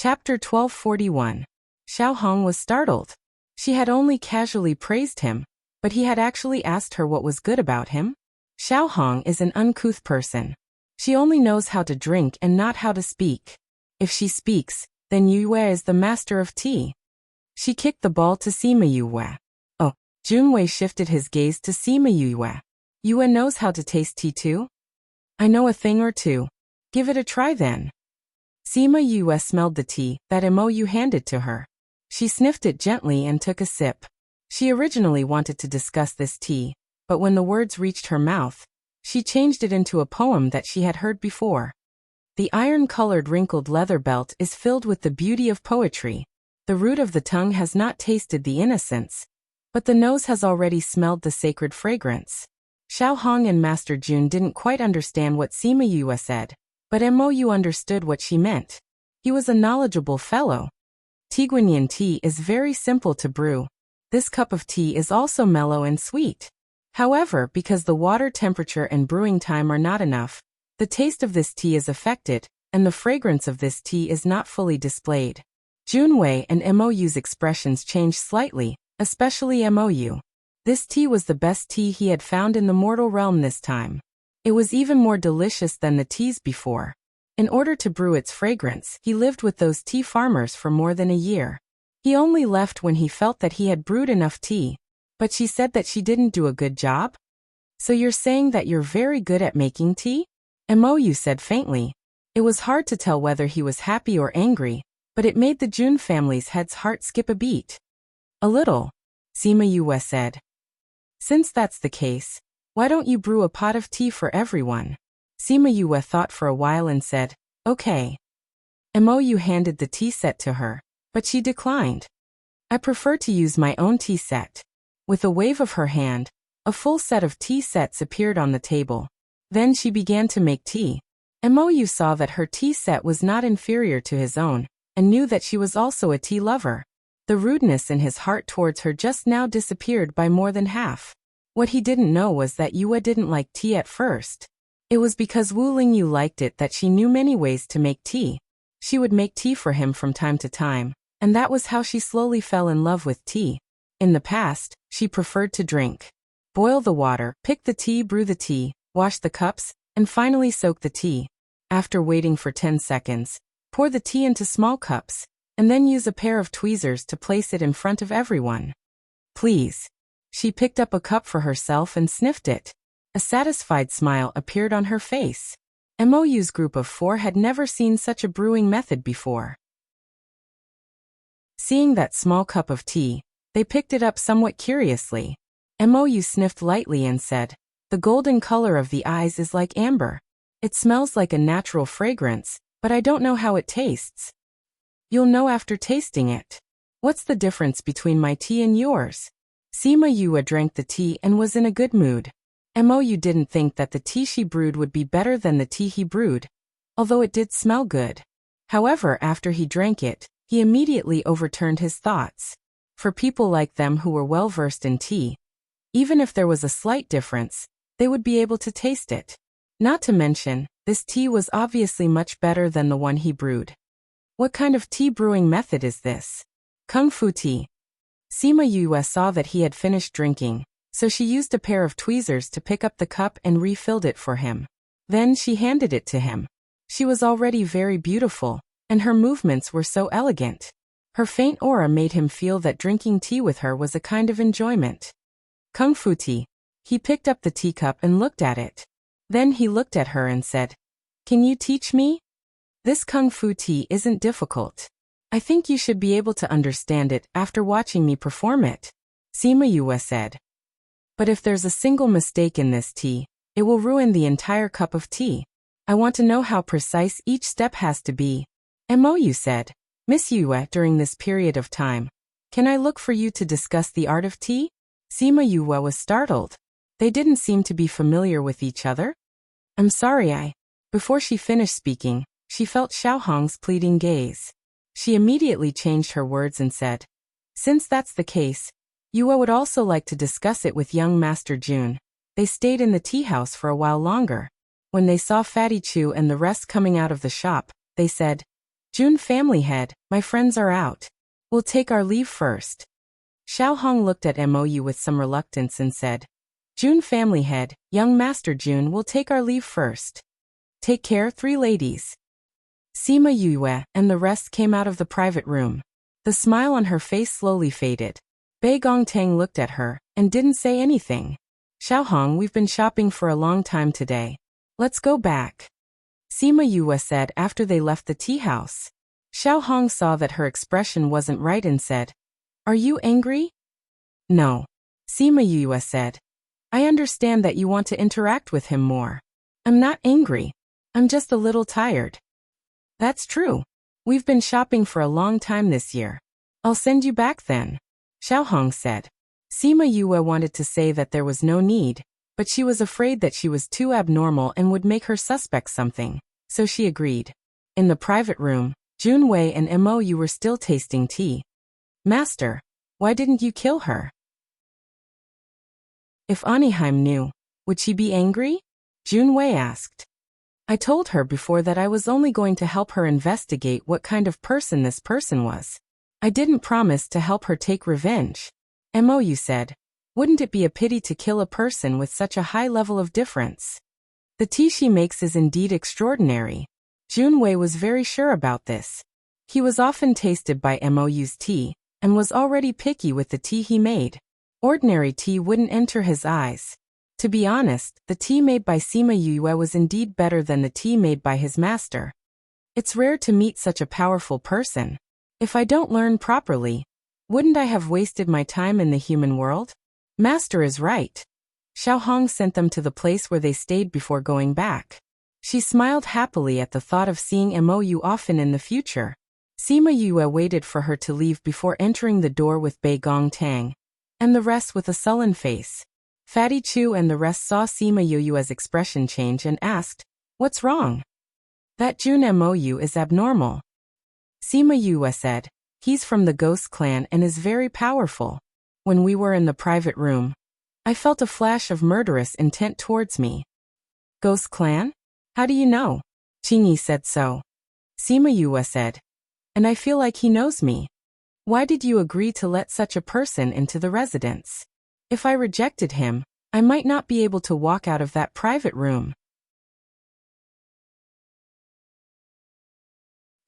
Chapter 1241. Xiao Hong was startled. She had only casually praised him, but he had actually asked her what was good about him. Xiao Hong is an uncouth person. She only knows how to drink and not how to speak. If she speaks, then Yue is the master of tea. She kicked the ball to Sima Yue. Oh, Junwei shifted his gaze to Sima Yue. Yue knows how to taste tea too? I know a thing or two. Give it a try then. Sima Yue smelled the tea that Mou handed to her. She sniffed it gently and took a sip. She originally wanted to discuss this tea, but when the words reached her mouth, she changed it into a poem that she had heard before. The iron-colored wrinkled leather belt is filled with the beauty of poetry. The root of the tongue has not tasted the innocence, but the nose has already smelled the sacred fragrance. Xiao Hong and Master Jun didn't quite understand what Sima Yue said, but Mou understood what she meant. He was a knowledgeable fellow. Tiguanyin tea is very simple to brew. This cup of tea is also mellow and sweet. However, because the water temperature and brewing time are not enough, the taste of this tea is affected, and the fragrance of this tea is not fully displayed. Junwei and Mou's expressions changed slightly, especially Mou. This tea was the best tea he had found in the mortal realm this time. It was even more delicious than the teas before. In order to brew its fragrance, he lived with those tea farmers for more than a year. He only left when he felt that he had brewed enough tea. But she said that she didn't do a good job? So you're saying that you're very good at making tea? Mou said faintly. It was hard to tell whether he was happy or angry, but it made the Jun family's head's heart skip a beat. A little, Sima Yue said. Since that's the case, why don't you brew a pot of tea for everyone? Sima Yue thought for a while and said, okay. Mou handed the tea set to her, but she declined. I prefer to use my own tea set. With a wave of her hand, a full set of tea sets appeared on the table. Then she began to make tea. Mou saw that her tea set was not inferior to his own, and knew that she was also a tea lover. The rudeness in his heart towards her just now disappeared by more than half. What he didn't know was that Yue didn't like tea at first. It was because Wu Lingyu liked it that she knew many ways to make tea. She would make tea for him from time to time, and that was how she slowly fell in love with tea. In the past, she preferred to drink. Boil the water, pick the tea, brew the tea, wash the cups, and finally soak the tea. After waiting for 10 seconds, pour the tea into small cups, and then use a pair of tweezers to place it in front of everyone. Please. She picked up a cup for herself and sniffed it. A satisfied smile appeared on her face. Mou's group of 4 had never seen such a brewing method before. Seeing that small cup of tea, they picked it up somewhat curiously. Mou sniffed lightly and said, the golden color of the eyes is like amber. It smells like a natural fragrance, but I don't know how it tastes. You'll know after tasting it. What's the difference between my tea and yours? Sima Yue drank the tea and was in a good mood. Mou didn't think that the tea she brewed would be better than the tea he brewed, although it did smell good. However, after he drank it, he immediately overturned his thoughts. For people like them who were well-versed in tea, even if there was a slight difference, they would be able to taste it. Not to mention, this tea was obviously much better than the one he brewed. What kind of tea brewing method is this? Kung Fu tea. Sima Yue saw that he had finished drinking, so she used a pair of tweezers to pick up the cup and refilled it for him. Then she handed it to him. She was already very beautiful, and her movements were so elegant. Her faint aura made him feel that drinking tea with her was a kind of enjoyment. Kung Fu tea. He picked up the teacup and looked at it. Then he looked at her and said, can you teach me? This Kung Fu tea isn't difficult. I think you should be able to understand it after watching me perform it. Sima Yue said. But if there's a single mistake in this tea, it will ruin the entire cup of tea. I want to know how precise each step has to be. Mou said. Miss Yue, during this period of time, can I look for you to discuss the art of tea? Sima Yue was startled. They didn't seem to be familiar with each other. I'm sorry, Before she finished speaking, she felt Xiao Hong's pleading gaze. She immediately changed her words and said, since that's the case, Yue would also like to discuss it with young Master Jun. They stayed in the tea house for a while longer. When they saw Fatty Chu and the rest coming out of the shop, they said, June family head, my friends are out. We'll take our leave first. Xiao Hong looked at Mou with some reluctance and said, June family head, young Master June will take our leave first. Take care, three ladies. Sima Yue and the rest came out of the private room. The smile on her face slowly faded. Bei Gongtang looked at her and didn't say anything. Xiao Hong, we've been shopping for a long time today. Let's go back. Sima Yue said after they left the tea house. Xiao Hong saw that her expression wasn't right and said, Are you angry? No. Sima Yue said. I understand that you want to interact with him more. I'm not angry. I'm just a little tired. That's true. We've been shopping for a long time this year. I'll send you back then. Xiao Hong said. Sima Yue wanted to say that there was no need, but she was afraid that she was too abnormal and would make her suspect something, so she agreed. In the private room, Jun Wei and Mou were still tasting tea. Master, why didn't you kill her? If Aniheim knew, would she be angry? Jun Wei asked. I told her before that I was only going to help her investigate what kind of person this person was. I didn't promise to help her take revenge. Mou said, wouldn't it be a pity to kill a person with such a high level of difference? The tea she makes is indeed extraordinary. Jun Wei was very sure about this. He was often tasted by Mou's tea, and was already picky with the tea he made. Ordinary tea wouldn't enter his eyes. To be honest, the tea made by Sima Yue was indeed better than the tea made by his master. It's rare to meet such a powerful person. If I don't learn properly, wouldn't I have wasted my time in the human world? Master is right. Xiao Hong sent them to the place where they stayed before going back. She smiled happily at the thought of seeing Mou often in the future. Sima Yue waited for her to leave before entering the door with Bei Gongtang, and the rest with a sullen face. Fatty Chu and the rest saw Sima Yue's expression change and asked, What's wrong? That Jun Mou is abnormal. Sima Yue said, He's from the Ghost Clan and is very powerful. When we were in the private room, I felt a flash of murderous intent towards me. Ghost Clan? How do you know? Qingyi said so. Sima Yue said, And I feel like he knows me. Why did you agree to let such a person into the residence? If I rejected him, I might not be able to walk out of that private room.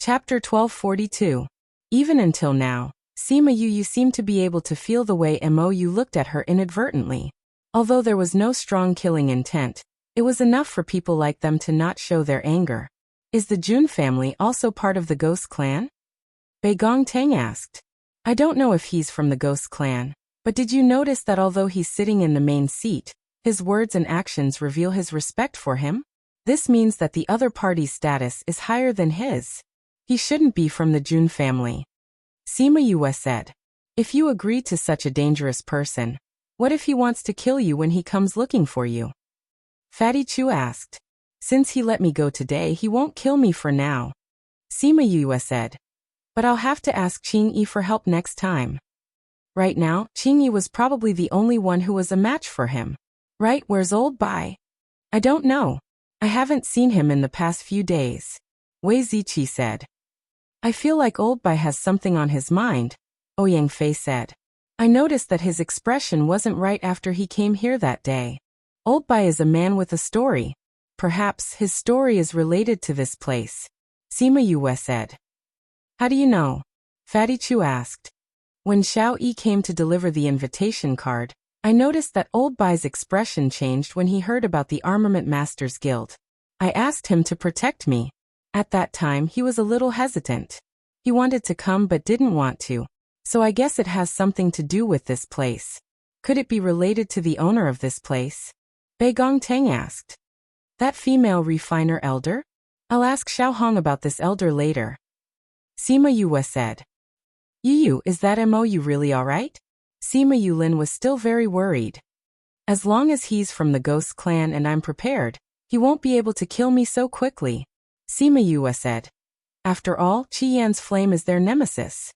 Chapter 1242. Even until now, Sima Yue seemed to be able to feel the way Mou looked at her inadvertently. Although there was no strong killing intent, it was enough for people like them to not show their anger. Is the Jun family also part of the Ghost Clan? Bei Gongtang asked. I don't know if he's from the Ghost Clan, but did you notice that although he's sitting in the main seat, his words and actions reveal his respect for him? This means that the other party's status is higher than his. He shouldn't be from the Jun family. Sima Yue said. If you agree to such a dangerous person, what if he wants to kill you when he comes looking for you? Fatty Chu asked. Since he let me go today, he won't kill me for now. Sima Yue said. But I'll have to ask Qingyi for help next time. Right now, Qingyi was probably the only one who was a match for him. Right, where's old Bai? I don't know. I haven't seen him in the past few days. Wei Ziqi said. I feel like old Bai has something on his mind, Ouyang Fei said. I noticed that his expression wasn't right after he came here that day. Old Bai is a man with a story. Perhaps his story is related to this place. Sima Yue said. How do you know? Fatty Chu asked. When Xiao Yi came to deliver the invitation card, I noticed that old Bai's expression changed when he heard about the Armament Masters Guild. I asked him to protect me. At that time he was a little hesitant. He wanted to come but didn't want to, so I guess it has something to do with this place. Could it be related to the owner of this place? Bei Gongtang asked. That female refiner elder? I'll ask Xiao Hong about this elder later. Sima Yue said. Yu, is that Mou really alright? Sima Yulin was still very worried. As long as he's from the Ghost Clan and I'm prepared, he won't be able to kill me so quickly. Sima Yue said. After all, Qi Yan's flame is their nemesis.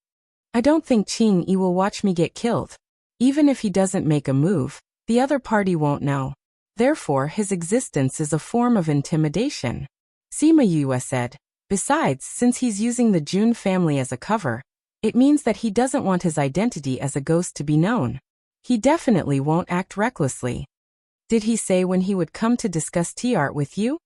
I don't think Qing Yi will watch me get killed. Even if he doesn't make a move, the other party won't know. Therefore, his existence is a form of intimidation. Sima Yue said. Besides, since he's using the June family as a cover, it means that he doesn't want his identity as a ghost to be known. He definitely won't act recklessly. Did he say when he would come to discuss tea art with you?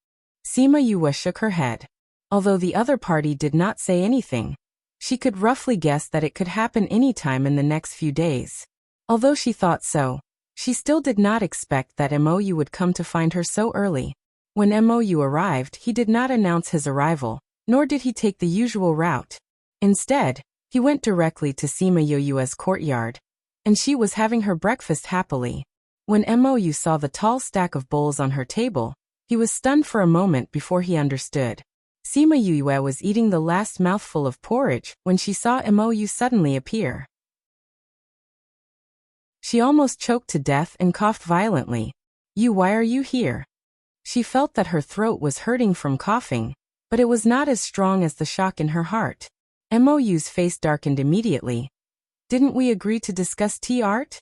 Sima Yue shook her head. Although the other party did not say anything, she could roughly guess that it could happen any time in the next few days. Although she thought so, she still did not expect that Mou would come to find her so early. When Mou arrived, he did not announce his arrival, nor did he take the usual route. Instead, he went directly to Sima Yue's courtyard, and she was having her breakfast happily. When Mou saw the tall stack of bowls on her table, he was stunned for a moment before he understood. Sima Yue was eating the last mouthful of porridge when she saw Mou suddenly appear. She almost choked to death and coughed violently. Why are you here? She felt that her throat was hurting from coughing, but it was not as strong as the shock in her heart. Mou's face darkened immediately. Didn't we agree to discuss tea art?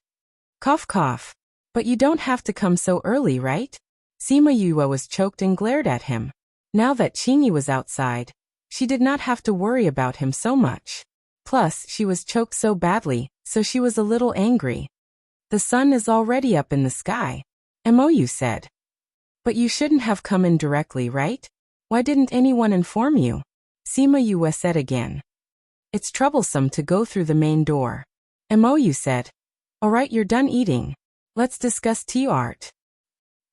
Cough cough. But you don't have to come so early, right? Sima Yue was choked and glared at him. Now that Qingyi was outside, she did not have to worry about him so much. Plus, she was choked so badly, so she was a little angry. The sun is already up in the sky, Mou said. But you shouldn't have come in directly, right? Why didn't anyone inform you? Sima Yue said again. It's troublesome to go through the main door. Mou said. Alright, you're done eating. Let's discuss tea art.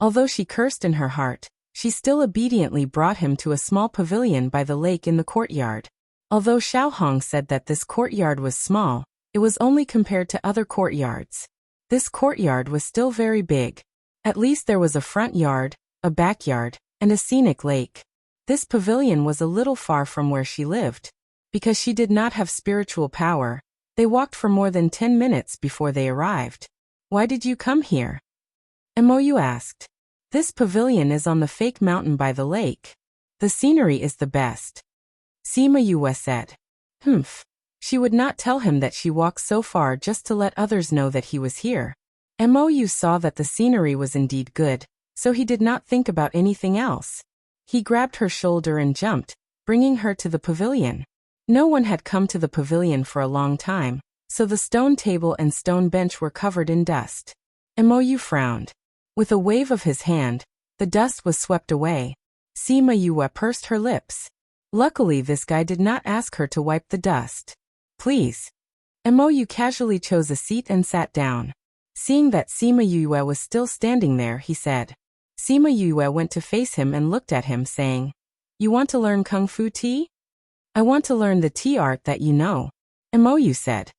Although she cursed in her heart, she still obediently brought him to a small pavilion by the lake in the courtyard. Although Xiaohong said that this courtyard was small, it was only compared to other courtyards. This courtyard was still very big. At least there was a front yard, a backyard, and a scenic lake. This pavilion was a little far from where she lived. Because she did not have spiritual power, they walked for more than 10 minutes before they arrived. Why did you come here? Mou asked. This pavilion is on the fake mountain by the lake. The scenery is the best. Sima Yue said. Humph. She would not tell him that she walked so far just to let others know that he was here. Mou saw that the scenery was indeed good, so he did not think about anything else. He grabbed her shoulder and jumped, bringing her to the pavilion. No one had come to the pavilion for a long time, so the stone table and stone bench were covered in dust. Mou frowned. With a wave of his hand, the dust was swept away. Sima Yue pursed her lips. Luckily, this guy did not ask her to wipe the dust. Please. Mou casually chose a seat and sat down. Seeing that Sima Yue was still standing there, he said. Sima Yue went to face him and looked at him, saying, You want to learn Kung Fu tea? I want to learn the tea art that you know, Mou said.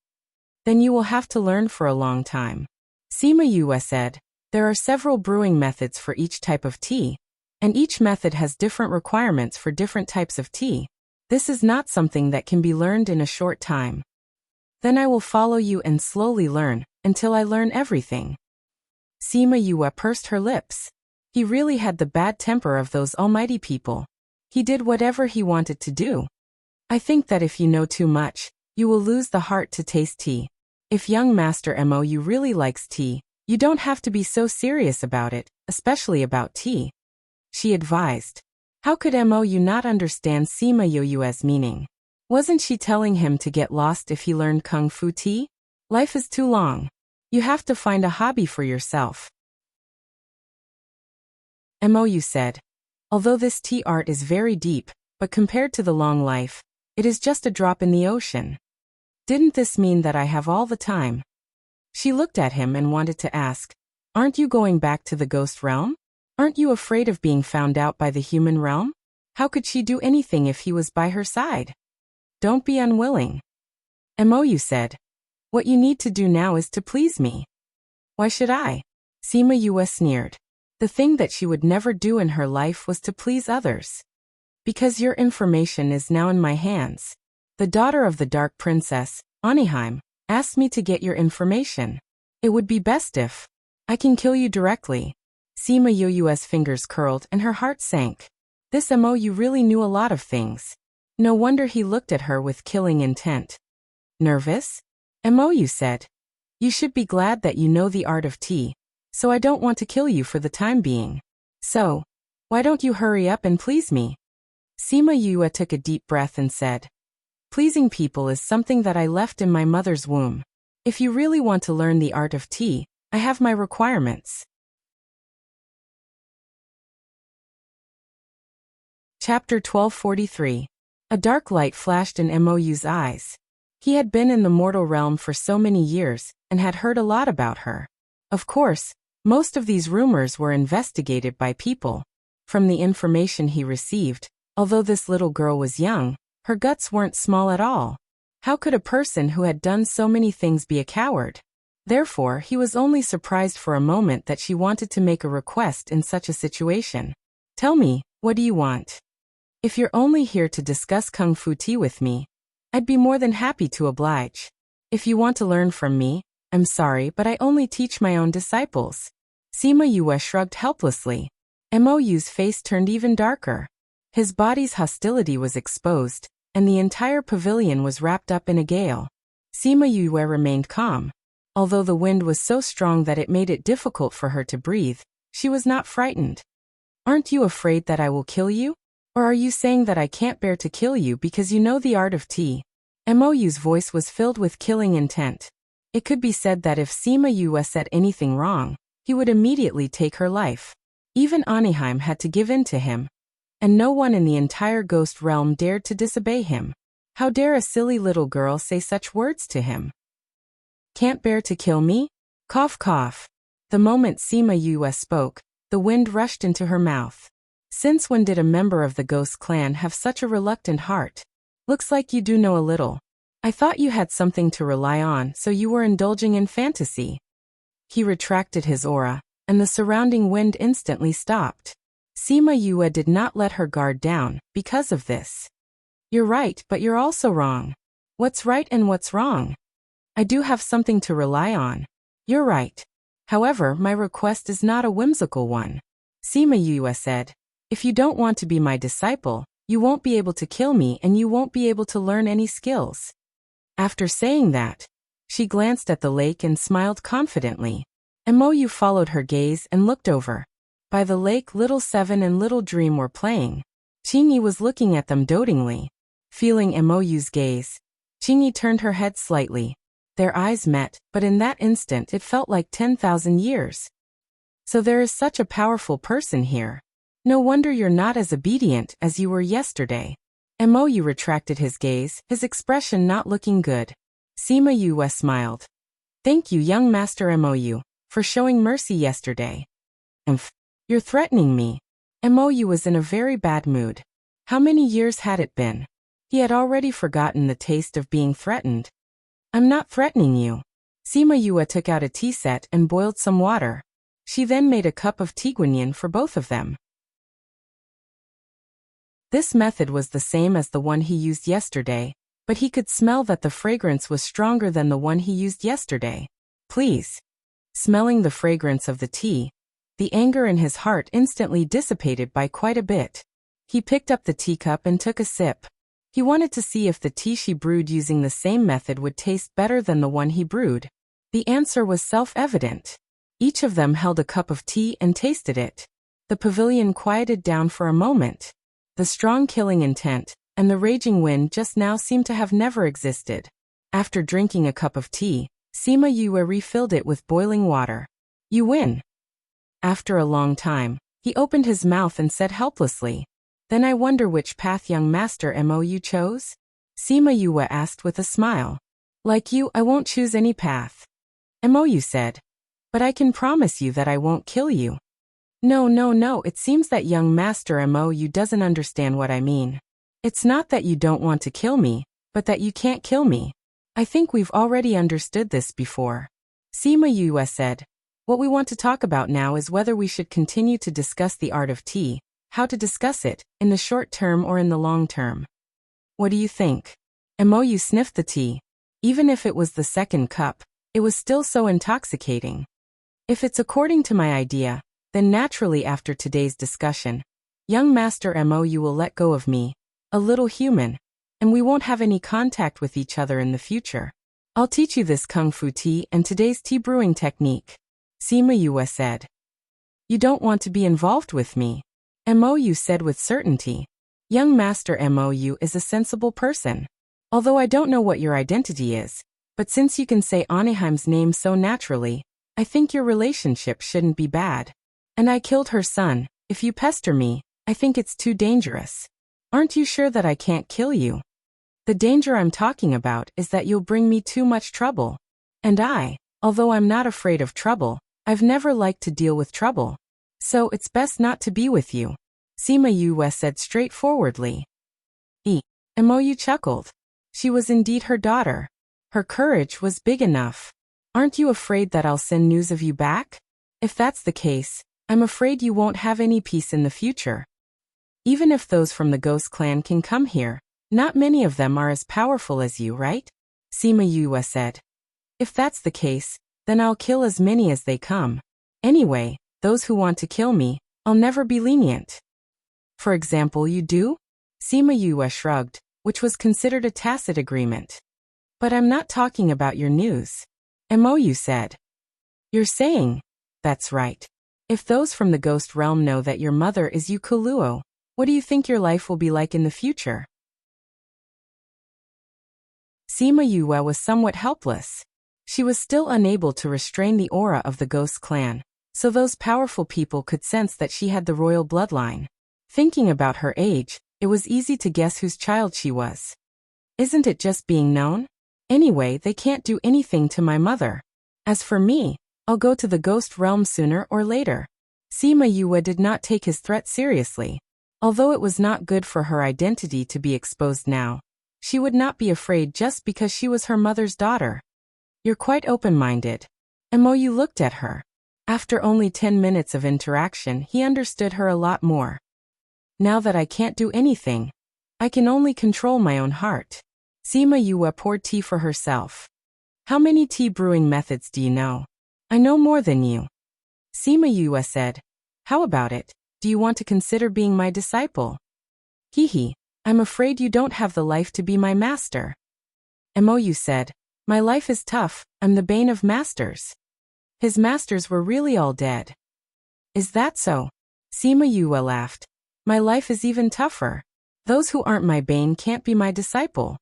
Then you will have to learn for a long time. Sima Yue said, There are several brewing methods for each type of tea, and each method has different requirements for different types of tea. This is not something that can be learned in a short time. Then I will follow you and slowly learn, until I learn everything. Sima Yue pursed her lips. He really had the bad temper of those almighty people. He did whatever he wanted to do. I think that if you know too much, you will lose the heart to taste tea. If young Master Mou really likes tea, you don't have to be so serious about it, especially about tea. She advised. How could Mou not understand Sima Yue's meaning? Wasn't she telling him to get lost if he learned Kung Fu tea? Life is too long. You have to find a hobby for yourself. Mou said. Although this tea art is very deep, but compared to the long life, it is just a drop in the ocean. Didn't this mean that I have all the time? She looked at him and wanted to ask, Aren't you going back to the ghost realm? Aren't you afraid of being found out by the human realm? How could she do anything if he was by her side? Don't be unwilling. Mou said. What you need to do now is to please me. Why should I? Sima Yue sneered. The thing that she would never do in her life was to please others. Because your information is now in my hands. The daughter of the Dark Princess, Aniheim, asked me to get your information. It would be best if I can kill you directly. Sima Yue's fingers curled and her heart sank. This Mou really knew a lot of things. No wonder he looked at her with killing intent. Nervous? Mou said. You should be glad that you know the art of tea, so I don't want to kill you for the time being. So, why don't you hurry up and please me? Sima Yue took a deep breath and said, pleasing people is something that I left in my mother's womb. If you really want to learn the art of tea, I have my requirements. Chapter 1243. A dark light flashed in Mo's eyes. He had been in the mortal realm for so many years, and had heard a lot about her. Of course, most of these rumors were investigated by people. From the information he received, although this little girl was young, her guts weren't small at all. How could a person who had done so many things be a coward? Therefore, he was only surprised for a moment that she wanted to make a request in such a situation. Tell me, what do you want? If you're only here to discuss Kung Fu tea with me, I'd be more than happy to oblige. If you want to learn from me, I'm sorry, but I only teach my own disciples. Sima Yue shrugged helplessly. Mou's face turned even darker. His body's hostility was exposed, and the entire pavilion was wrapped up in a gale. Sima Yue remained calm. Although the wind was so strong that it made it difficult for her to breathe, she was not frightened. Aren't you afraid that I will kill you? Or are you saying that I can't bear to kill you because you know the art of tea? Mou's voice was filled with killing intent. It could be said that if Sima Yue said anything wrong, he would immediately take her life. Even Anaheim had to give in to him. And no one in the entire ghost realm dared to disobey him. How dare a silly little girl say such words to him? Can't bear to kill me? Cough cough. The moment Sima Yue spoke, the wind rushed into her mouth. Since when did a member of the ghost clan have such a reluctant heart? Looks like you do know a little. I thought you had something to rely on, so you were indulging in fantasy. He retracted his aura, and the surrounding wind instantly stopped. Sima Yue did not let her guard down because of this. You're right, but you're also wrong. What's right and what's wrong? I do have something to rely on. You're right. However, my request is not a whimsical one. Sima Yue said, if you don't want to be my disciple, you won't be able to kill me and you won't be able to learn any skills. After saying that, she glanced at the lake and smiled confidently. Mou followed her gaze and looked over. By the lake, Little Seven and Little Dream were playing. Qingyi was looking at them dotingly. Feeling Mou's gaze, Qingyi turned her head slightly. Their eyes met, but in that instant it felt like 10,000 years. So there is such a powerful person here. No wonder you're not as obedient as you were yesterday. Mou retracted his gaze, his expression not looking good. Sima Yue smiled. Thank you, young Master Mou, for showing mercy yesterday. You're threatening me. Mou was in a very bad mood. How many years had it been? He had already forgotten the taste of being threatened. I'm not threatening you. Sima Yue took out a tea set and boiled some water. She then made a cup of tea guanyin for both of them. This method was the same as the one he used yesterday, but he could smell that the fragrance was stronger than the one he used yesterday. Please. Smelling the fragrance of the tea, the anger in his heart instantly dissipated by quite a bit. He picked up the teacup and took a sip. He wanted to see if the tea she brewed using the same method would taste better than the one he brewed. The answer was self-evident. Each of them held a cup of tea and tasted it. The pavilion quieted down for a moment. The strong killing intent and the raging wind just now seemed to have never existed. After drinking a cup of tea, Sima Yue refilled it with boiling water. You win. After a long time, he opened his mouth and said helplessly, Then I wonder which path young Master Mou chose? Sima Yue asked with a smile. Like you, I won't choose any path. Mou said. But I can promise you that I won't kill you. No, it seems that young Master Mou doesn't understand what I mean. It's not that you don't want to kill me, but that you can't kill me. I think we've already understood this before. Sima Yue said. What we want to talk about now is whether we should continue to discuss the art of tea, how to discuss it, in the short term or in the long term. What do you think? Mou sniffed the tea. Even if it was the second cup, it was still so intoxicating. If it's according to my idea, then naturally after today's discussion, young Master Mou will let go of me, a little human, and we won't have any contact with each other in the future. I'll teach you this Kung Fu tea and today's tea brewing technique. Sima Yue said. You don't want to be involved with me? Mou said with certainty. Young Master Mou is a sensible person. Although I don't know what your identity is, but since you can say Anaheim's name so naturally, I think your relationship shouldn't be bad. And I killed her son. If you pester me, I think it's too dangerous. Aren't you sure that I can't kill you? The danger I'm talking about is that you'll bring me too much trouble. And although I'm not afraid of trouble, I've never liked to deal with trouble. So it's best not to be with you, Sima Yue said straightforwardly. Mou chuckled. She was indeed her daughter. Her courage was big enough. Aren't you afraid that I'll send news of you back? If that's the case, I'm afraid you won't have any peace in the future. Even if those from the Ghost Clan can come here, not many of them are as powerful as you, right? Sima Yue said. If that's the case, then I'll kill as many as they come. Anyway, those who want to kill me, I'll never be lenient. For example, you do? Sima Yue shrugged, which was considered a tacit agreement. But I'm not talking about your news. Mou said. You're saying? That's right. If those from the ghost realm know that your mother is Yukuluo, what do you think your life will be like in the future? Sima Yue was somewhat helpless. She was still unable to restrain the aura of the ghost clan, so those powerful people could sense that she had the royal bloodline. Thinking about her age, it was easy to guess whose child she was. Isn't it just being known? Anyway, they can't do anything to my mother. As for me, I'll go to the ghost realm sooner or later. Sima Yue did not take his threat seriously. Although it was not good for her identity to be exposed now, she would not be afraid just because she was her mother's daughter. You're quite open-minded. Mou looked at her. After only 10 minutes of interaction, he understood her a lot more. Now that I can't do anything, I can only control my own heart. Sima Yue poured tea for herself. How many tea brewing methods do you know? I know more than you. Sima Yue said. How about it? Do you want to consider being my disciple? I'm afraid you don't have the life to be my master. Mou said. My life is tough, I'm the bane of masters. His masters were really all dead. Is that so? Sima Yue laughed. My life is even tougher. Those who aren't my bane can't be my disciple.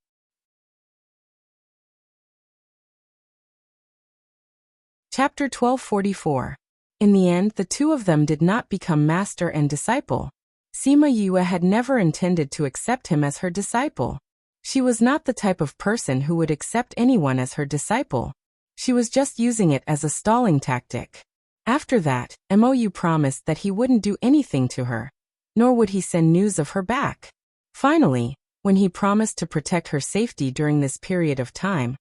Chapter 1244. In the end, the two of them did not become master and disciple. Sima Yue had never intended to accept him as her disciple. She was not the type of person who would accept anyone as her disciple. She was just using it as a stalling tactic. After that, Mou promised that he wouldn't do anything to her, nor would he send news of her back. Finally, when he promised to protect her safety during this period of time,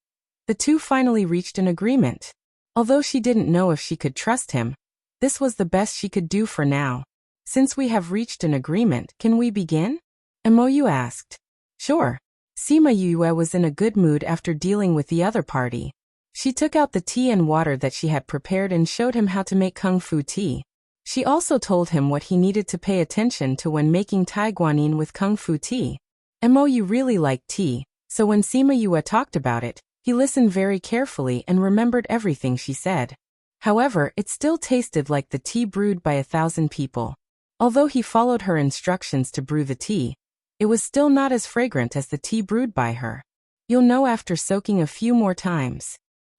the two finally reached an agreement. Although she didn't know if she could trust him, this was the best she could do for now. Since we have reached an agreement, can we begin? Mou asked. Sure. Sima Yue was in a good mood after dealing with the other party. She took out the tea and water that she had prepared and showed him how to make kung fu tea. She also told him what he needed to pay attention to when making tai guanyin with kung fu tea. Mou really liked tea, so when Sima Yue talked about it, he listened very carefully and remembered everything she said. However, it still tasted like the tea brewed by 1,000 people. Although he followed her instructions to brew the tea, it was still not as fragrant as the tea brewed by her. You'll know after soaking a few more times,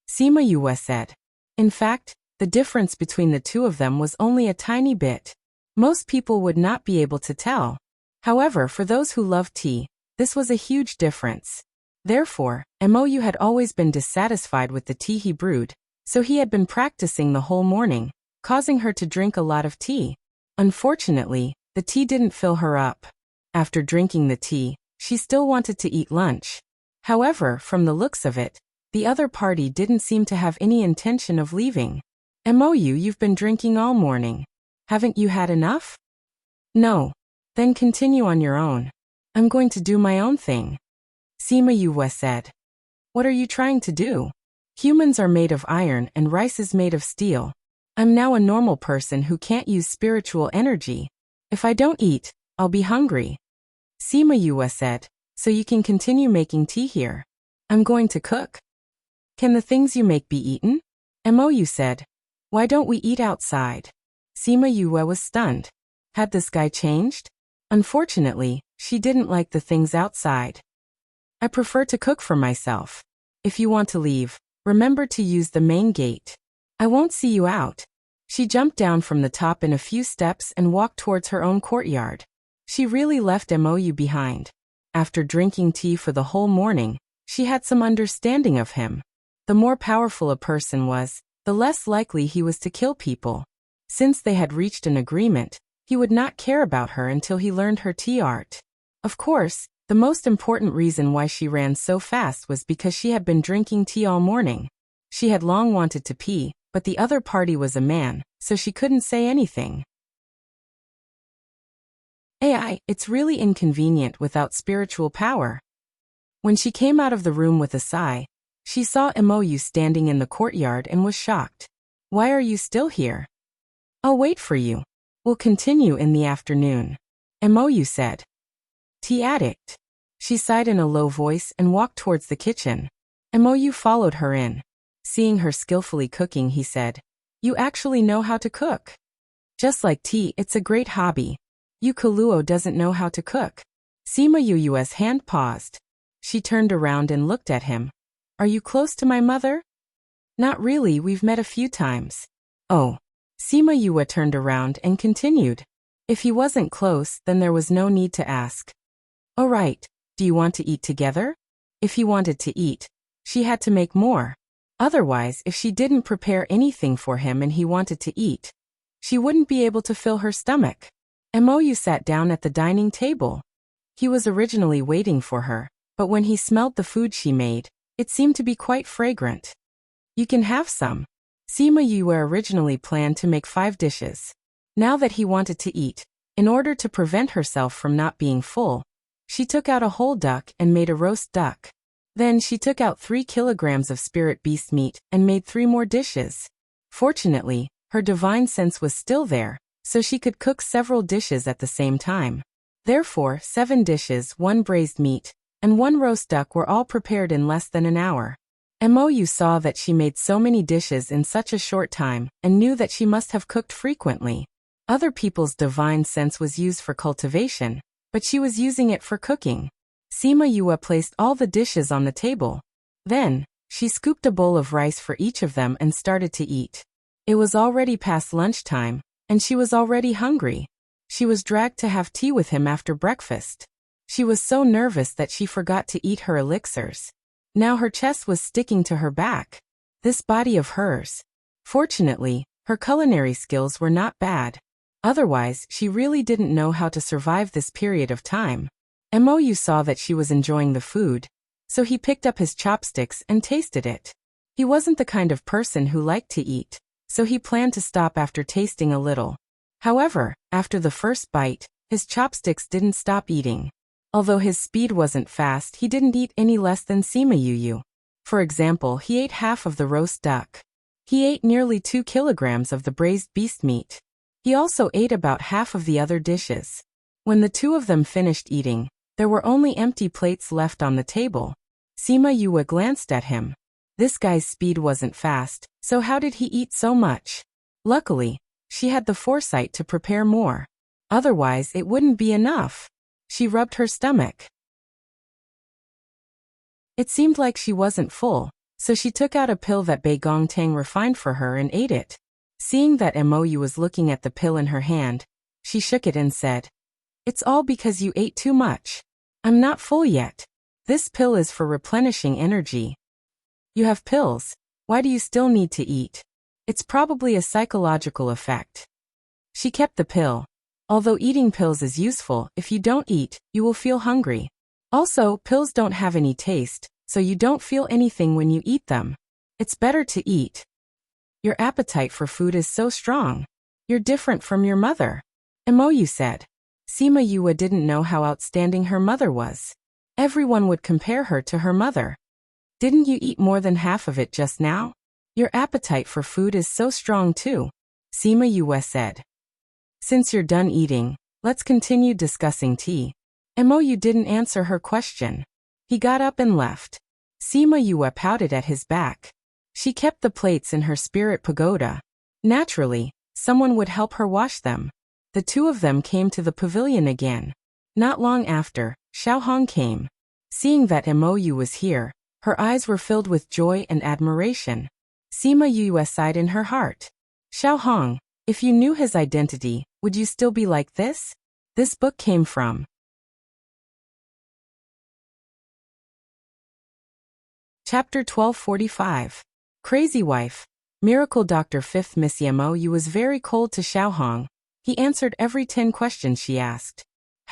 Sima Yue said. In fact, the difference between the two of them was only a tiny bit. Most people would not be able to tell. However, for those who love tea, this was a huge difference. Therefore, Mou had always been dissatisfied with the tea he brewed, so he had been practicing the whole morning, causing her to drink a lot of tea. Unfortunately, the tea didn't fill her up. After drinking the tea, she still wanted to eat lunch. However, from the looks of it, the other party didn't seem to have any intention of leaving. Mou, you've been drinking all morning. Haven't you had enough? No. Then continue on your own. I'm going to do my own thing. Sima Yue said. What are you trying to do? Humans are made of iron and rice is made of steel. I'm now a normal person who can't use spiritual energy. If I don't eat, I'll be hungry. Sima Yue said, so you can continue making tea here. I'm going to cook. Can the things you make be eaten? Mou said. Why don't we eat outside? Sima Yue was stunned. Had the sky changed? Unfortunately, She didn't like the things outside. I prefer to cook for myself. If you want to leave, remember to use the main gate. I won't see you out. She jumped down from the top in a few steps and walked towards her own courtyard. She really left Mou behind. After drinking tea for the whole morning, she had some understanding of him. The more powerful a person was, the less likely he was to kill people. Since they had reached an agreement, he would not care about her until he learned her tea art. Of course, the most important reason why she ran so fast was because she had been drinking tea all morning. She had long wanted to pee, but the other party was a man, so she couldn't say anything. It's really inconvenient without spiritual power. When she came out of the room with a sigh, she saw Mou standing in the courtyard and was shocked. Why are you still here? I'll wait for you. We'll continue in the afternoon. Mou said. Tea addict. She sighed in a low voice and walked towards the kitchen. Mou followed her in. Seeing her skillfully cooking, he said, You actually know how to cook. Just like tea, it's a great hobby. Yu Kaluo doesn't know how to cook. Sima Yu's hand paused. She turned around and looked at him. Are you close to my mother? Not really, we've met a few times. Oh. Sima Yue turned around and continued. If he wasn't close, then there was no need to ask. Oh right, do you want to eat together? If he wanted to eat, she had to make more. Otherwise, if she didn't prepare anything for him and he wanted to eat, she wouldn't be able to fill her stomach. Mou sat down at the dining table. He was originally waiting for her, but when he smelled the food she made, it seemed to be quite fragrant. You can have some. Sima Yue originally planned to make 5 dishes. Now that he wanted to eat, in order to prevent herself from not being full, she took out a whole duck and made a roast duck. Then she took out 3 kilograms of spirit beast meat and made 3 more dishes. Fortunately, her divine sense was still there, so she could cook several dishes at the same time. Therefore, 7 dishes, 1 braised meat, and 1 roast duck were all prepared in less than an hour. Mou saw that she made so many dishes in such a short time and knew that she must have cooked frequently. Other people's divine sense was used for cultivation, but she was using it for cooking. Sima Yue placed all the dishes on the table. Then, she scooped a bowl of rice for each of them and started to eat. It was already past lunchtime, and she was already hungry. She was dragged to have tea with him after breakfast. She was so nervous that she forgot to eat her elixirs. Now her chest was sticking to her back. This body of hers. Fortunately, her culinary skills were not bad. Otherwise, she really didn't know how to survive this period of time. Mou saw that she was enjoying the food, so he picked up his chopsticks and tasted it. He wasn't the kind of person who liked to eat, so he planned to stop after tasting a little. However, after the first bite, his chopsticks didn't stop eating. Although his speed wasn't fast, he didn't eat any less than Sima Yue. For example, he ate half of the roast duck. He ate nearly 2 kilograms of the braised beast meat. He also ate about half of the other dishes. When the 2 of them finished eating, there were only empty plates left on the table. Sima Yue glanced at him. This guy's speed wasn't fast, so how did he eat so much? Luckily, she had the foresight to prepare more. Otherwise, it wouldn't be enough. She rubbed her stomach. It seemed like she wasn't full, so she took out a pill that Bei Gong Tang refined for her and ate it. Seeing that Mou was looking at the pill in her hand, she shook it and said, It's all because you ate too much. I'm not full yet. This pill is for replenishing energy. You have pills. Why do you still need to eat? It's probably a psychological effect. She kept the pill. Although eating pills is useful, if you don't eat, you will feel hungry. Also, pills don't have any taste, so you don't feel anything when you eat them. It's better to eat. Your appetite for food is so strong. You're different from your mother. Mou said. Sima Yue didn't know how outstanding her mother was. Everyone would compare her to her mother. Didn't you eat more than half of it just now? Your appetite for food is so strong too, Sima Yue said. Since you're done eating, let's continue discussing tea. Mou didn't answer her question. He got up and left. Sima Yue pouted at his back. She kept the plates in her spirit pagoda. Naturally, someone would help her wash them. The 2 of them came to the pavilion again. Not long after, Xiaohong came. Seeing that Mou was here, her eyes were filled with joy and admiration. Sima Yue sighed in her heart. Xiaohong, if you knew his identity, would you still be like this? This book came from Chapter 1245. Crazy Wife. Miracle Dr. 5th Miss Mou was very cold to Xiaohong. He answered every 10 questions she asked.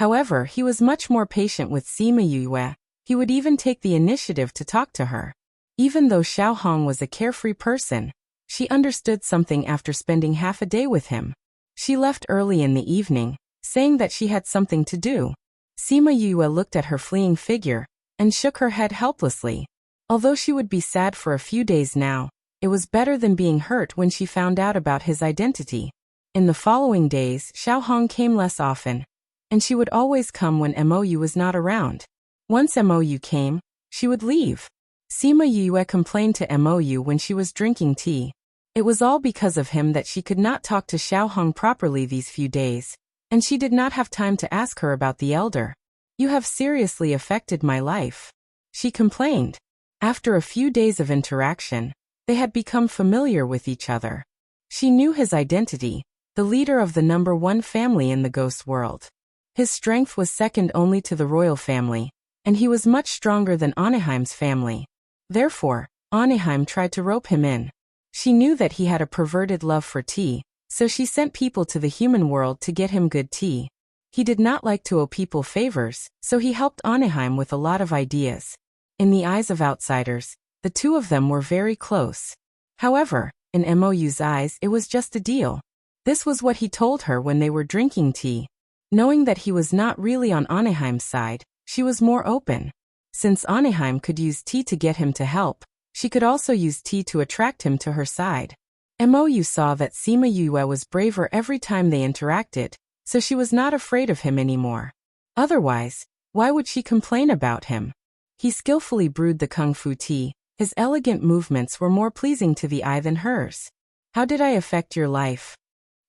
However, he was much more patient with Sima Yue. He would even take the initiative to talk to her. Even though Xiaohong was a carefree person, she understood something after spending half a day with him. She left early in the evening, saying that she had something to do. Sima Yue looked at her fleeing figure and shook her head helplessly. Although she would be sad for a few days now, it was better than being hurt when she found out about his identity. In the following days, Xiaohong came less often, and she would always come when Mou was not around. Once Mou came, she would leave. Sima Yue complained to Mou when she was drinking tea. It was all because of him that she could not talk to Xiaohong properly these few days, and she did not have time to ask her about the elder. You have seriously affected my life, she complained. After a few days of interaction, they had become familiar with each other. She knew his identity, the leader of the #1 family in the ghost world. His strength was second only to the royal family, and he was much stronger than Anaheim's family. Therefore, Anaheim tried to rope him in. She knew that he had a perverted love for tea, so she sent people to the human world to get him good tea. He did not like to owe people favors, so he helped Anaheim with a lot of ideas. In the eyes of outsiders, the two of them were very close. However, in Mou's eyes it was just a deal. This was what he told her when they were drinking tea. Knowing that he was not really on Anaheim's side, she was more open. Since Anaheim could use tea to get him to help, she could also use tea to attract him to her side. Mou saw that Sima Yue was braver every time they interacted, so she was not afraid of him anymore. Otherwise, why would she complain about him? He skillfully brewed the kung fu tea. His elegant movements were more pleasing to the eye than hers. How did I affect your life?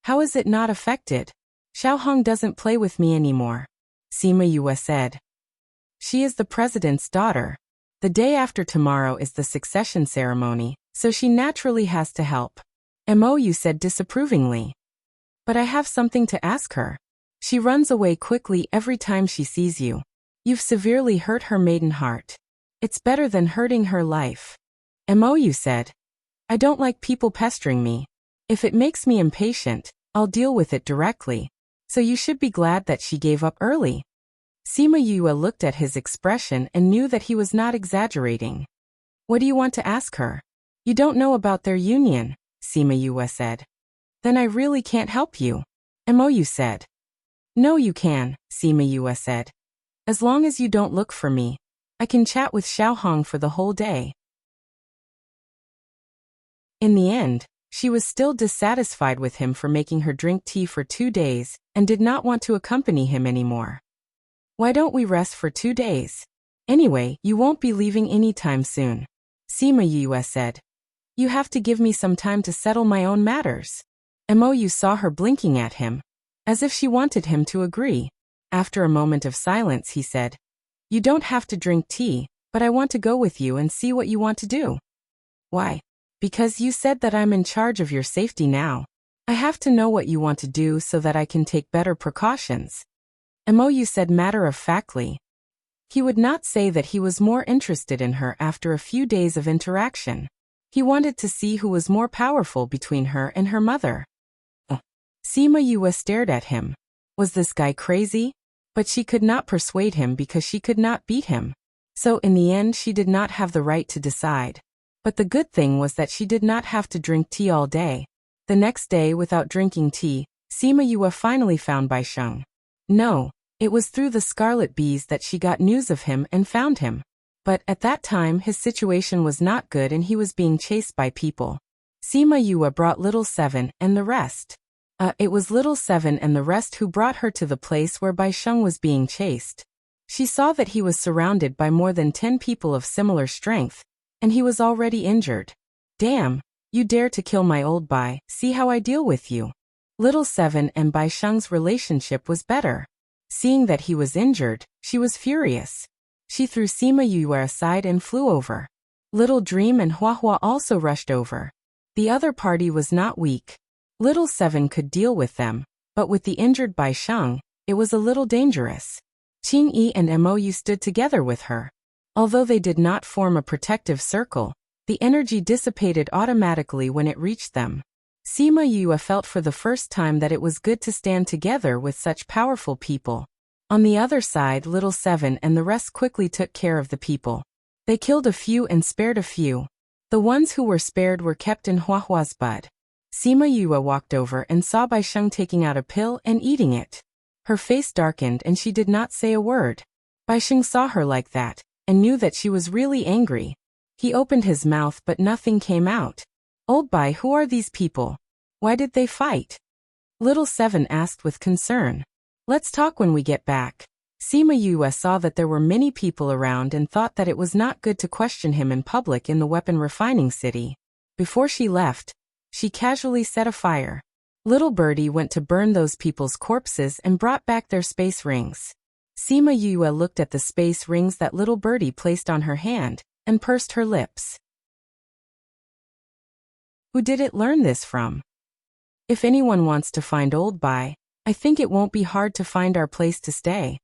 How is it not affected? Xiaohong doesn't play with me anymore, Sima Yue said. She is the president's daughter. The day after tomorrow is the succession ceremony, so she naturally has to help. Mou said disapprovingly. But I have something to ask her. She runs away quickly every time she sees you. You've severely hurt her maiden heart. It's better than hurting her life. Mou said. I don't like people pestering me. If it makes me impatient, I'll deal with it directly. So you should be glad that she gave up early. Sima Yue looked at his expression and knew that he was not exaggerating. What do you want to ask her? You don't know about their union, Sima Yue said. Then I really can't help you, Mou said. No, you can, Sima Yue said. As long as you don't look for me, I can chat with Xiaohong for the whole day. In the end, she was still dissatisfied with him for making her drink tea for 2 days and did not want to accompany him anymore. Why don't we rest for 2 days? Anyway, you won't be leaving anytime soon, Sima Yue said. You have to give me some time to settle my own matters. Mou saw her blinking at him, as if she wanted him to agree. After a moment of silence, he said, You don't have to drink tea, but I want to go with you and see what you want to do. Why? Because you said that I'm in charge of your safety now. I have to know what you want to do so that I can take better precautions. Mou said matter-of-factly. He would not say that he was more interested in her after a few days of interaction. He wanted to see who was more powerful between her and her mother. Sima Yue stared at him. Was this guy crazy? But she could not persuade him because she could not beat him. So in the end she did not have the right to decide. But the good thing was that she did not have to drink tea all day. The next day, without drinking tea, Sima Yue finally found Bai Sheng. No, it was through the scarlet bees that she got news of him and found him. But at that time his situation was not good and he was being chased by people. Sima Yue brought Little Seven and the rest. It was Little Seven and the rest who brought her to the place where Bai Sheng was being chased. She saw that he was surrounded by more than 10 people of similar strength, and he was already injured. Damn, you dare to kill my old Bai, see how I deal with you. Little Seven and Bai Sheng's relationship was better. Seeing that he was injured, she was furious. She threw Sima Yue aside and flew over. Little Dream and Hua Hua also rushed over. The other party was not weak. Little Seven could deal with them, but with the injured Bai Sheng, it was a little dangerous. Qing Yi and Mou stood together with her. Although they did not form a protective circle, the energy dissipated automatically when it reached them. Sima Yue felt for the first time that it was good to stand together with such powerful people. On the other side, Little Seven and the rest quickly took care of the people. They killed a few and spared a few. The ones who were spared were kept in Hua Hua's bud. Sima Yue walked over and saw Bai Sheng taking out a pill and eating it. Her face darkened and she did not say a word. Bai Sheng saw her like that, and knew that she was really angry. He opened his mouth but nothing came out. Old Bai, who are these people? Why did they fight? Little Seven asked with concern. Let's talk when we get back. Sima Yue saw that there were many people around and thought that it was not good to question him in public in the weapon refining city. Before she left, she casually set a fire. Little Birdie went to burn those people's corpses and brought back their space rings. Sima Yue looked at the space rings that Little Birdie placed on her hand and pursed her lips. Who did it learn this from? If anyone wants to find Old Bai, I think it won't be hard to find our place to stay.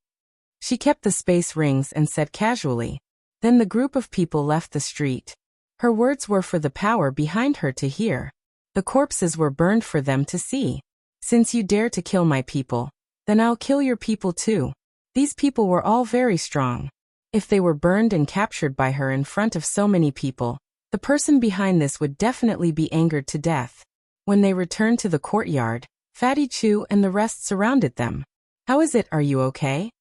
She kept the space rings and said casually. Then the group of people left the street. Her words were for the power behind her to hear. The corpses were burned for them to see. Since you dare to kill my people, then I'll kill your people too. These people were all very strong. If they were burned and captured by her in front of so many people, the person behind this would definitely be angered to death. When they returned to the courtyard, Fatty Chu and the rest surrounded them. How is it, are you okay?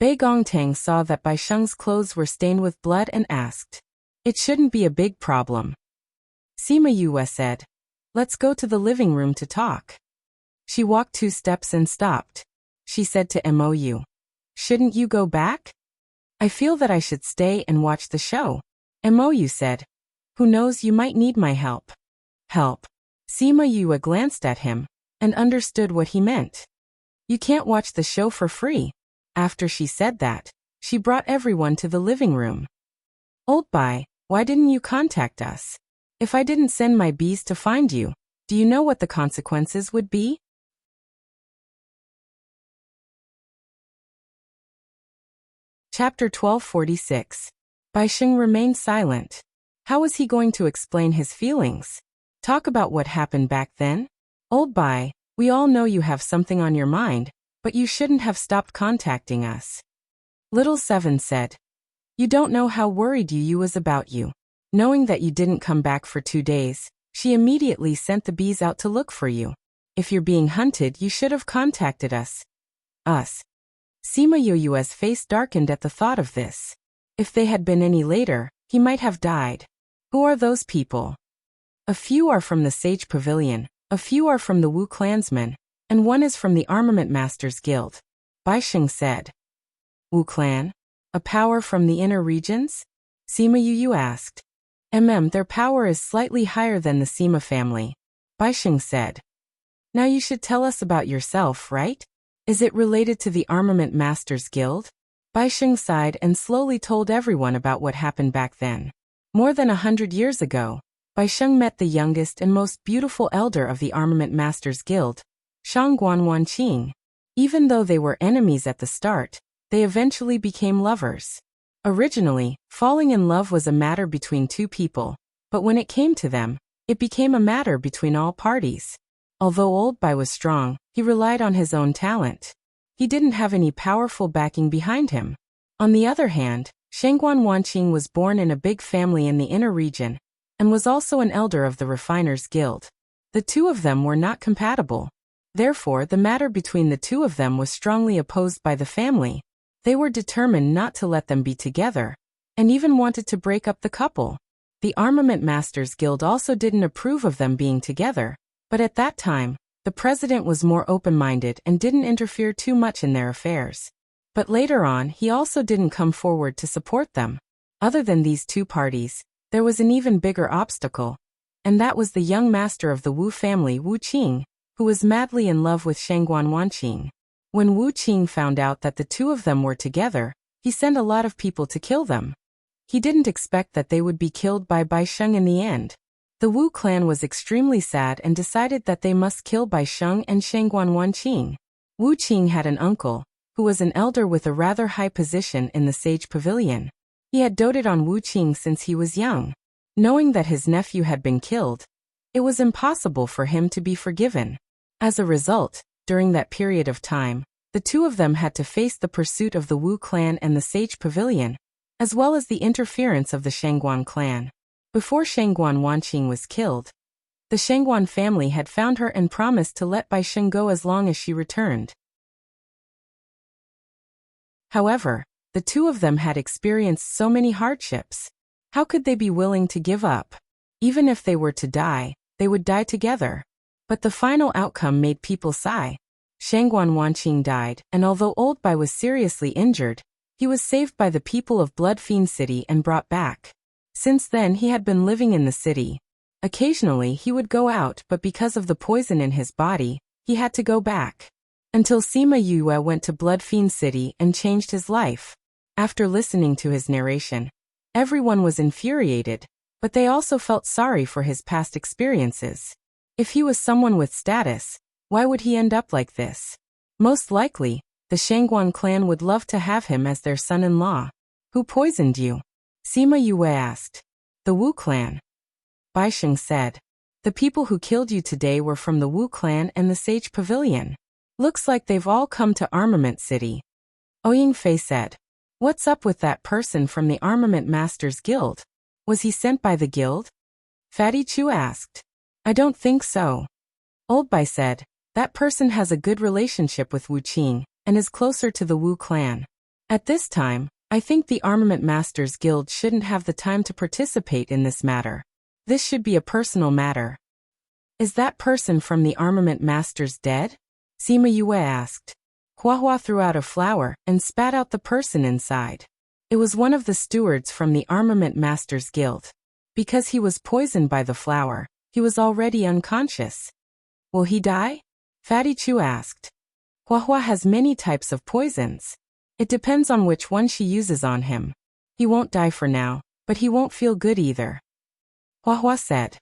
Bei Gongtang saw that Bai Sheng's clothes were stained with blood and asked. It shouldn't be a big problem. Sima Yue said. Let's go to the living room to talk. She walked 2 steps and stopped. She said to Mou. Shouldn't you go back? I feel that I should stay and watch the show. Mou said. Who knows, you might need my help. Help. Sima Yue glanced at him and understood what he meant. You can't watch the show for free. After she said that, she brought everyone to the living room. Old Bai, why didn't you contact us? If I didn't send my bees to find you, do you know what the consequences would be? Chapter 1246. Bai Sheng remained silent. How was he going to explain his feelings? Talk about what happened back then? Old Bai, we all know you have something on your mind, but you shouldn't have stopped contacting us. Little Seven said. You don't know how worried Yu was about you. Knowing that you didn't come back for 2 days, she immediately sent the bees out to look for you. If you're being hunted, you should have contacted us. Us. Sima Yue's face darkened at the thought of this. If they had been any later, he might have died. Who are those people? A few are from the Sage Pavilion, a few are from the Wu clansmen, and one is from the Armament Masters Guild. Bai Sheng said. Wu clan? A power from the inner regions? Sima Yu asked. Their power is slightly higher than the Sima family. Bai Sheng said. Now you should tell us about yourself, right? Is it related to the Armament Masters Guild? Bai Sheng sighed and slowly told everyone about what happened back then. More than 100 years ago, Bai Sheng met the youngest and most beautiful elder of the Armament Masters Guild, Shang Guanwanqing. Even though they were enemies at the start, they eventually became lovers. Originally, falling in love was a matter between 2 people, but when it came to them, it became a matter between all parties. Although Old Bai was strong, he relied on his own talent. He didn't have any powerful backing behind him. On the other hand, Shangguan Wanqing was born in a big family in the inner region, and was also an elder of the Refiners Guild. The 2 of them were not compatible. Therefore, the matter between the 2 of them was strongly opposed by the family. They were determined not to let them be together, and even wanted to break up the couple. The Armament Masters Guild also didn't approve of them being together, but at that time, the president was more open-minded and didn't interfere too much in their affairs. But later on, he also didn't come forward to support them. Other than these 2 parties, there was an even bigger obstacle, and that was the young master of the Wu family, Wu Qing, who was madly in love with Shangguan Wanqing. When Wu Qing found out that the two of them were together, he sent a lot of people to kill them. He didn't expect that they would be killed by Bai Sheng in the end. The Wu clan was extremely sad and decided that they must kill Bai Sheng and Shangguan Wanqing. Wu Qing had an uncle, who was an elder with a rather high position in the Sage Pavilion. He had doted on Wu Qing since he was young. Knowing that his nephew had been killed, it was impossible for him to be forgiven. As a result, during that period of time, the two of them had to face the pursuit of the Wu clan and the Sage Pavilion, as well as the interference of the Shangguan clan. Before Shangguan Wanqing was killed, the Shangguan family had found her and promised to let Bai Sheng go as long as she returned. However, the two of them had experienced so many hardships. How could they be willing to give up? Even if they were to die, they would die together. But the final outcome made people sigh. Shangguan Wanqing died, and although Old Bai was seriously injured, he was saved by the people of Blood Fiend City and brought back. Since then he had been living in the city. Occasionally he would go out, but because of the poison in his body, he had to go back. Until Sima Yue went to Blood Fiend City and changed his life. After listening to his narration, everyone was infuriated, but they also felt sorry for his past experiences. If he was someone with status, why would he end up like this? Most likely, the Shangguan clan would love to have him as their son-in-law. Who poisoned you? Sima Yue asked. The Wu clan. Bai Sheng said. The people who killed you today were from the Wu clan and the Sage Pavilion. Looks like they've all come to Armament City. Ouying Fei said. What's up with that person from the Armament Masters Guild? Was he sent by the guild? Fatty Chu asked. I don't think so. Old Bai said. That person has a good relationship with Wu Qing, and is closer to the Wu clan. At this time, I think the Armament Masters Guild shouldn't have the time to participate in this matter. This should be a personal matter. Is that person from the Armament Masters dead? Sima Yue asked. Huahua threw out a flower and spat out the person inside. It was one of the stewards from the Armament Masters Guild. Because he was poisoned by the flower, he was already unconscious. Will he die? Fatty Chu asked. Huahua has many types of poisons. It depends on which one she uses on him. He won't die for now, but he won't feel good either. Huahua said.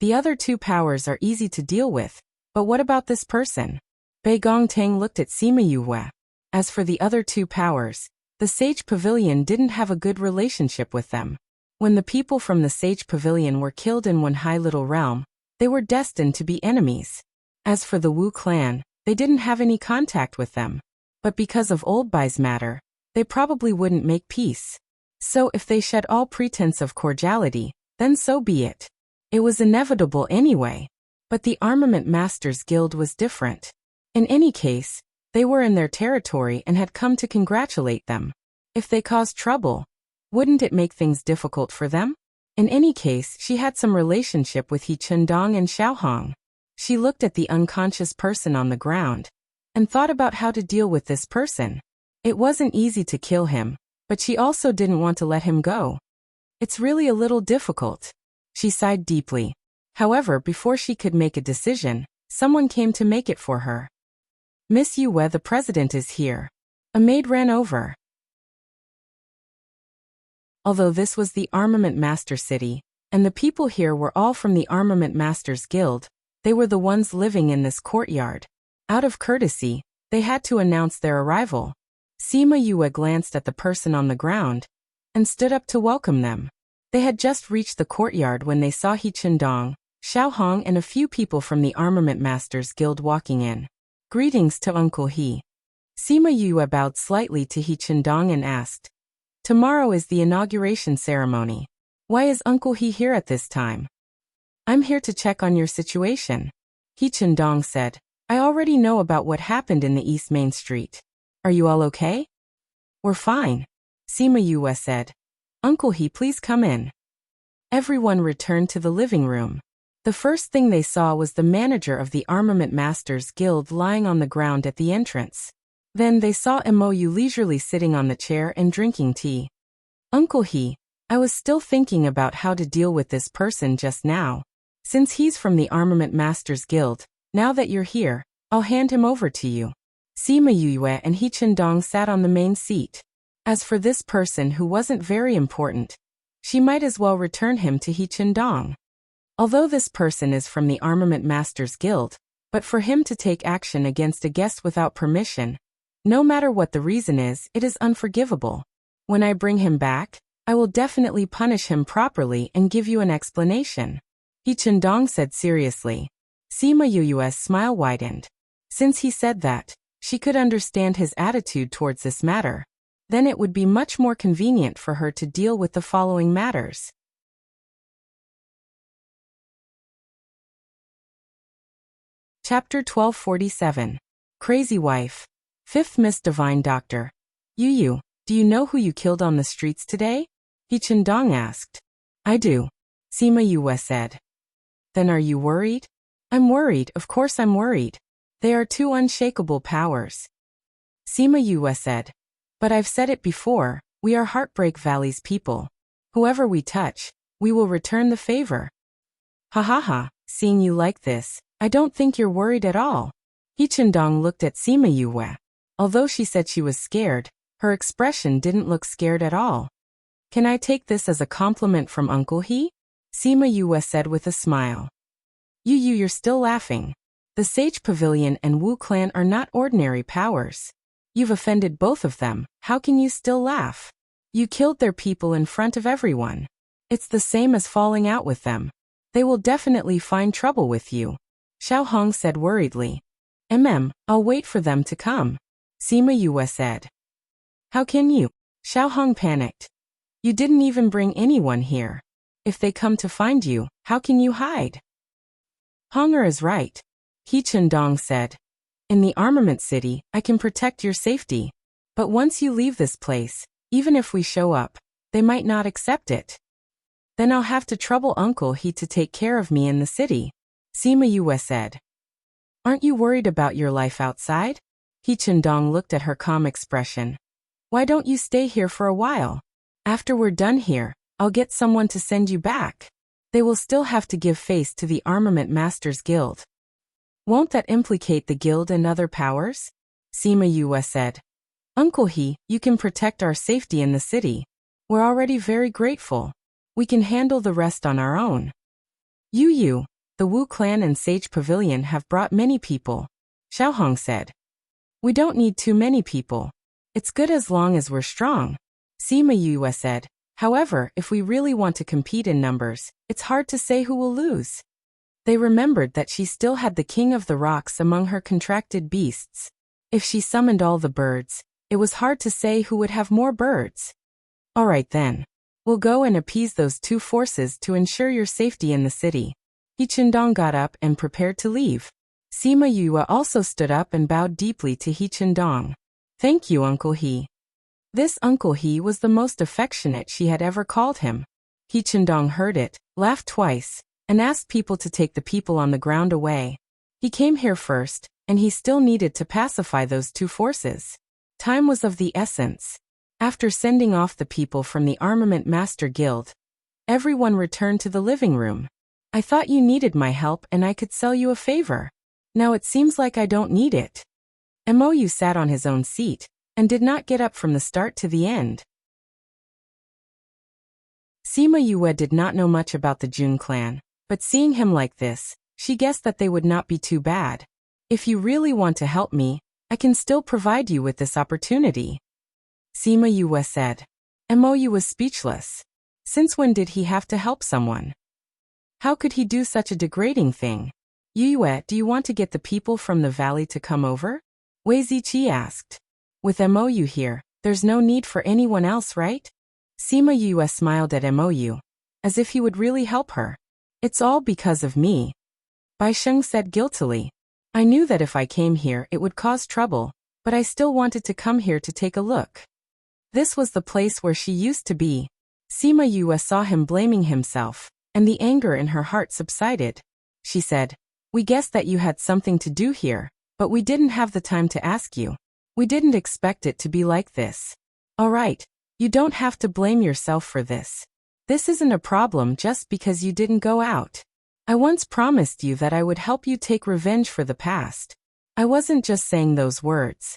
The other two powers are easy to deal with, but what about this person? Bei Gongtang looked at Sima Yue. As for the other two powers, the Sage Pavilion didn't have a good relationship with them. When the people from the Sage Pavilion were killed in one high little realm, they were destined to be enemies. As for the Wu clan, they didn't have any contact with them. But because of Old Bai's matter, they probably wouldn't make peace. So if they shed all pretense of cordiality, then so be it. It was inevitable anyway. But the Armament Masters Guild was different. In any case, they were in their territory and had come to congratulate them. If they caused trouble, wouldn't it make things difficult for them? In any case, she had some relationship with He Chundong and Xiaohong. She looked at the unconscious person on the ground and thought about how to deal with this person. It wasn't easy to kill him, but she also didn't want to let him go. It's really a little difficult. She sighed deeply. However, before she could make a decision, someone came to make it for her. Miss Yue, the president is here. A maid ran over. Although this was the Armament Master City, and the people here were all from the Armament Masters Guild, they were the ones living in this courtyard. Out of courtesy, they had to announce their arrival. Sima Yue glanced at the person on the ground and stood up to welcome them. They had just reached the courtyard when they saw He Chundong, Xiaohong and a few people from the Armament Masters Guild walking in. Greetings to Uncle He. Sima Yue bowed slightly to He Chundong and asked, Tomorrow is the inauguration ceremony. Why is Uncle He here at this time? I'm here to check on your situation. He Chundong said, I already know about what happened in the East Main Street. Are you all okay? We're fine. Sima Yue said. Uncle He, please come in. Everyone returned to the living room. The first thing they saw was the manager of the Armament Masters Guild lying on the ground at the entrance. Then they saw Mo Yu leisurely sitting on the chair and drinking tea. Uncle He, I was still thinking about how to deal with this person just now. Since he's from the Armament Masters Guild, now that you're here, I'll hand him over to you. Sima Yue and He Chendong sat on the main seat. As for this person who wasn't very important, she might as well return him to He Chendong. Although this person is from the Armament Masters Guild, but for him to take action against a guest without permission, no matter what the reason is, it is unforgivable. When I bring him back, I will definitely punish him properly and give you an explanation, He Chendong said seriously. Sima Yue's smile widened. Since he said that, she could understand his attitude towards this matter. Then it would be much more convenient for her to deal with the following matters. Chapter 1247. Crazy Wife. 5th Miss Divine Doctor. Yu, do you know who you killed on the streets today? He Chendong asked. I do, Sima Yue said. Then are you worried? I'm worried, of course I'm worried. They are two unshakable powers. Sima Yue said. But I've said it before, we are Heartbreak Valley's people. Whoever we touch, we will return the favor. Ha ha ha, seeing you like this, I don't think you're worried at all. He Chendong looked at Sima Yue. Although she said she was scared, her expression didn't look scared at all. Can I take this as a compliment from Uncle He? Sima Yue said with a smile. You're still laughing. The Sage Pavilion and Wu Clan are not ordinary powers. You've offended both of them, how can you still laugh? You killed their people in front of everyone. It's the same as falling out with them. They will definitely find trouble with you, Xiao Hong said worriedly. I'll wait for them to come, Sima Yue said. How can you? Xiao Hong panicked. You didn't even bring anyone here. If they come to find you, how can you hide? Honger is right, He Chendong said. In the Armament City, I can protect your safety. But once you leave this place, even if we show up, they might not accept it. Then I'll have to trouble Uncle He to take care of me in the city, Sima Yue said. Aren't you worried about your life outside? He Chendong looked at her calm expression. Why don't you stay here for a while? After we're done here, I'll get someone to send you back. They will still have to give face to the Armament Masters Guild. Won't that implicate the guild and other powers? Sima Yue said. Uncle He, you can protect our safety in the city. We're already very grateful. We can handle the rest on our own. Yu, the Wu Clan and Sage Pavilion have brought many people, Xiao Hong said. We don't need too many people. It's good as long as we're strong, Sima Yue said. However, if we really want to compete in numbers, it's hard to say who will lose. They remembered that she still had the King of the Rocks among her contracted beasts. If she summoned all the birds, it was hard to say who would have more birds. All right then. We'll go and appease those two forces to ensure your safety in the city. He Chendong got up and prepared to leave. Sima Yue also stood up and bowed deeply to He Chendong. Thank you, Uncle He. This Uncle He was the most affectionate she had ever called him. He Chendong heard it, laughed twice, and asked people to take the people on the ground away. He came here first, and he still needed to pacify those two forces. Time was of the essence. After sending off the people from the Armament Master Guild, everyone returned to the living room. I thought you needed my help and I could sell you a favor. Now it seems like I don't need it. Mou sat on his own seat, and did not get up from the start to the end. Sima Yue did not know much about the Jun clan, but seeing him like this, she guessed that they would not be too bad. If you really want to help me, I can still provide you with this opportunity, Sima Yue said. Mou was speechless. Since when did he have to help someone? How could he do such a degrading thing? Yue, do you want to get the people from the valley to come over? Wei Ziqi asked. With Mou here, there's no need for anyone else, right? Sima Yue smiled at Mou, as if he would really help her. It's all because of me, Bai Sheng said guiltily. I knew that if I came here it would cause trouble, but I still wanted to come here to take a look. This was the place where she used to be. Sima Yue saw him blaming himself, and the anger in her heart subsided. She said, We guessed that you had something to do here, but we didn't have the time to ask you. We didn't expect it to be like this. All right, you don't have to blame yourself for this. This isn't a problem just because you didn't go out. I once promised you that I would help you take revenge for the past. I wasn't just saying those words.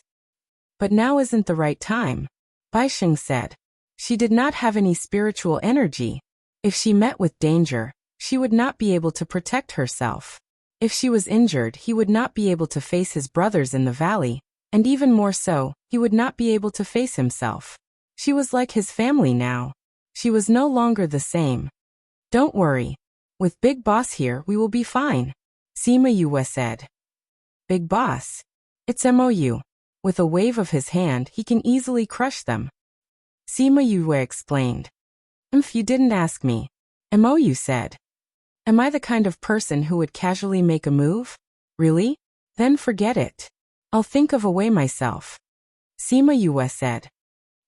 But now isn't the right time, Baisheng said. She did not have any spiritual energy. If she met with danger, she would not be able to protect herself. If she was injured, he would not be able to face his brothers in the valley, and even more so, he would not be able to face himself. She was like his family now. She was no longer the same. Don't worry. With Big Boss here, we will be fine, Sima Yue said. Big Boss? It's Mou. With a wave of his hand, he can easily crush them. Sima Yue explained. You didn't ask me, Mou said. Am I the kind of person who would casually make a move? Really? Then forget it. I'll think of a way myself, Sima Yue said.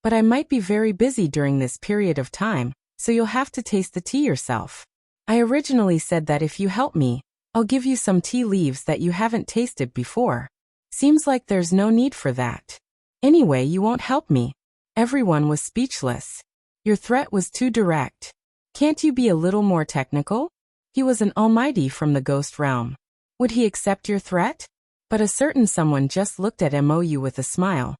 But I might be very busy during this period of time, so you'll have to taste the tea yourself. I originally said that if you help me, I'll give you some tea leaves that you haven't tasted before. Seems like there's no need for that. Anyway, you won't help me. Everyone was speechless. Your threat was too direct. Can't you be a little more technical? He was an almighty from the ghost realm. Would he accept your threat? But a certain someone just looked at Mou with a smile.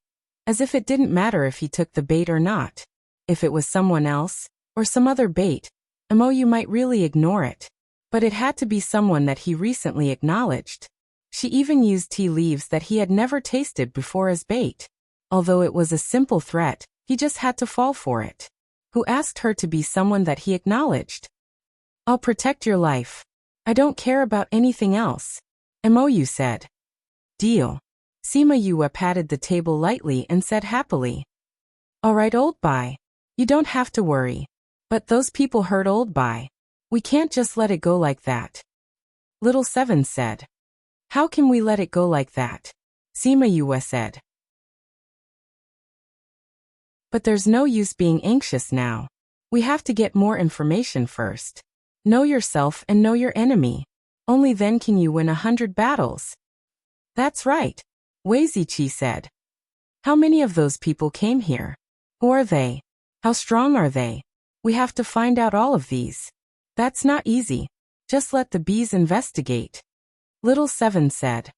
As if it didn't matter if he took the bait or not. If it was someone else, or some other bait, Mou might really ignore it. But it had to be someone that he recently acknowledged. She even used tea leaves that he had never tasted before as bait. Although it was a simple threat, he just had to fall for it. Who asked her to be someone that he acknowledged? I'll protect your life. I don't care about anything else, Mou said. Deal. Sima Yue patted the table lightly and said happily. All right, old Bai. You don't have to worry. But those people hurt old Bai. We can't just let it go like that. Little Seven said. How can we let it go like that? Sima Yue said. But there's no use being anxious now. We have to get more information first. Know yourself and know your enemy. Only then can you win 100 battles. That's right, Wei Ziqi said. How many of those people came here? Who are they? How strong are they? We have to find out all of these. That's not easy. Just let the bees investigate. Little Seven said.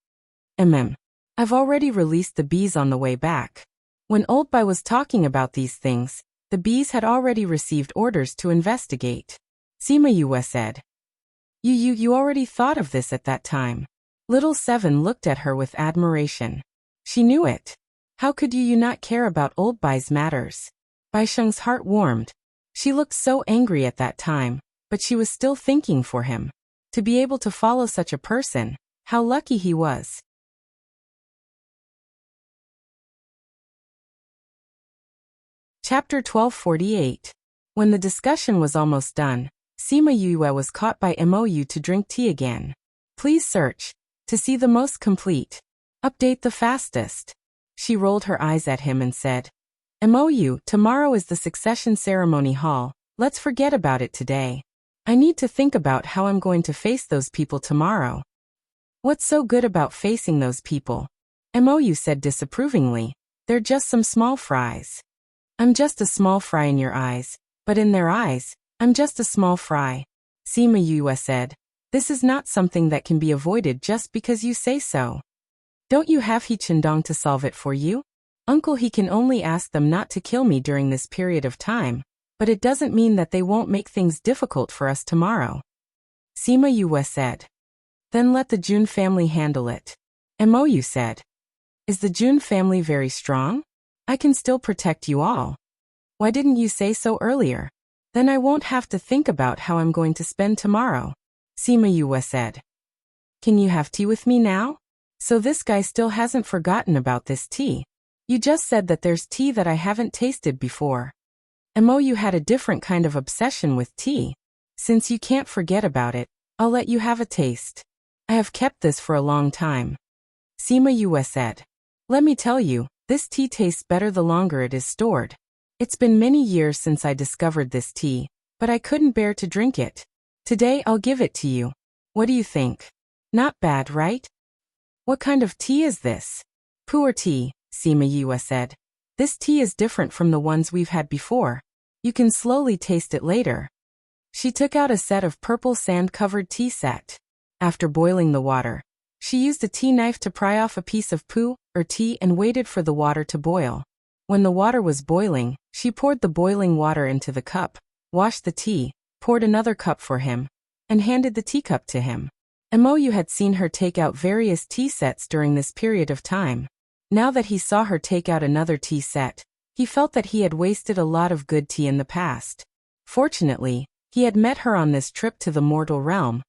I've already released the bees on the way back. When Old Bai was talking about these things, the bees had already received orders to investigate. Sima Yue said. You already thought of this at that time. Little Seven looked at her with admiration. She knew it. How could you not care about Old Bai's matters? Baisheng's heart warmed. She looked so angry at that time, but she was still thinking for him. To be able to follow such a person, how lucky he was. Chapter 1248. When the discussion was almost done, Sima Yue was caught by Mou to drink tea again. Please search. To see the most complete. Update the fastest. She rolled her eyes at him and said. Mou, tomorrow is the succession ceremony hall. Let's forget about it today. I need to think about how I'm going to face those people tomorrow. What's so good about facing those people? Mou said disapprovingly. They're just some small fries. I'm just a small fry in your eyes, but in their eyes, I'm just a small fry. Sima Yue said. This is not something that can be avoided just because you say so. Don't you have He Chendong to solve it for you? Uncle He can only ask them not to kill me during this period of time, but it doesn't mean that they won't make things difficult for us tomorrow. Sima Yue said. Then let the Jun family handle it. Mou said. Is the Jun family very strong? I can still protect you all. Why didn't you say so earlier? Then I won't have to think about how I'm going to spend tomorrow. Sima Yue said. Can you have tea with me now? So this guy still hasn't forgotten about this tea. You just said that there's tea that I haven't tasted before. Mou had a different kind of obsession with tea. Since you can't forget about it, I'll let you have a taste. I have kept this for a long time. Sima Yue said. Let me tell you, this tea tastes better the longer it is stored. It's been many years since I discovered this tea, but I couldn't bear to drink it. Today I'll give it to you. What do you think? Not bad, right? What kind of tea is this? Pu'er tea, Sima Yue said. This tea is different from the ones we've had before. You can slowly taste it later. She took out a set of purple sand-covered tea set. After boiling the water, She used a tea knife to pry off a piece of poo, or tea, and waited for the water to boil. When the water was boiling, she poured the boiling water into the cup, washed the tea, poured another cup for him, and handed the teacup to him. Mou had seen her take out various tea sets during this period of time. Now that he saw her take out another tea set, he felt that he had wasted a lot of good tea in the past. Fortunately, he had met her on this trip to the mortal realm,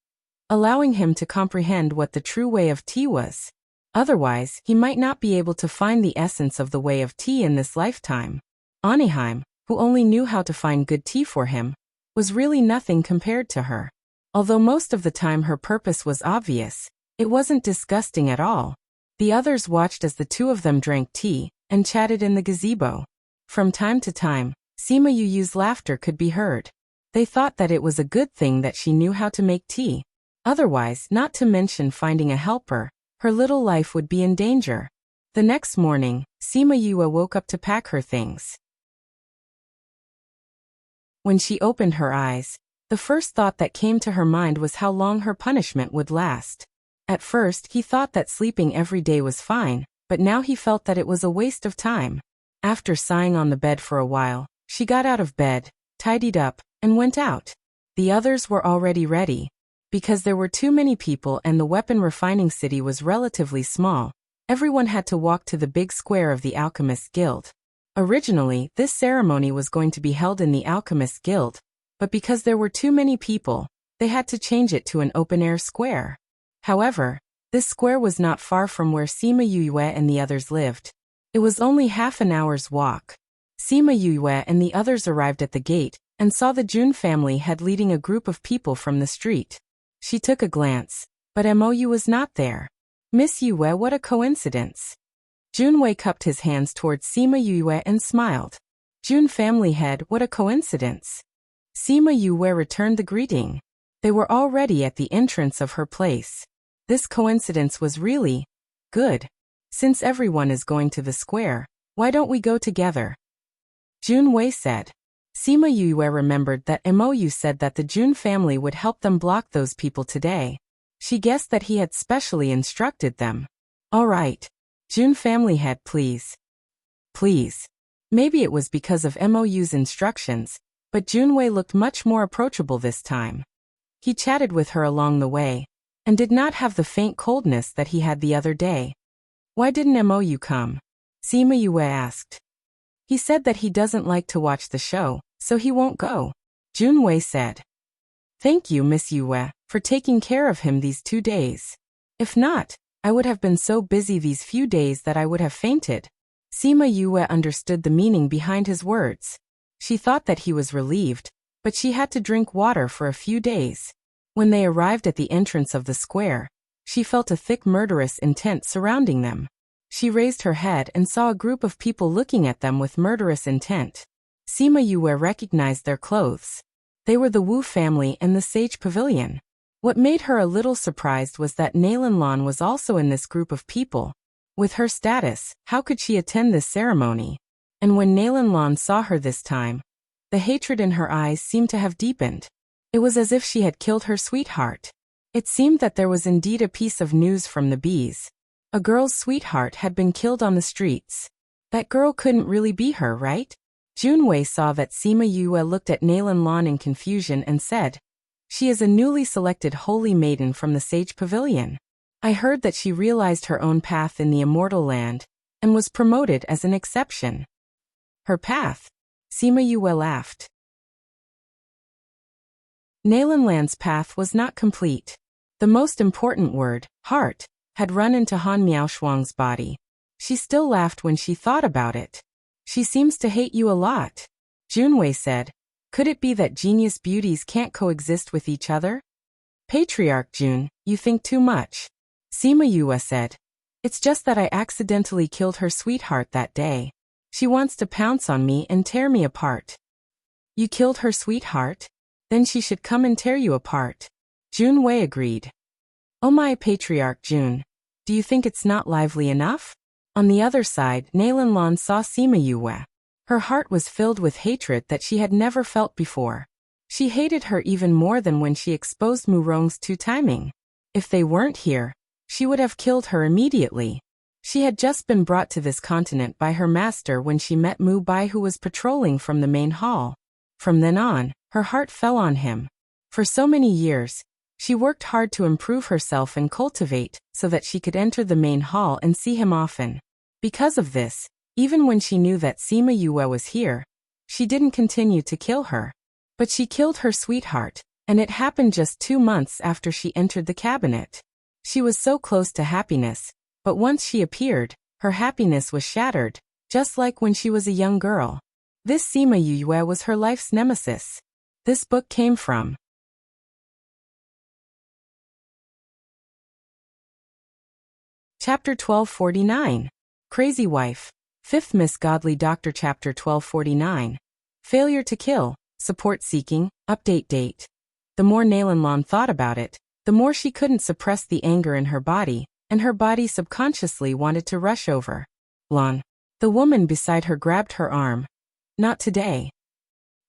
allowing him to comprehend what the true way of tea was. Otherwise, he might not be able to find the essence of the way of tea in this lifetime. Anaheim, who only knew how to find good tea for him, was really nothing compared to her. Although most of the time her purpose was obvious, it wasn't disgusting at all. The others watched as the two of them drank tea and chatted in the gazebo. From time to time, Sima Yu's laughter could be heard. They thought that it was a good thing that she knew how to make tea. Otherwise, not to mention finding a helper, her little life would be in danger. The next morning, Sima Yu woke up to pack her things. When she opened her eyes, the first thought that came to her mind was how long her punishment would last. At first, he thought that sleeping every day was fine, but now he felt that it was a waste of time. After sighing on the bed for a while, she got out of bed, tidied up, and went out. The others were already ready. Because there were too many people and the weapon refining city was relatively small, everyone had to walk to the big square of the Alchemist Guild. Originally, this ceremony was going to be held in the Alchemist Guild, but because there were too many people, they had to change it to an open-air square. However, this square was not far from where Sima Yue and the others lived. It was only half an hour's walk. Sima Yue and the others arrived at the gate and saw the Jun family head leading a group of people from the street. She took a glance, but Mou was not there. Miss Yue, what a coincidence. Junwei cupped his hands towards Sima Yue and smiled. Jun family head, what a coincidence. Sima Yue returned the greeting. They were already at the entrance of her place. This coincidence was really good. Since everyone is going to the square, why don't we go together? Junwei said. Sima Yue remembered that Mou said that the Jun family would help them block those people today. She guessed that he had specially instructed them. All right. Jun family head, please. Please. Maybe it was because of Mou's instructions, but Junwei looked much more approachable this time. He chatted with her along the way, and did not have the faint coldness that he had the other day. Why didn't Mou come? Sima Yue asked. He said that he doesn't like to watch the show, so he won't go. Junwei said. Thank you, Miss Yue, for taking care of him these 2 days. If not, I would have been so busy these few days that I would have fainted. Sima Yue understood the meaning behind his words. She thought that he was relieved, but she had to drink water for a few days. When they arrived at the entrance of the square, she felt a thick murderous intent surrounding them. She raised her head and saw a group of people looking at them with murderous intent. Sima Yue recognized their clothes. They were the Wu family and the Sage Pavilion. What made her a little surprised was that Nailan was also in this group of people. With her status, how could she attend this ceremony? And when Nailan saw her this time, the hatred in her eyes seemed to have deepened. It was as if she had killed her sweetheart. It seemed that there was indeed a piece of news from the bees. A girl's sweetheart had been killed on the streets. That girl couldn't really be her, right? Junwei saw that Sima Yue looked at Nailan in confusion and said, She is a newly selected holy maiden from the Sage Pavilion. I heard that she realized her own path in the immortal land, and was promoted as an exception. Her path? Sima Yue laughed. Nailan's path was not complete. The most important word, heart, had run into Han Miaoshuang's body. She still laughed when she thought about it. She seems to hate you a lot. Junwei said. Could it be that genius beauties can't coexist with each other? Patriarch Jun, you think too much. Sima Yue said. It's just that I accidentally killed her sweetheart that day. She wants to pounce on me and tear me apart. You killed her sweetheart? Then she should come and tear you apart. Junwei agreed. Oh my Patriarch Jun, do you think it's not lively enough? On the other side, Nailan saw Sima Yue. Her heart was filled with hatred that she had never felt before. She hated her even more than when she exposed Murong's two timing. If they weren't here, she would have killed her immediately. She had just been brought to this continent by her master when she met Mu Bai, who was patrolling from the main hall. From then on, her heart fell on him. For so many years, she worked hard to improve herself and cultivate so that she could enter the main hall and see him often. Because of this, even when she knew that Sima Yue was here, she didn't continue to kill her. But she killed her sweetheart, and it happened just 2 months after she entered the cabinet. She was so close to happiness, but once she appeared, her happiness was shattered, just like when she was a young girl. This Sima Yue was her life's nemesis. This book came from Chapter 1249. Crazy Wife. 5th Miss Godly Doctor. Chapter 1249. Failure to Kill. Support Seeking. Update date. The more Nalan thought about it, the more she couldn't suppress the anger in her body, and her body subconsciously wanted to rush over. Lan. The woman beside her grabbed her arm. Not today.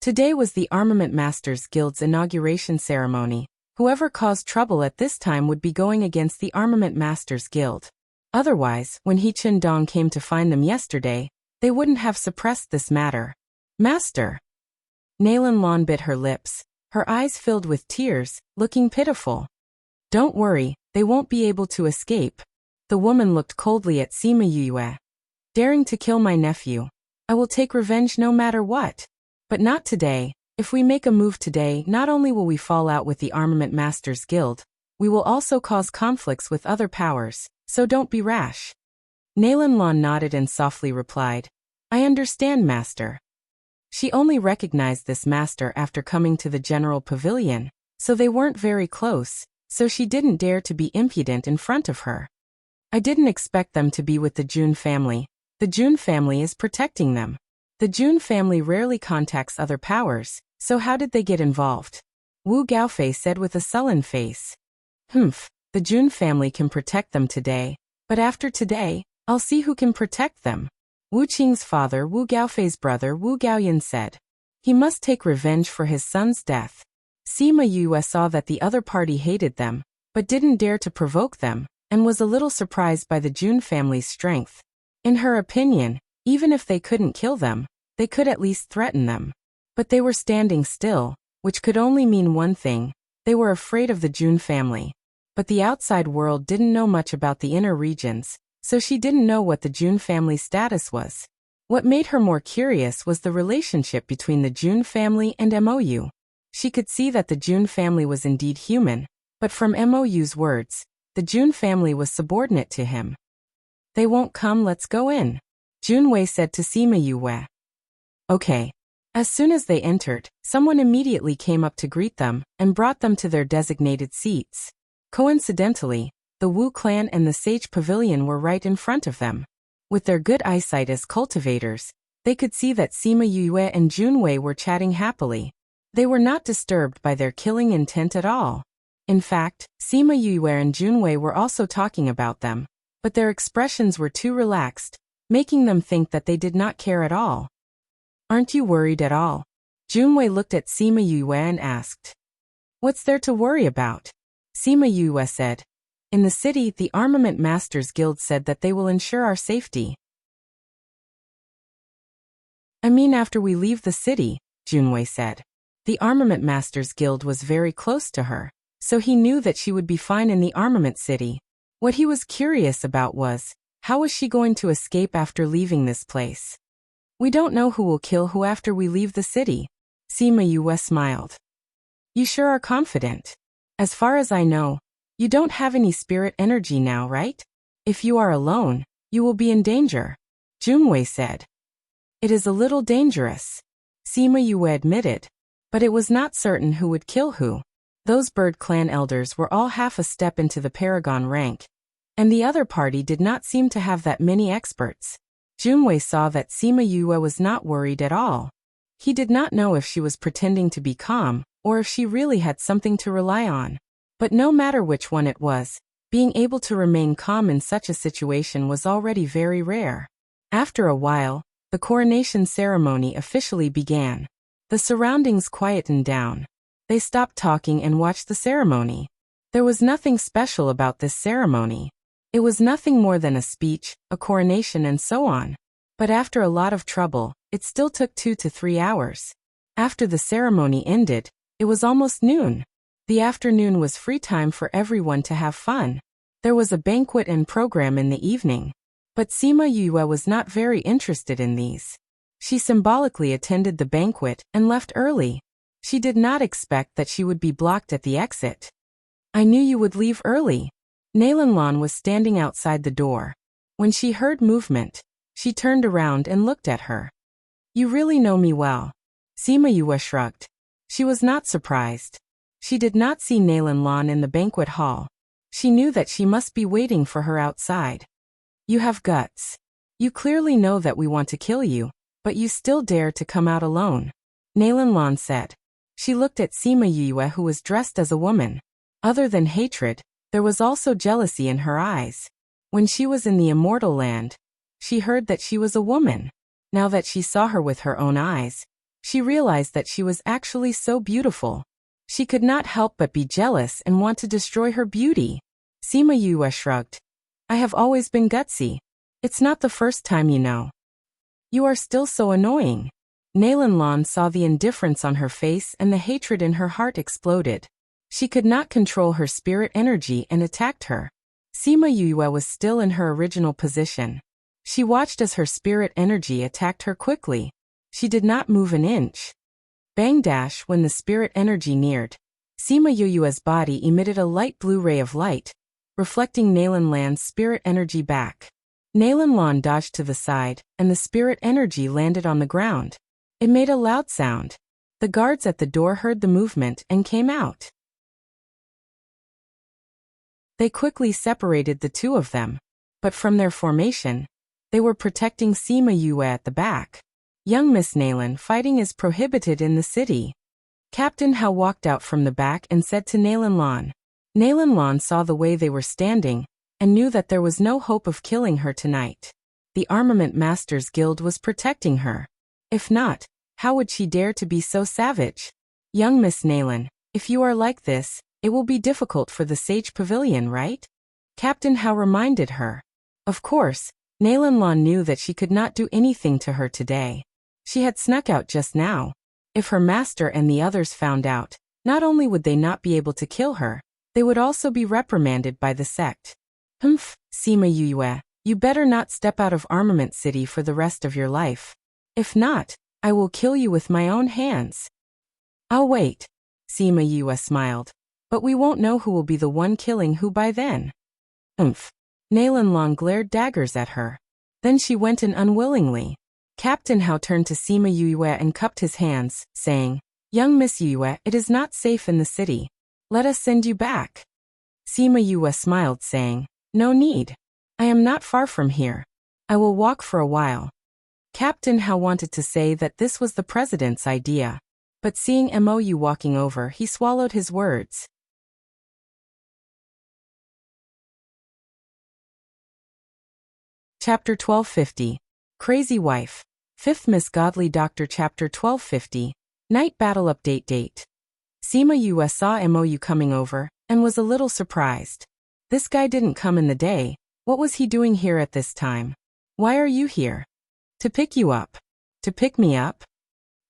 Today was the Armament Masters Guild's inauguration ceremony. Whoever caused trouble at this time would be going against the Armament Masters Guild. Otherwise, when He Chen Dong came to find them yesterday, they wouldn't have suppressed this matter. Master. Nalan Lan bit her lips, her eyes filled with tears, looking pitiful. Don't worry, they won't be able to escape. The woman looked coldly at Sima Yue. Daring to kill my nephew. I will take revenge no matter what. But not today. If we make a move today, not only will we fall out with the Armament Masters Guild, we will also cause conflicts with other powers, so don't be rash. Nalan Lan nodded and softly replied, I understand, Master. She only recognized this master after coming to the general pavilion, so they weren't very close, so she didn't dare to be impudent in front of her. I didn't expect them to be with the Jun family. The Jun family is protecting them. The Jun family rarely contacts other powers, so how did they get involved? Wu Gaofei said with a sullen face. The Jun family can protect them today, but after today, I'll see who can protect them. Wu Qing's father, Wu Gaofei's brother, Wu Gaoyan said. He must take revenge for his son's death. Sima Yue saw that the other party hated them, but didn't dare to provoke them, and was a little surprised by the Jun family's strength. In her opinion, even if they couldn't kill them, they could at least threaten them. But they were standing still, which could only mean one thing: they were afraid of the Jun family. But the outside world didn't know much about the inner regions, so she didn't know what the Jun family's status was. What made her more curious was the relationship between the Jun family and MOU. She could see that the Jun family was indeed human, but from MOU's words, the Jun family was subordinate to him. They won't come, let's go in, Junwei said to Sima Yue. Okay. As soon as they entered, someone immediately came up to greet them and brought them to their designated seats. Coincidentally, the Wu clan and the Sage Pavilion were right in front of them. With their good eyesight as cultivators, they could see that Sima Yue and Junwei were chatting happily. They were not disturbed by their killing intent at all. In fact, Sima Yue and Junwei were also talking about them, but their expressions were too relaxed, making them think that they did not care at all. Aren't you worried at all? Junwei looked at Sima Yue and asked. What's there to worry about? Sima Yue said. In the city, the Armament Masters Guild said that they will ensure our safety. I mean, after we leave the city, Junwei said. The Armament Masters Guild was very close to her, so he knew that she would be fine in the Armament City. What he was curious about was, how was she going to escape after leaving this place? We don't know who will kill who after we leave the city. Sima Yue smiled. You sure are confident. As far as I know, you don't have any spirit energy now, right? If you are alone, you will be in danger, Junwei said. It is a little dangerous, Sima Yue admitted, but it was not certain who would kill who. Those Bird Clan elders were all half a step into the Paragon rank, and the other party did not seem to have that many experts. Junwei saw that Sima Yue was not worried at all. He did not know if she was pretending to be calm, or if she really had something to rely on. But no matter which one it was, being able to remain calm in such a situation was already very rare. After a while, the coronation ceremony officially began. The surroundings quietened down. They stopped talking and watched the ceremony. There was nothing special about this ceremony. It was nothing more than a speech, a coronation and so on. But after a lot of trouble, it still took 2 to 3 hours. After the ceremony ended, it was almost noon. The afternoon was free time for everyone to have fun. There was a banquet and program in the evening. But Sima Yue was not very interested in these. She symbolically attended the banquet and left early. She did not expect that she would be blocked at the exit. I knew you would leave early. Nailanlan was standing outside the door. When she heard movement, she turned around and looked at her. You really know me well. Sima Yue shrugged. She was not surprised. She did not see Nailanlan in the banquet hall. She knew that she must be waiting for her outside. You have guts. You clearly know that we want to kill you, but you still dare to come out alone. Nailanlan said. She looked at Sima Yue, who was dressed as a woman. Other than hatred, there was also jealousy in her eyes. When she was in the immortal land, she heard that she was a woman. Now that she saw her with her own eyes, she realized that she was actually so beautiful. She could not help but be jealous and want to destroy her beauty. Sima Yue shrugged. I have always been gutsy. It's not the first time, you know. You are still so annoying. Nailanlan saw the indifference on her face and the hatred in her heart exploded. She could not control her spirit energy and attacked her. Sima Yue was still in her original position. She watched as her spirit energy attacked her quickly. She did not move an inch. Bang dash when the spirit energy neared. Sima Yue's body emitted a light blue ray of light, reflecting Nailanlan's spirit energy back. Nailanlan dodged to the side, and the spirit energy landed on the ground. It made a loud sound. The guards at the door heard the movement and came out. They quickly separated the two of them. But from their formation, they were protecting Sima Yue at the back. Young Miss Nailan, fighting is prohibited in the city. Captain Hao walked out from the back and said to Nailanlan. Nailanlan saw the way they were standing, and knew that there was no hope of killing her tonight. The Armament Masters Guild was protecting her. If not, how would she dare to be so savage? Young Miss Nailan, if you are like this, it will be difficult for the Sage Pavilion, right? Captain Hao reminded her. Of course, Nailanlan knew that she could not do anything to her today. She had snuck out just now. If her master and the others found out, not only would they not be able to kill her, they would also be reprimanded by the sect. Humph, Sima Yue, you better not step out of Armament City for the rest of your life. If not, I will kill you with my own hands. I'll wait. Sima Yue smiled. But we won't know who will be the one killing who by then. Nailanlan glared daggers at her. Then she went in unwillingly. Captain Hao turned to Sima Yue and cupped his hands, saying, Young Miss Yue, it is not safe in the city. Let us send you back. Sima Yue smiled, saying, No need. I am not far from here. I will walk for a while. Captain Hao wanted to say that this was the president's idea. But seeing Mou walking over, he swallowed his words. Chapter 1250. Crazy Wife. 5th Miss Godly Doctor Chapter 1250. Night Battle Update Date. Sima Yue saw Mou coming over, and was a little surprised. This guy didn't come in the day. What was he doing here at this time? Why are you here? To pick you up. To pick me up?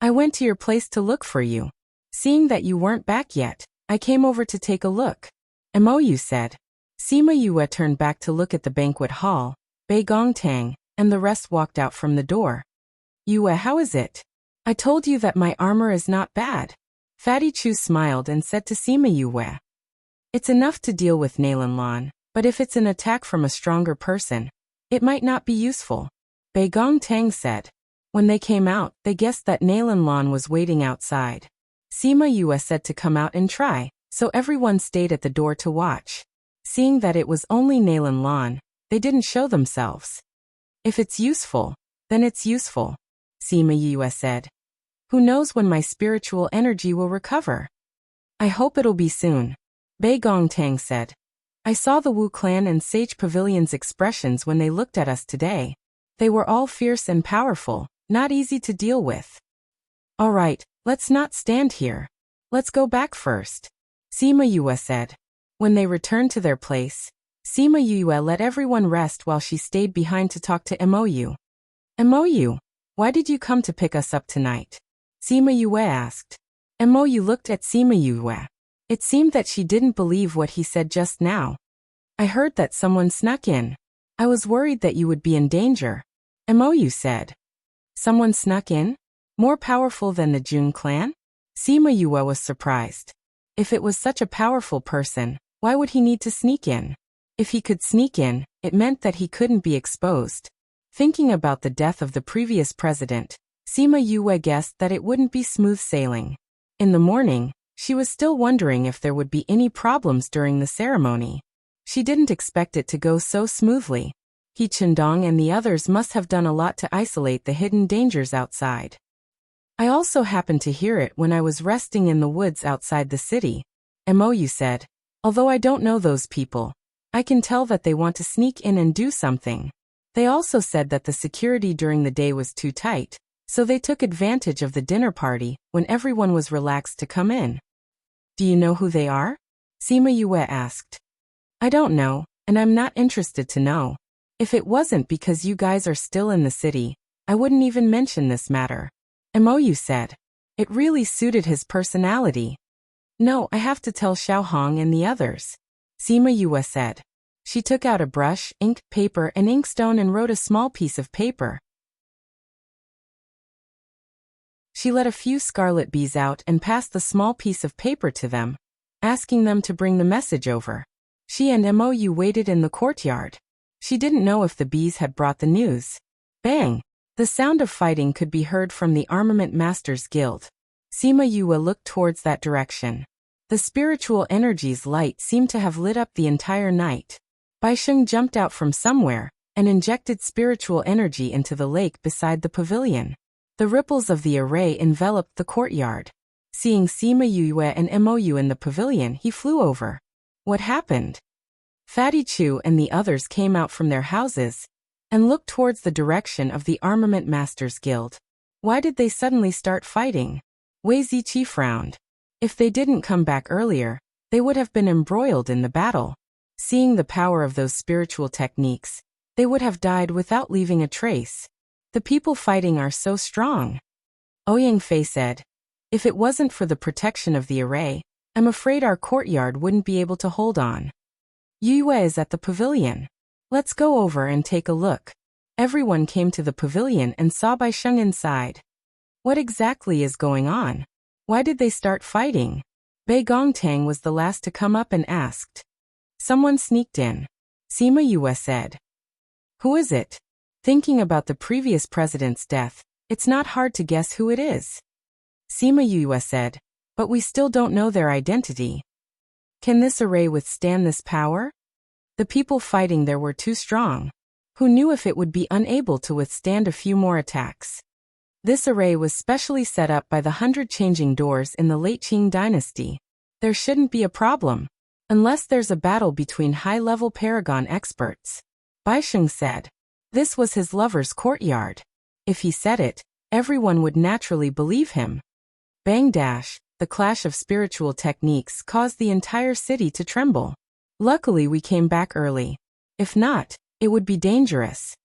I went to your place to look for you. Seeing that you weren't back yet, I came over to take a look. Mou said. Sima Yue turned back to look at the banquet hall. Bei Gongtang, and the rest walked out from the door. Yue, how is it? I told you that my armor is not bad. Fatty Chu smiled and said to Sima Yue. It's enough to deal with Nailanlan, but if it's an attack from a stronger person, it might not be useful. Bei Gongtang said. When they came out, they guessed that Nailanlan was waiting outside. Sima Yue said to come out and try, so everyone stayed at the door to watch. Seeing that it was only Nailanlan, they didn't show themselves. If it's useful, then it's useful, Sima Yue said. Who knows when my spiritual energy will recover? I hope it'll be soon, Bei Gongtang said. I saw the Wu clan and Sage Pavilion's expressions when they looked at us today. They were all fierce and powerful, not easy to deal with. All right, let's not stand here. Let's go back first, Sima Yue said. When they returned to their place, Sima Yue let everyone rest while she stayed behind to talk to Mou. Mou, why did you come to pick us up tonight? Sima Yue asked. Mou looked at Sima Yue. It seemed that she didn't believe what he said just now. I heard that someone snuck in. I was worried that you would be in danger. Mou said. Someone snuck in? More powerful than the Jun clan? Sima Yue was surprised. If it was such a powerful person, why would he need to sneak in? If he could sneak in, it meant that he couldn't be exposed. Thinking about the death of the previous president, Sima Yue guessed that it wouldn't be smooth sailing. In the morning, she was still wondering if there would be any problems during the ceremony. She didn't expect it to go so smoothly. He Chendong and the others must have done a lot to isolate the hidden dangers outside. I also happened to hear it when I was resting in the woods outside the city. Mou said. Although I don't know those people, I can tell that they want to sneak in and do something. They also said that the security during the day was too tight, so they took advantage of the dinner party when everyone was relaxed to come in. Do you know who they are? Sima Yue asked. I don't know, and I'm not interested to know. If it wasn't because you guys are still in the city, I wouldn't even mention this matter. Mou said. It really suited his personality. No, I have to tell Xiaohong and the others. Sima Yue said. She took out a brush, ink, paper, and inkstone and wrote a small piece of paper. She let a few scarlet bees out and passed the small piece of paper to them, asking them to bring the message over. She and Mou waited in the courtyard. She didn't know if the bees had brought the news. Bang! The sound of fighting could be heard from the Armament Masters Guild. Sima Yue looked towards that direction. The spiritual energy's light seemed to have lit up the entire night. Baisheng jumped out from somewhere and injected spiritual energy into the lake beside the pavilion. The ripples of the array enveloped the courtyard. Seeing Sima Yue and Mou in the pavilion, he flew over. What happened? Fatty Chu and the others came out from their houses and looked towards the direction of the Armament Masters Guild. Why did they suddenly start fighting? Wei Ziqi frowned. If they didn't come back earlier, they would have been embroiled in the battle. Seeing the power of those spiritual techniques, they would have died without leaving a trace. The people fighting are so strong. Ouyang Fei said. If it wasn't for the protection of the array, I'm afraid our courtyard wouldn't be able to hold on. Yue is at the pavilion. Let's go over and take a look. Everyone came to the pavilion and saw Baisheng inside. What exactly is going on? Why did they start fighting? Bei Gongtang was the last to come up and asked. Someone sneaked in. Sima Yue said. Who is it? Thinking about the previous president's death, it's not hard to guess who it is. Sima Yue said, but we still don't know their identity. Can this array withstand this power? The people fighting there were too strong. Who knew if it would be unable to withstand a few more attacks? This array was specially set up by the 100 changing doors in the late Qing dynasty. There shouldn't be a problem, unless there's a battle between high-level paragon experts. Baisheng said. This was his lover's courtyard. If he said it, everyone would naturally believe him. Bang dash, the clash of spiritual techniques caused the entire city to tremble. Luckily we came back early. If not, it would be dangerous.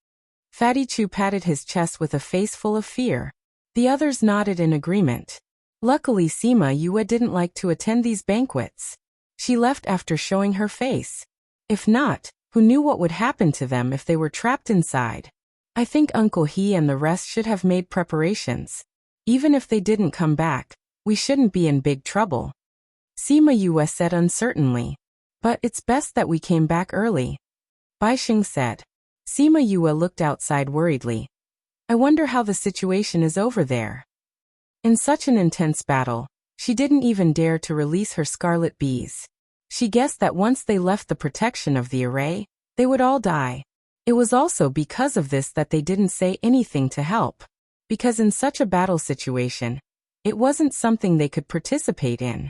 Fatty Chu patted his chest with a face full of fear. The others nodded in agreement. Luckily Sima Yue didn't like to attend these banquets. She left after showing her face. If not, who knew what would happen to them if they were trapped inside? I think Uncle He and the rest should have made preparations. Even if they didn't come back, we shouldn't be in big trouble. Sima Yue said uncertainly. But it's best that we came back early. Baisheng said. Sima Yue looked outside worriedly. I wonder how the situation is over there. In such an intense battle, she didn't even dare to release her scarlet bees. She guessed that once they left the protection of the array, they would all die. It was also because of this that they didn't say anything to help. Because in such a battle situation, it wasn't something they could participate in.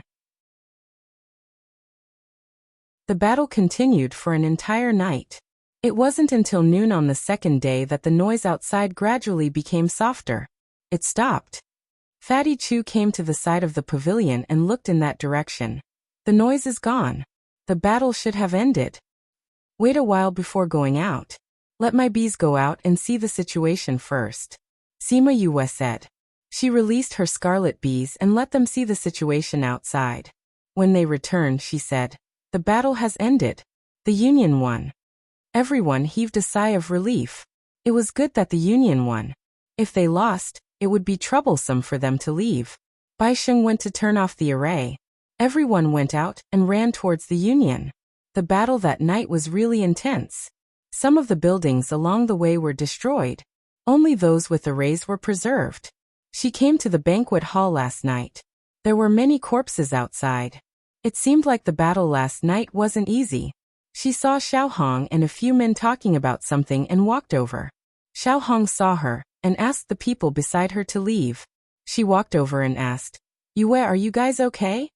The battle continued for an entire night. It wasn't until noon on the second day that the noise outside gradually became softer. It stopped. Fatty Chu came to the side of the pavilion and looked in that direction. The noise is gone. The battle should have ended. Wait a while before going out. Let my bees go out and see the situation first. Sima Yue said. She released her scarlet bees and let them see the situation outside. When they returned, she said, the battle has ended. The Union won. Everyone heaved a sigh of relief. It was good that the Union won. If they lost, it would be troublesome for them to leave. Bai Sheng went to turn off the array. Everyone went out and ran towards the Union. The battle that night was really intense. Some of the buildings along the way were destroyed. Only those with arrays were preserved. She came to the banquet hall last night. There were many corpses outside. It seemed like the battle last night wasn't easy. She saw Xiao Hong and a few men talking about something and walked over. Xiao Hong saw her and asked the people beside her to leave. She walked over and asked, Yue, are you guys okay?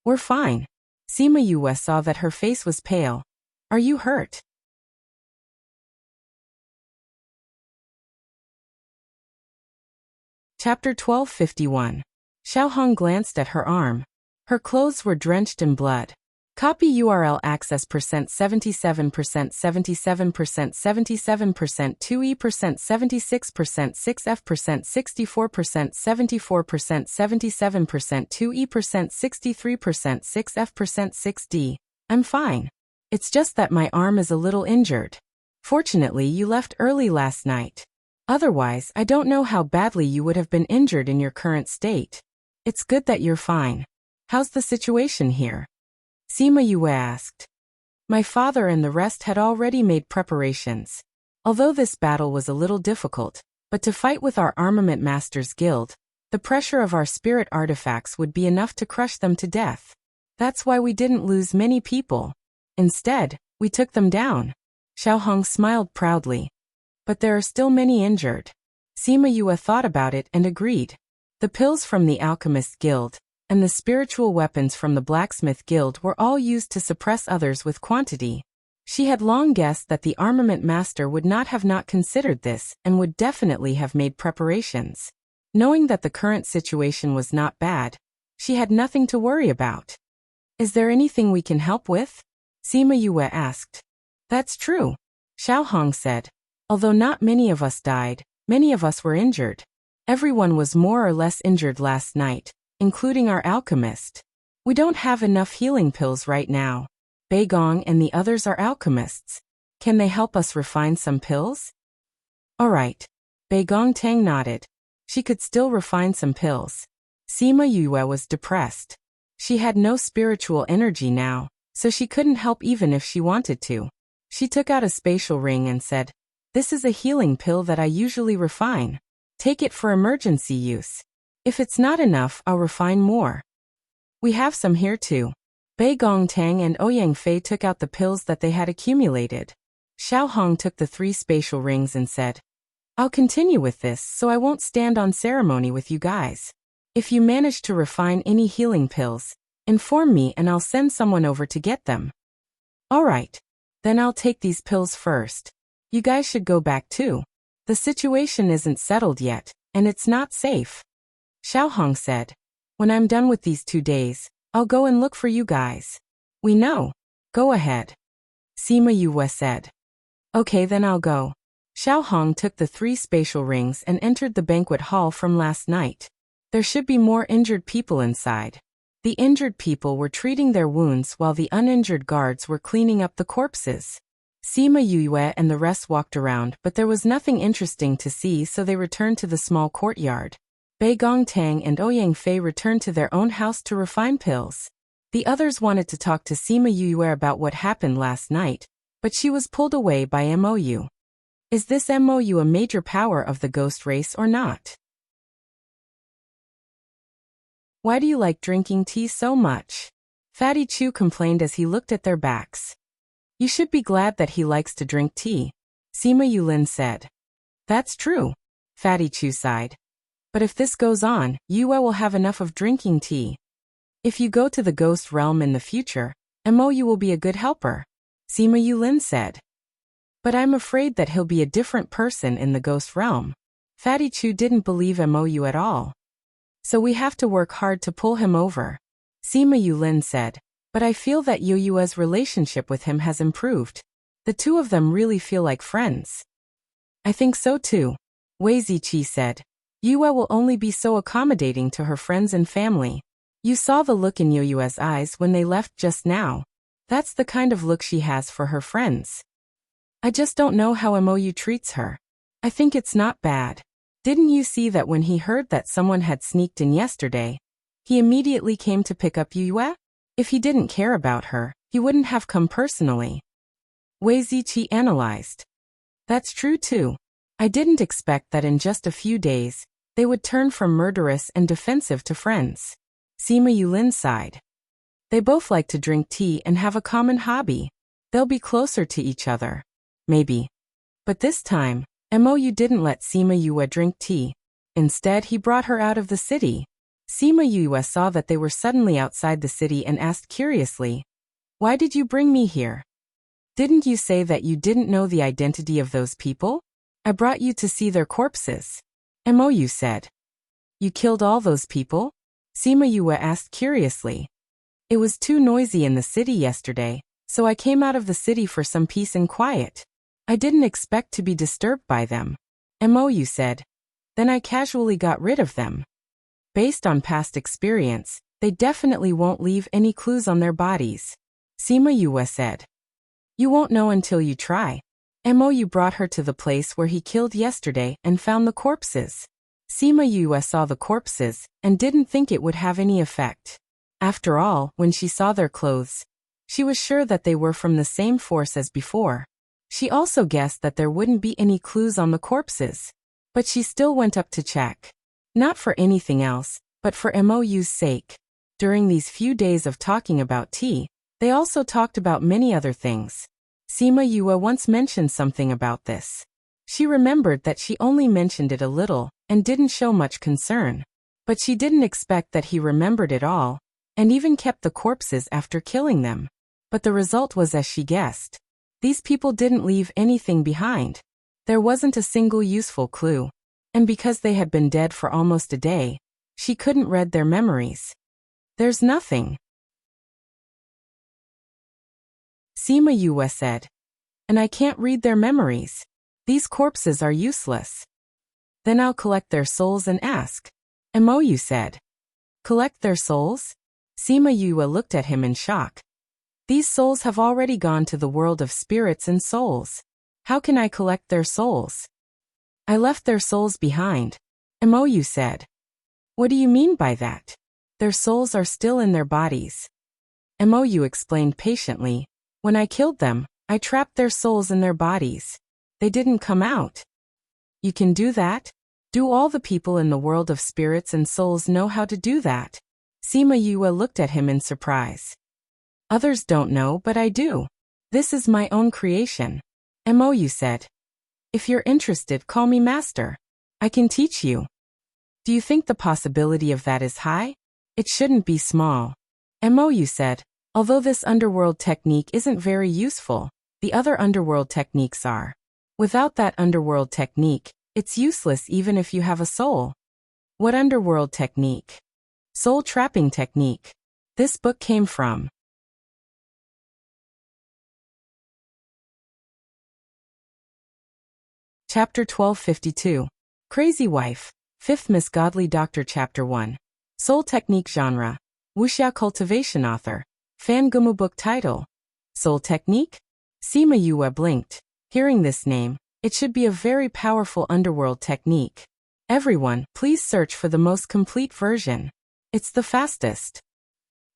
We're fine. Sima Yue saw that her face was pale. Are you hurt? Chapter 1251. Xiao Hong glanced at her arm. Her clothes were drenched in blood. Copy URL access %77%, 77%, 77%, 2E%, 76%, 6F%, 64%, 74%, 77%, 2E%, 63%, 6F%, 6D. I'm fine. It's just that my arm is a little injured. Fortunately, you left early last night. Otherwise, I don't know how badly you would have been injured in your current state. It's good that you're fine. How's the situation here? Sima Yue asked. My father and the rest had already made preparations. Although this battle was a little difficult, but to fight with our Armament Masters Guild, the pressure of our spirit artifacts would be enough to crush them to death. That's why we didn't lose many people. Instead, we took them down. Xiao Hong smiled proudly. But there are still many injured. Sima Yue thought about it and agreed. The pills from the Alchemist Guild and the spiritual weapons from the Blacksmith Guild were all used to suppress others with quantity. She had long guessed that the Armament Master would not have not considered this and would definitely have made preparations. Knowing that the current situation was not bad, she had nothing to worry about. Is there anything we can help with? Sima Yue asked. That's true, Xiao Hong said. Although not many of us died, many of us were injured. Everyone was more or less injured last night, including our alchemist. We don't have enough healing pills right now. Bei Gong and the others are alchemists. Can they help us refine some pills? All right. Bei Gong Tang nodded. She could still refine some pills. Sima Yue was depressed. She had no spiritual energy now, so she couldn't help even if she wanted to. She took out a spatial ring and said, This is a healing pill that I usually refine. Take it for emergency use. If it's not enough, I'll refine more. We have some here too. Bei Gong Tang and Ouyang Fei took out the pills that they had accumulated. Xiao Hong took the 3 spatial rings and said, I'll continue with this so I won't stand on ceremony with you guys. If you manage to refine any healing pills, inform me and I'll send someone over to get them. All right. Then I'll take these pills first. You guys should go back too. The situation isn't settled yet, and it's not safe. Xiao Hong said, When I'm done with these 2 days, I'll go and look for you guys. We know. Go ahead. Sima Yue said. Okay, then I'll go. Xiao Hong took the 3 spatial rings and entered the banquet hall from last night. There should be more injured people inside. The injured people were treating their wounds while the uninjured guards were cleaning up the corpses. Sima Yue and the rest walked around, but there was nothing interesting to see, so they returned to the small courtyard. Bei Gong Tang and Ouyang Fei returned to their own house to refine pills. The others wanted to talk to Sima Yue about what happened last night, but she was pulled away by MOU. Is this MOU a major power of the ghost race or not? Why do you like drinking tea so much? Fatty Chu complained as he looked at their backs. You should be glad that he likes to drink tea, Sima Yulin said. That's true, Fatty Chu sighed. But if this goes on, Yue will have enough of drinking tea. If you go to the ghost realm in the future, MOU will be a good helper, Sima Yulin said. But I'm afraid that he'll be a different person in the ghost realm. Fatty Chu didn't believe MOU at all. So we have to work hard to pull him over, Sima Yulin said. But I feel that Yoyua's relationship with him has improved. The two of them really feel like friends. I think so too, Wei Ziqi said. Yue will only be so accommodating to her friends and family. You saw the look in Yoyua's eyes when they left just now. That's the kind of look she has for her friends. I just don't know how Mou treats her. I think it's not bad. Didn't you see that when he heard that someone had sneaked in yesterday, he immediately came to pick up Yue? If he didn't care about her, he wouldn't have come personally. Wei Ziqi analyzed. That's true too. I didn't expect that in just a few days, they would turn from murderous and defensive to friends. Sima Yulin sighed. They both like to drink tea and have a common hobby. They'll be closer to each other. Maybe. But this time, Mou didn't let Sima Yue drink tea. Instead, he brought her out of the city. Sima Yue saw that they were suddenly outside the city and asked curiously, "Why did you bring me here? Didn't you say that you didn't know the identity of those people? I brought you to see their corpses." Mou said. "You killed all those people?" Sima Yue asked curiously. "It was too noisy in the city yesterday, so I came out of the city for some peace and quiet. I didn't expect to be disturbed by them." Mou said. "Then I casually got rid of them. Based on past experience, they definitely won't leave any clues on their bodies." Sima Yue said. "You won't know until you try." Mou brought her to the place where he killed yesterday and found the corpses. Sima Yue saw the corpses and didn't think it would have any effect. After all, when she saw their clothes, she was sure that they were from the same force as before. She also guessed that there wouldn't be any clues on the corpses. But she still went up to check. Not for anything else, but for Mou's sake. During these few days of talking about tea, they also talked about many other things. Sima Yue once mentioned something about this. She remembered that she only mentioned it a little and didn't show much concern. But she didn't expect that he remembered it all, and even kept the corpses after killing them. But the result was as she guessed. These people didn't leave anything behind. There wasn't a single useful clue. And because they had been dead for almost a day, she couldn't read their memories. "There's nothing," Sima Yue said. "And I can't read their memories. These corpses are useless." "Then I'll collect their souls and ask," Mou said. "Collect their souls?" Sima Yue looked at him in shock. "These souls have already gone to the world of spirits and souls. How can I collect their souls?" "I left their souls behind," Mou said. "What do you mean by that?" "Their souls are still in their bodies." Mou explained patiently. "When I killed them, I trapped their souls in their bodies. They didn't come out." "You can do that? Do all the people in the world of spirits and souls know how to do that?" Sima Yue looked at him in surprise. "Others don't know, but I do. This is my own creation," Mou said. "If you're interested, call me master. I can teach you." "Do you think the possibility of that is high?" "It shouldn't be small," Mou said. "Although this underworld technique isn't very useful, the other underworld techniques are. Without that underworld technique, it's useless even if you have a soul." "What underworld technique?" "Soul trapping technique. This book came from." Chapter 1252. Crazy Wife. 5th Miss Godly Doctor Chapter 1. Soul Technique Genre. Wuxia Cultivation Author. Fan Gumu Book Title. Soul Technique? Sima Yue blinked. Hearing this name, it should be a very powerful underworld technique. Everyone, please search for the most complete version. It's the fastest.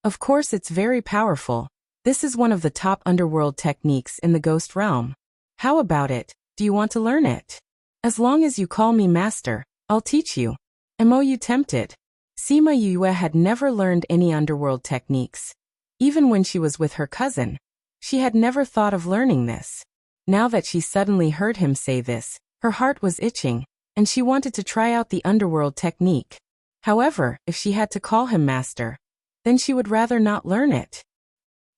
Of course it's very powerful. This is one of the top underworld techniques in the ghost realm. How about it? Do you want to learn it? As long as you call me master, I'll teach you. Mou tempted. Sima Yue had never learned any underworld techniques. Even when she was with her cousin, she had never thought of learning this. Now that she suddenly heard him say this, her heart was itching, and she wanted to try out the underworld technique. However, if she had to call him master, then she would rather not learn it.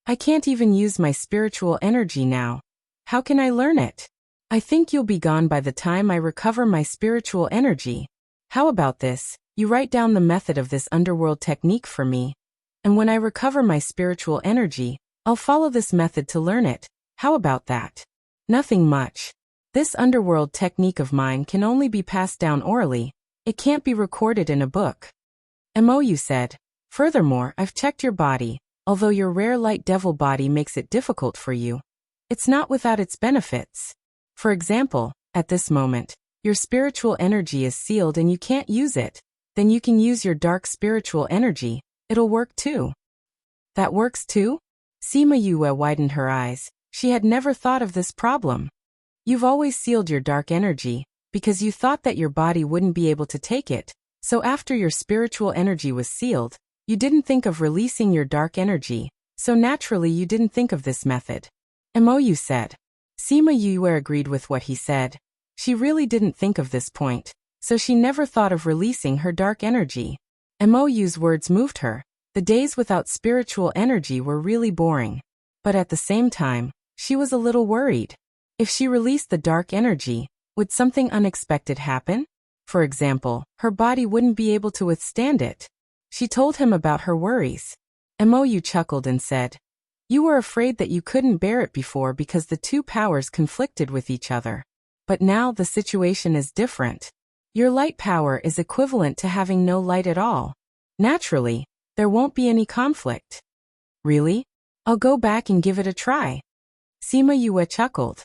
"I can't even use my spiritual energy now. How can I learn it? I think you'll be gone by the time I recover my spiritual energy. How about this? You write down the method of this underworld technique for me. And when I recover my spiritual energy, I'll follow this method to learn it. How about that? Nothing much. This underworld technique of mine can only be passed down orally. It can't be recorded in a book. Mou said. Furthermore, I've checked your body. Although your rare light devil body makes it difficult for you, it's not without its benefits. For example, at this moment, your spiritual energy is sealed and you can't use it. Then you can use your dark spiritual energy. It'll work too. That works too? Sima Yue widened her eyes. She had never thought of this problem. You've always sealed your dark energy, because you thought that your body wouldn't be able to take it. So after your spiritual energy was sealed, you didn't think of releasing your dark energy, so naturally you didn't think of this method. Mou said. Sima Yue agreed with what he said. She really didn't think of this point, so she never thought of releasing her dark energy. Mou's words moved her. The days without spiritual energy were really boring. But at the same time, she was a little worried. If she released the dark energy, would something unexpected happen? For example, her body wouldn't be able to withstand it. She told him about her worries. Mou chuckled and said, You were afraid that you couldn't bear it before because the two powers conflicted with each other. But now the situation is different. Your light power is equivalent to having no light at all. Naturally, there won't be any conflict. Really? I'll go back and give it a try. Sima Yue chuckled.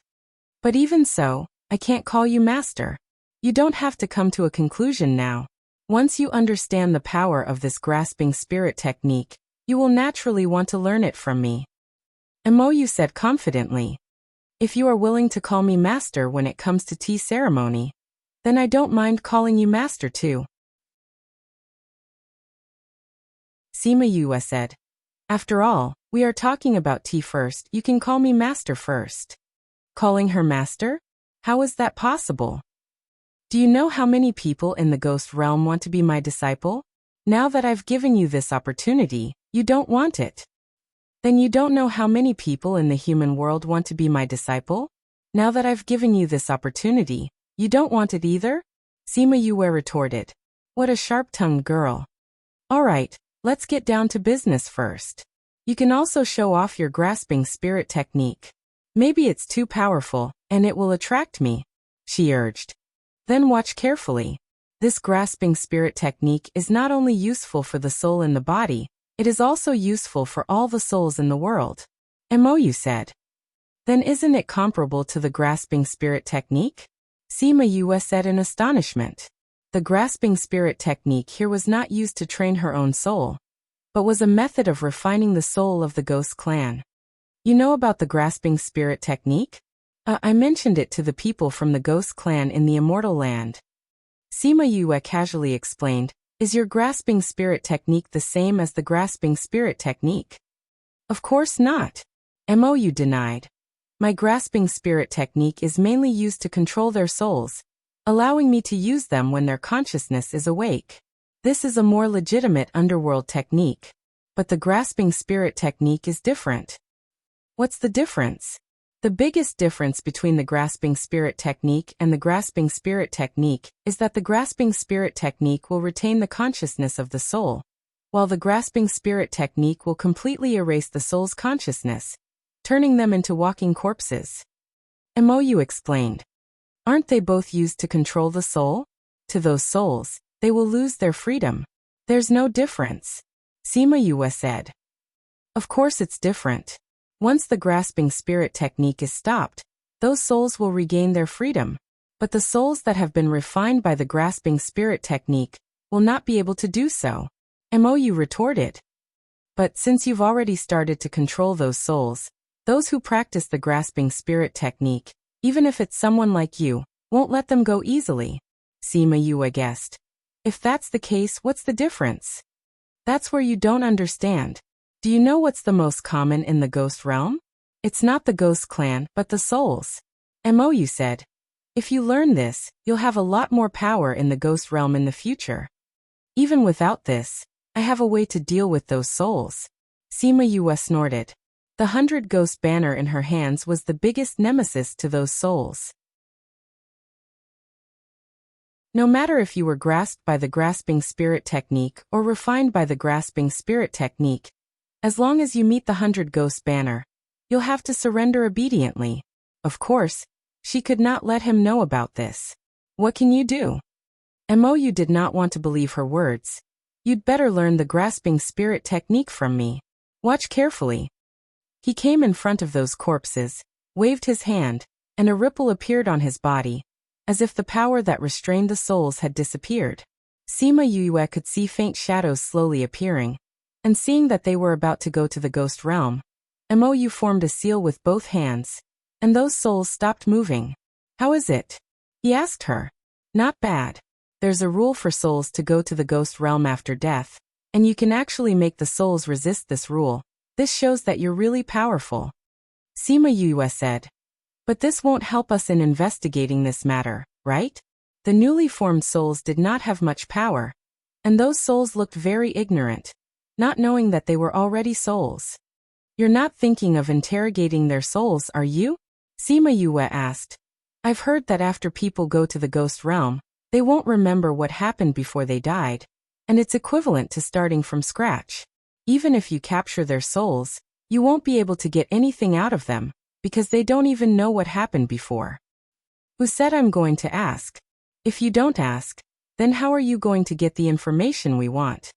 But even so, I can't call you master. You don't have to come to a conclusion now. Once you understand the power of this grasping spirit technique, you will naturally want to learn it from me. Mou said confidently. If you are willing to call me master when it comes to tea ceremony, then I don't mind calling you master too. Sima Yue said. After all, we are talking about tea first. You can call me master first. Calling her master? How is that possible? Do you know how many people in the ghost realm want to be my disciple? Now that I've given you this opportunity, you don't want it. Then you don't know how many people in the human world want to be my disciple? Now that I've given you this opportunity, you don't want it either? Sima Yue retorted. What a sharp-tongued girl. All right, let's get down to business first. You can also show off your grasping spirit technique. Maybe it's too powerful, and it will attract me, she urged. Then watch carefully. This grasping spirit technique is not only useful for the soul in the body, it is also useful for all the souls in the world. Mou said. Then isn't it comparable to the grasping spirit technique? Sima Yue said in astonishment. The grasping spirit technique here was not used to train her own soul, but was a method of refining the soul of the ghost clan. You know about the grasping spirit technique? I mentioned it to the people from the ghost clan in the immortal land. Sima Yue casually explained, Is your grasping spirit technique the same as the grasping spirit technique? Of course not. Mou denied. My grasping spirit technique is mainly used to control their souls, allowing me to use them when their consciousness is awake. This is a more legitimate underworld technique. But the grasping spirit technique is different. What's the difference? The biggest difference between the grasping spirit technique and the grasping spirit technique is that the grasping spirit technique will retain the consciousness of the soul, while the grasping spirit technique will completely erase the soul's consciousness, turning them into walking corpses. Mou explained. Aren't they both used to control the soul? To those souls, they will lose their freedom. There's no difference. Sima Yue said. Of course it's different. Once the grasping spirit technique is stopped, those souls will regain their freedom. But the souls that have been refined by the grasping spirit technique will not be able to do so. Mou retorted. But since you've already started to control those souls, those who practice the grasping spirit technique, even if it's someone like you, won't let them go easily. Sima Yue guessed. If that's the case, what's the difference? That's where you don't understand. Do you know what's the most common in the ghost realm? It's not the ghost clan, but the souls. Mou said. If you learn this, you'll have a lot more power in the ghost realm in the future. Even without this, I have a way to deal with those souls. Sima Yue snorted. The 100 ghost banner in her hands was the biggest nemesis to those souls. No matter if you were grasped by the grasping spirit technique or refined by the grasping spirit technique, as long as you meet the 100 ghost banner, you'll have to surrender obediently. Of course, she could not let him know about this. What can you do? Mou did not want to believe her words. You'd better learn the grasping spirit technique from me. Watch carefully. He came in front of those corpses, waved his hand, and a ripple appeared on his body, as if the power that restrained the souls had disappeared. Sima Yue could see faint shadows slowly appearing, and seeing that they were about to go to the ghost realm, Mou formed a seal with both hands, and those souls stopped moving. How is it? He asked her. Not bad. There's a rule for souls to go to the ghost realm after death, and you can actually make the souls resist this rule. This shows that you're really powerful. Sima Yue said. But this won't help us in investigating this matter, right? The newly formed souls did not have much power, and those souls looked very ignorant, not knowing that they were already souls. You're not thinking of interrogating their souls, are you? Sima Yue asked. I've heard that after people go to the ghost realm, they won't remember what happened before they died, and it's equivalent to starting from scratch. Even if you capture their souls, you won't be able to get anything out of them, because they don't even know what happened before. Who said I'm going to ask? If you don't ask, then how are you going to get the information we want?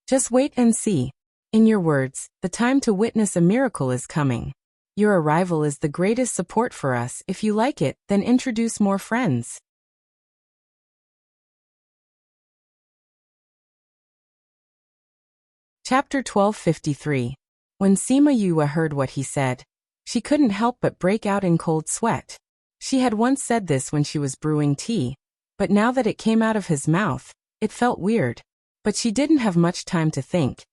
Just wait and see. In your words, the time to witness a miracle is coming. Your arrival is the greatest support for us. If you like it, then introduce more friends. Chapter 1253. When Sima Yue heard what he said, she couldn't help but break out in cold sweat. She had once said this when she was brewing tea, but now that it came out of his mouth, it felt weird. But she didn't have much time to think.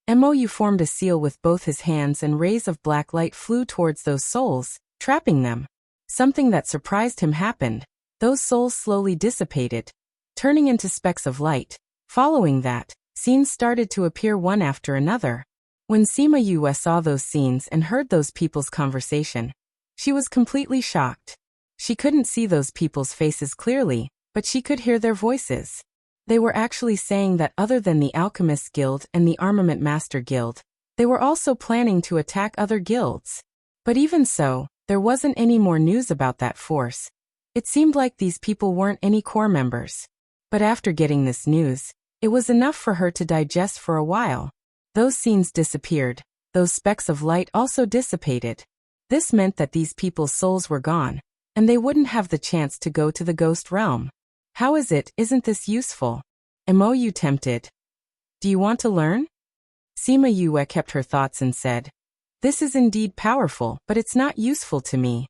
Mou formed a seal with both his hands, and rays of black light flew towards those souls, trapping them. Something that surprised him happened. Those souls slowly dissipated, turning into specks of light. Following that, scenes started to appear one after another. When Sima Yue saw those scenes and heard those people's conversation, she was completely shocked. She couldn't see those people's faces clearly, but she could hear their voices. They were actually saying that other than the Alchemist Guild and the Armament Master Guild, they were also planning to attack other guilds. But even so, there wasn't any more news about that force. It seemed like these people weren't any core members. But after getting this news, it was enough for her to digest for a while. Those scenes disappeared. Those specks of light also dissipated. This meant that these people's souls were gone, and they wouldn't have the chance to go to the ghost realm. How is it? Isn't this useful? Mou tempted. Do you want to learn? Sima Yue kept her thoughts and said, This is indeed powerful, but it's not useful to me.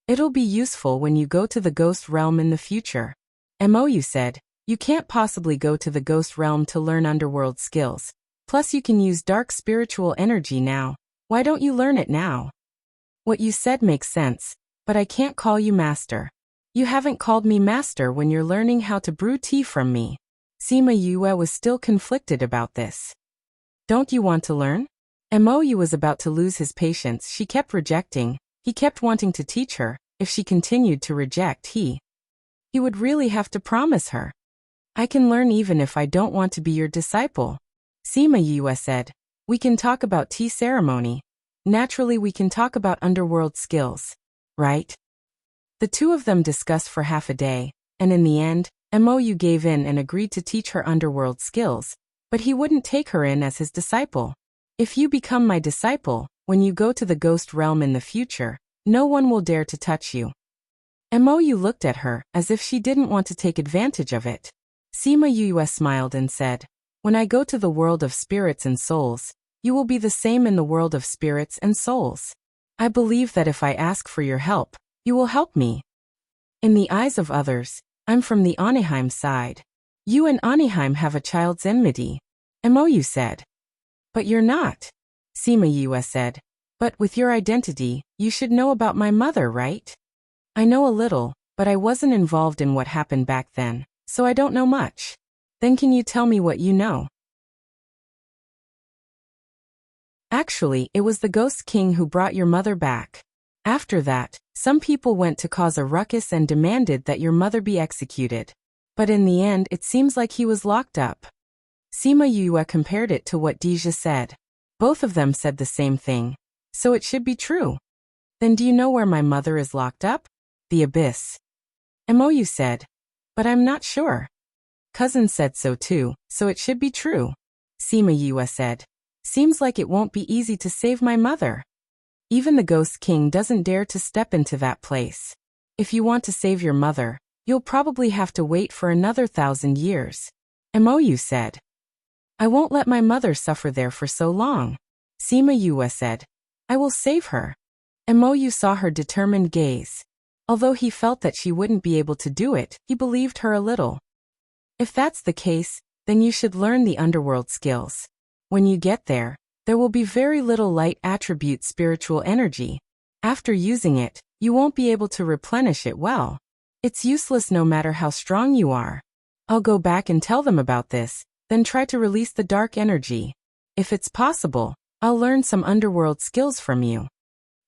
It'll be useful when you go to the ghost realm in the future. Mou said, You can't possibly go to the ghost realm to learn underworld skills. Plus you can use dark spiritual energy now. Why don't you learn it now? What you said makes sense, but I can't call you master. You haven't called me master when you're learning how to brew tea from me. Sima Yue was still conflicted about this. Don't you want to learn? Mou was about to lose his patience. She kept rejecting. He kept wanting to teach her. If she continued to reject, he would really have to promise her. I can learn even if I don't want to be your disciple. Sima Yue said, We can talk about tea ceremony. Naturally we can talk about underworld skills. Right? The two of them discussed for half a day, and in the end, Mou gave in and agreed to teach her underworld skills, but he wouldn't take her in as his disciple. If you become my disciple, when you go to the ghost realm in the future, no one will dare to touch you. Mou looked at her as if she didn't want to take advantage of it. Sima Yue smiled and said, When I go to the world of spirits and souls, you will be the same in the world of spirits and souls. I believe that if I ask for your help, you will help me. In the eyes of others, I'm from the Anaheim side. You and Anaheim have a child's enmity. Mou said. But you're not. Sima Yue said. But with your identity, you should know about my mother, right? I know a little, but I wasn't involved in what happened back then, so I don't know much. Then can you tell me what you know? Actually, it was the Ghost King who brought your mother back. After that, some people went to cause a ruckus and demanded that your mother be executed. But in the end it seems like he was locked up. Sima Yue compared it to what Deja said. Both of them said the same thing. So it should be true. Then do you know where my mother is locked up? The abyss. Mou said. But I'm not sure. Cousin said so too, so it should be true. Sima Yue said. Seems like it won't be easy to save my mother. Even the Ghost King doesn't dare to step into that place. If you want to save your mother, you'll probably have to wait for another 1,000 years. Mou said. I won't let my mother suffer there for so long. Sima Yue said. I will save her. Mou saw her determined gaze. Although he felt that she wouldn't be able to do it, he believed her a little. If that's the case, then you should learn the underworld skills. When you get there, there will be very little light attribute spiritual energy. After using it, you won't be able to replenish it well. It's useless no matter how strong you are. I'll go back and tell them about this, then try to release the dark energy. If it's possible, I'll learn some underworld skills from you.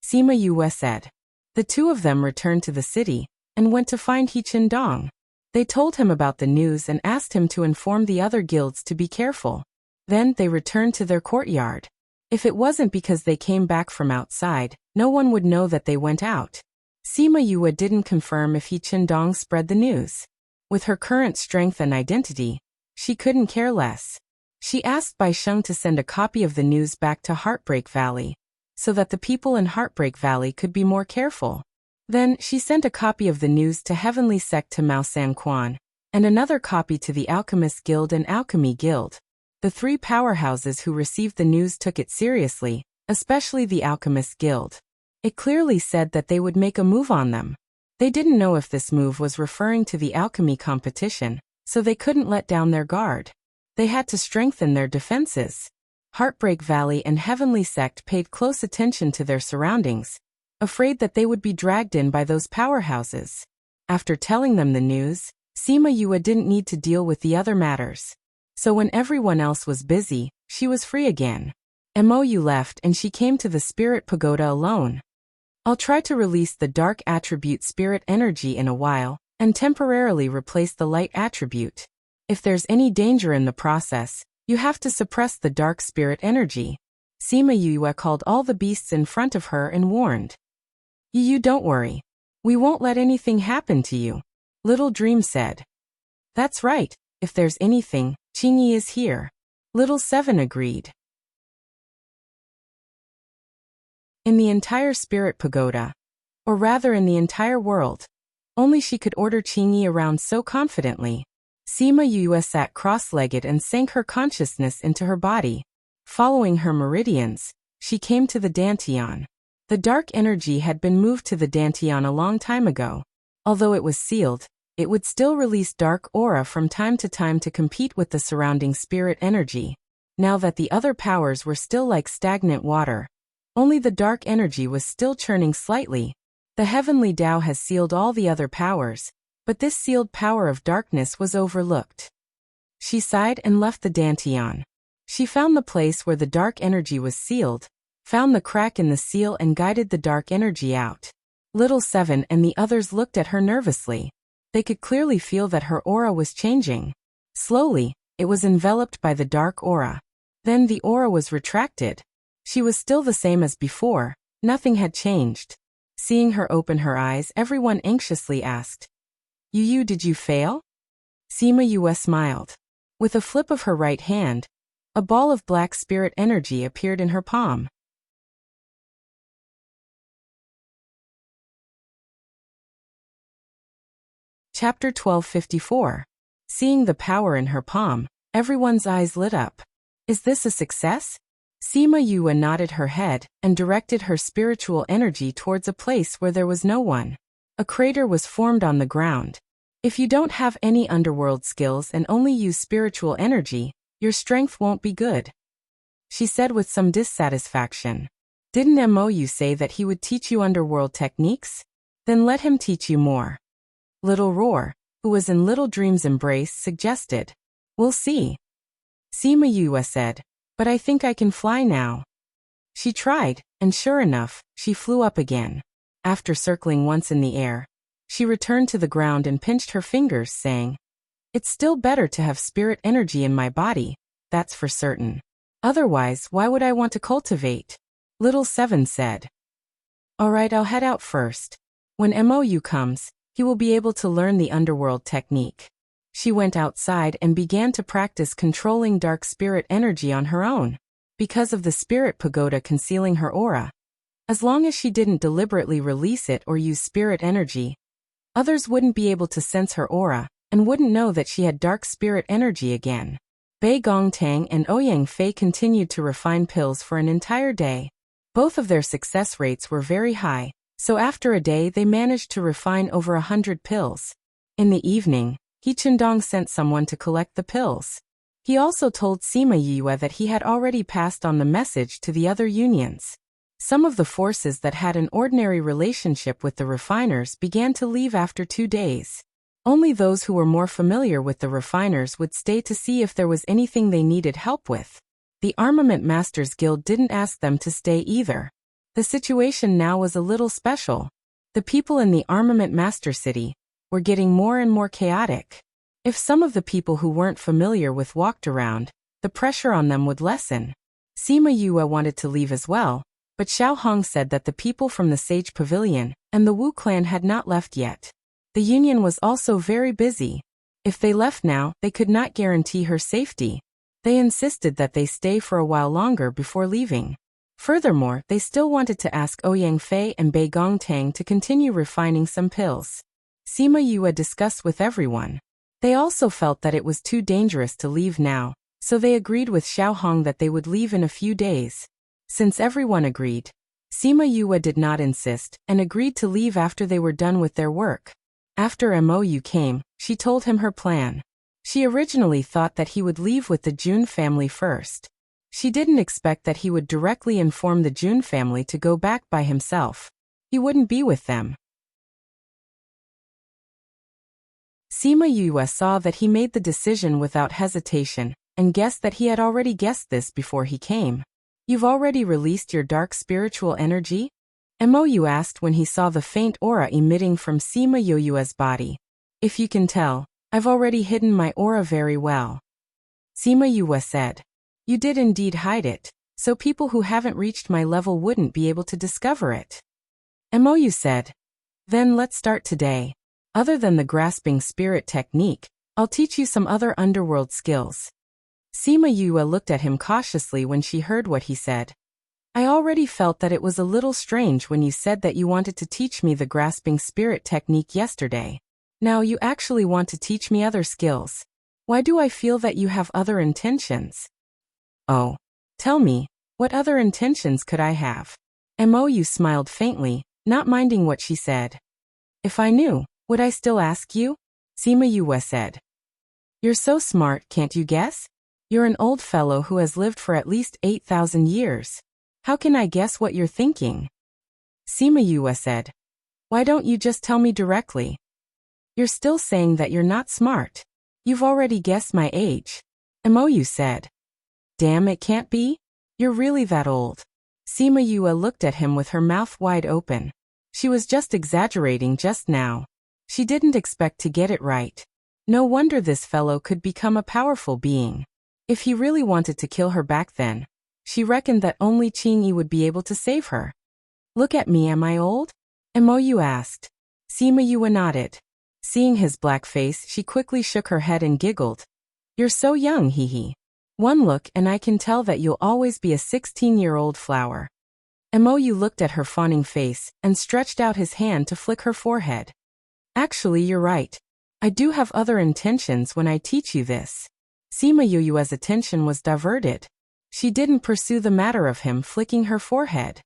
Sima Yue said. The two of them returned to the city and went to find He Qindong. They told him about the news and asked him to inform the other guilds to be careful. Then they returned to their courtyard. If it wasn't because they came back from outside, no one would know that they went out. Sima Yue didn't confirm if He Qindong spread the news. With her current strength and identity, she couldn't care less. She asked Bai Sheng to send a copy of the news back to Heartbreak Valley, so that the people in Heartbreak Valley could be more careful. Then she sent a copy of the news to Heavenly Sect to Mao San Quan, and another copy to the Alchemist Guild and Alchemy Guild. The three powerhouses who received the news took it seriously, especially the Alchemist Guild. It clearly said that they would make a move on them. They didn't know if this move was referring to the alchemy competition, so they couldn't let down their guard. They had to strengthen their defenses. Heartbreak Valley and Heavenly Sect paid close attention to their surroundings, afraid that they would be dragged in by those powerhouses. After telling them the news, Sima Yue didn't need to deal with the other matters. So when everyone else was busy, she was free again. Mou left and she came to the Spirit Pagoda alone. I'll try to release the dark attribute spirit energy in a while, and temporarily replace the light attribute. If there's any danger in the process, you have to suppress the dark spirit energy. Sima Yue called all the beasts in front of her and warned. You don't worry. We won't let anything happen to you. Little Dream said. That's right, if there's anything, Qingyi is here. Little Seven agreed. In the entire Spirit Pagoda, or rather in the entire world, only she could order Qingyi around so confidently. Sima Yue sat cross-legged and sank her consciousness into her body. Following her meridians, she came to the Dantian. The dark energy had been moved to the Dantian a long time ago. Although it was sealed, it would still release dark aura from time to compete with the surrounding spirit energy. Now that the other powers were still like stagnant water, only the dark energy was still churning slightly. The heavenly Tao has sealed all the other powers, but this sealed power of darkness was overlooked. She sighed and left the Dantian. She found the place where the dark energy was sealed, found the crack in the seal and guided the dark energy out. Little Seven and the others looked at her nervously. They could clearly feel that her aura was changing. Slowly, it was enveloped by the dark aura. Then the aura was retracted. She was still the same as before, nothing had changed. Seeing her open her eyes, everyone anxiously asked, Yu, did you fail? Sima Yue smiled. With a flip of her right hand, a ball of black spirit energy appeared in her palm. Chapter 1254. Seeing the power in her palm, everyone's eyes lit up. Is this a success? Sima Yue nodded her head and directed her spiritual energy towards a place where there was no one. A crater was formed on the ground. If you don't have any underworld skills and only use spiritual energy, your strength won't be good, she said with some dissatisfaction. Didn't Mou say that he would teach you underworld techniques? Then let him teach you more. Little Roar, who was in Little Dream's embrace, suggested. We'll see. Sima Yue said, but I think I can fly now. She tried, and sure enough, she flew up again. After circling once in the air, she returned to the ground and pinched her fingers, saying, It's still better to have spirit energy in my body, that's for certain. Otherwise, why would I want to cultivate? Little Seven said. Alright, I'll head out first. When Mou comes, he will be able to learn the underworld technique. She went outside and began to practice controlling dark spirit energy on her own. Because of the spirit pagoda concealing her aura, as long as she didn't deliberately release it or use spirit energy, others wouldn't be able to sense her aura and wouldn't know that she had dark spirit energy again. Bei Gongtang and Ouyang Fei continued to refine pills for an entire day. Both of their success rates were very high, so after a day they managed to refine over 100 pills. In the evening, He Chindong sent someone to collect the pills. He also told Sima Yue that he had already passed on the message to the other unions. Some of the forces that had an ordinary relationship with the refiners began to leave after 2 days. Only those who were more familiar with the refiners would stay to see if there was anything they needed help with. The Armament Masters Guild didn't ask them to stay either. The situation now was a little special. The people in the Armament Master City were getting more and more chaotic. If some of the people who weren't familiar with walked around, the pressure on them would lessen. Sima Yue wanted to leave as well, but Xiao Hong said that the people from the Sage Pavilion and the Wu clan had not left yet. The union was also very busy. If they left now, they could not guarantee her safety. They insisted that they stay for a while longer before leaving. Furthermore, they still wanted to ask Ouyang Fei and Bei Gongtang to continue refining some pills. Sima Yue discussed with everyone. They also felt that it was too dangerous to leave now, so they agreed with Xiao Hong that they would leave in a few days. Since everyone agreed, Sima Yue did not insist and agreed to leave after they were done with their work. After Mou came, she told him her plan. She originally thought that he would leave with the Jun family first. She didn't expect that he would directly inform the Jun family to go back by himself. He wouldn't be with them. Sima Yue saw that he made the decision without hesitation, and guessed that he had already guessed this before he came. You've already released your dark spiritual energy? Mou asked when he saw the faint aura emitting from Sima Yue's body. If you can tell, I've already hidden my aura very well. Sima Yue said. You did indeed hide it, so people who haven't reached my level wouldn't be able to discover it. Mou said. Then let's start today. Other than the grasping spirit technique, I'll teach you some other underworld skills. Sima Yue looked at him cautiously when she heard what he said. I already felt that it was a little strange when you said that you wanted to teach me the grasping spirit technique yesterday. Now you actually want to teach me other skills. Why do I feel that you have other intentions? Oh, tell me, what other intentions could I have? Mou smiled faintly, not minding what she said. If I knew, would I still ask you? Sima Yue said. You're so smart, can't you guess? You're an old fellow who has lived for at least 8,000 years. How can I guess what you're thinking? Sima Yue said. Why don't you just tell me directly? You're still saying that you're not smart. You've already guessed my age. Mou said. Damn, it can't be? You're really that old. Sima Yue looked at him with her mouth wide open. She was just exaggerating just now. She didn't expect to get it right. No wonder this fellow could become a powerful being. If he really wanted to kill her back then, she reckoned that only Qingyi would be able to save her. Look at me, am I old? Mou asked. Sima Yue nodded. Seeing his black face, she quickly shook her head and giggled. You're so young, hee. One look and I can tell that you'll always be a 16-year-old flower. Mou looked at her fawning face and stretched out his hand to flick her forehead. Actually, you're right. I do have other intentions when I teach you this. Sima Yue's attention was diverted. She didn't pursue the matter of him flicking her forehead.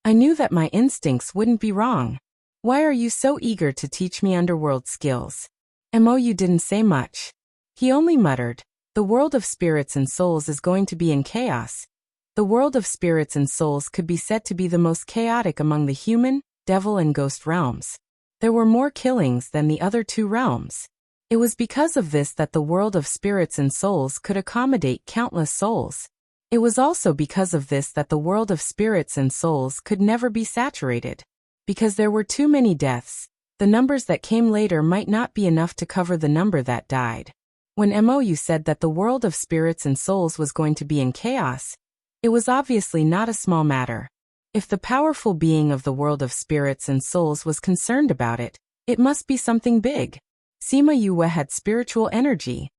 I knew that my instincts wouldn't be wrong. Why are you so eager to teach me underworld skills? Mou didn't say much. He only muttered, the world of spirits and souls is going to be in chaos. The world of spirits and souls could be said to be the most chaotic among the human, devil and ghost realms. There were more killings than the other 2 realms. It was because of this that the world of spirits and souls could accommodate countless souls. It was also because of this that the world of spirits and souls could never be saturated. Because there were too many deaths, The numbers that came later might not be enough to cover the number that died. When Mou said that the world of spirits and souls was going to be in chaos, it was obviously not a small matter. If the powerful being of the world of spirits and souls was concerned about it, it must be something big. Sima Yue had spiritual energy.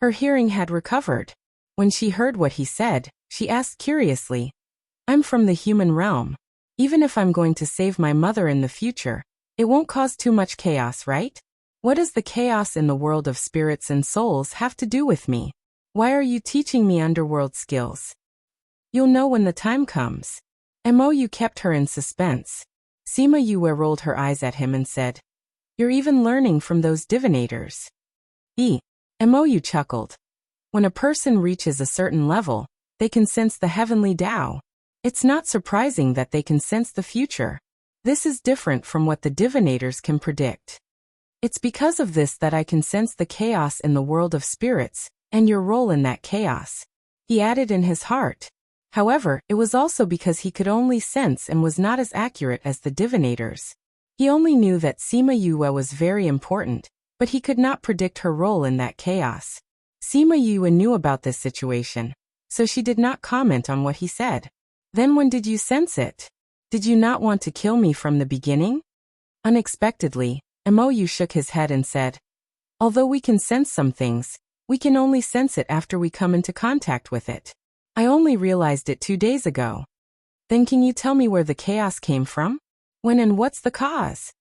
Her hearing had recovered. When she heard what he said, she asked curiously, "I'm from the human realm. Even if I'm going to save my mother in the future, it won't cause too much chaos, right? What does the chaos in the world of spirits and souls have to do with me? Why are you teaching me underworld skills? You'll know when the time comes." Mou kept her in suspense. Sima Yue rolled her eyes at him and said, "You're even learning from those divinators." Mou chuckled. When a person reaches a certain level, they can sense the heavenly Tao. It's not surprising that they can sense the future. This is different from what the divinators can predict. It's because of this that I can sense the chaos in the world of spirits, and your role in that chaos. He added in his heart. However, it was also because he could only sense and was not as accurate as the divinators. He only knew that Sima Yue was very important, but he could not predict her role in that chaos. Sima Yue knew about this situation, so she did not comment on what he said. "Then when did you sense it? Did you not want to kill me from the beginning?" Unexpectedly, Mou shook his head and said, "Although we can sense some things, we can only sense it after we come into contact with it. I only realized it 2 days ago." "Then can you tell me where the chaos came from? When and what's the cause?"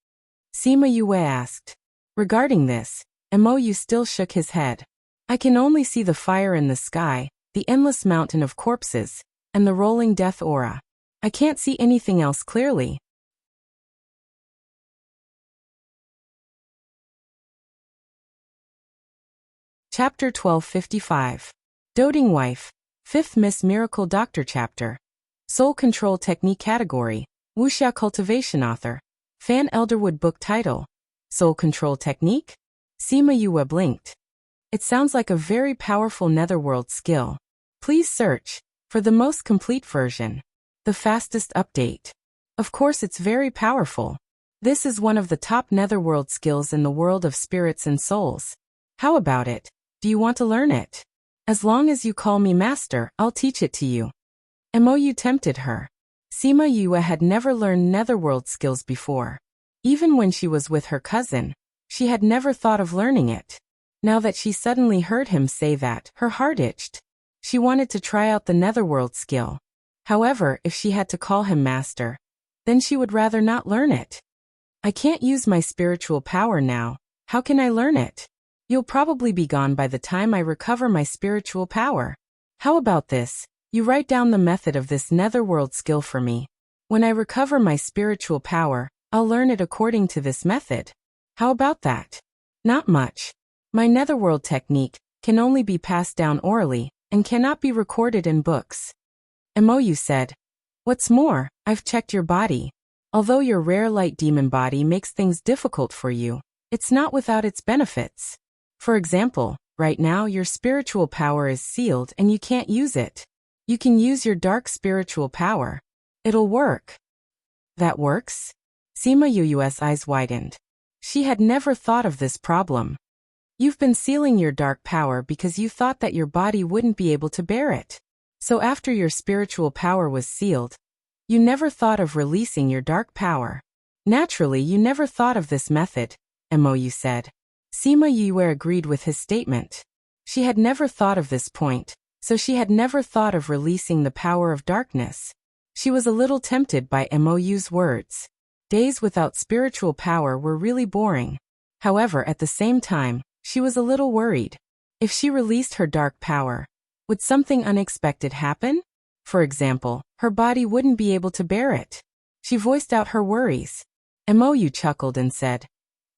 Sima Yue asked. Regarding this, Mou still shook his head. "I can only see the fire in the sky, the endless mountain of corpses, and the rolling death aura. I can't see anything else clearly." Chapter 1255. Doting Wife. 5th Miss Miracle Doctor Chapter. Soul Control Technique Category. Wuxia Cultivation Author. Fan Elderwood Book Title. Soul Control Technique? Sima Yue blinked. It sounds like a very powerful netherworld skill. Please search for the most complete version. The fastest update. Of course it's very powerful. This is one of the top netherworld skills in the world of spirits and souls. How about it? Do you want to learn it? As long as you call me master, I'll teach it to you. Mou tempted her. Sima Yue had never learned netherworld skills before. Even when she was with her cousin, she had never thought of learning it. Now that she suddenly heard him say that, her heart itched. She wanted to try out the netherworld skill. However, if she had to call him master, then she would rather not learn it. "I can't use my spiritual power now. How can I learn it? You'll probably be gone by the time I recover my spiritual power. How about this? You write down the method of this netherworld skill for me. When I recover my spiritual power, I'll learn it according to this method. How about that?" "Not much. My netherworld technique can only be passed down orally and cannot be recorded in books." Mou said. "What's more, I've checked your body. Although your rare light demon body makes things difficult for you, it's not without its benefits. For example, right now your spiritual power is sealed and you can't use it. You can use your dark spiritual power. It'll work." "That works?" Sima Yue's eyes widened. She had never thought of this problem. "You've been sealing your dark power because you thought that your body wouldn't be able to bear it. So after your spiritual power was sealed, you never thought of releasing your dark power. Naturally, you never thought of this method," Mou said. Sima Yue agreed with his statement. She had never thought of this point, so she had never thought of releasing the power of darkness. She was a little tempted by Mou's words. Days without spiritual power were really boring. However, at the same time, she was a little worried. If she released her dark power, would something unexpected happen? For example, her body wouldn't be able to bear it. She voiced out her worries. Mou chuckled and said,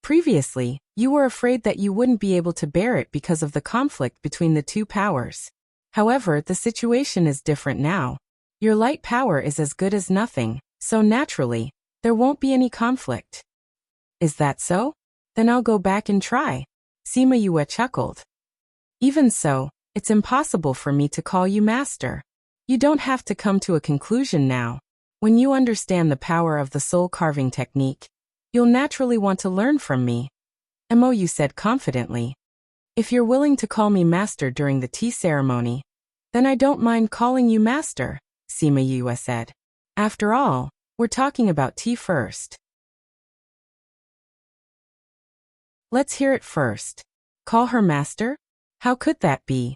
"Previously, you were afraid that you wouldn't be able to bear it because of the conflict between the two powers. However, the situation is different now. Your light power is as good as nothing, so naturally, there won't be any conflict." "Is that so? Then I'll go back and try." Sima Yue chuckled. "Even so, it's impossible for me to call you master. You don't have to come to a conclusion now. When you understand the power of the soul carving technique, you'll naturally want to learn from me, Mou said confidently. If you're willing to call me master during the tea ceremony, then I don't mind calling you master, Sima Yue said. After all, we're talking about tea first. Let's hear it first. Call her master? How could that be?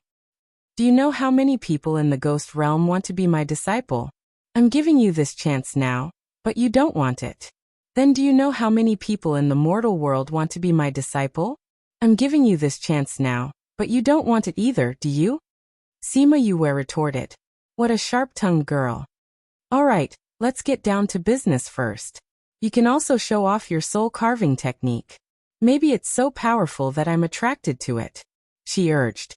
Do you know how many people in the ghost realm want to be my disciple? I'm giving you this chance now, but you don't want it. Then do you know how many people in the mortal world want to be my disciple? I'm giving you this chance now, but you don't want it either, do you? Sima Yue retorted. What a sharp-tongued girl. All right, let's get down to business first. You can also show off your soul carving technique. Maybe it's so powerful that I'm attracted to it, she urged.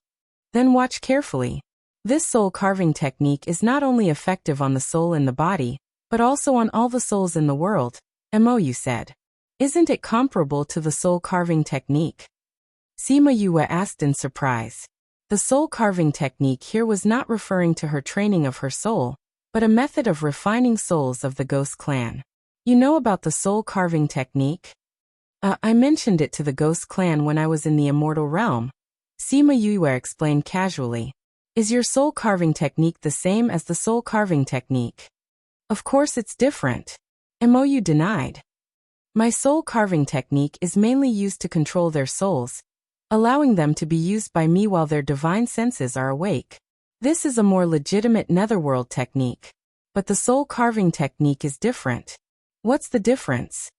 Then watch carefully. This soul carving technique is not only effective on the soul in the body, but also on all the souls in the world, Mou said. Isn't it comparable to the soul carving technique? Sima Yue asked in surprise. The soul carving technique here was not referring to her training of her soul, but a method of refining souls of the ghost clan. You know about the soul carving technique? I mentioned it to the ghost clan when I was in the immortal realm, Sima Yue explained casually. Is your soul carving technique the same as the soul carving technique? Of course it's different, Mou denied. My soul carving technique is mainly used to control their souls, allowing them to be used by me while their divine senses are awake. This is a more legitimate netherworld technique. But the soul carving technique is different. What's the difference?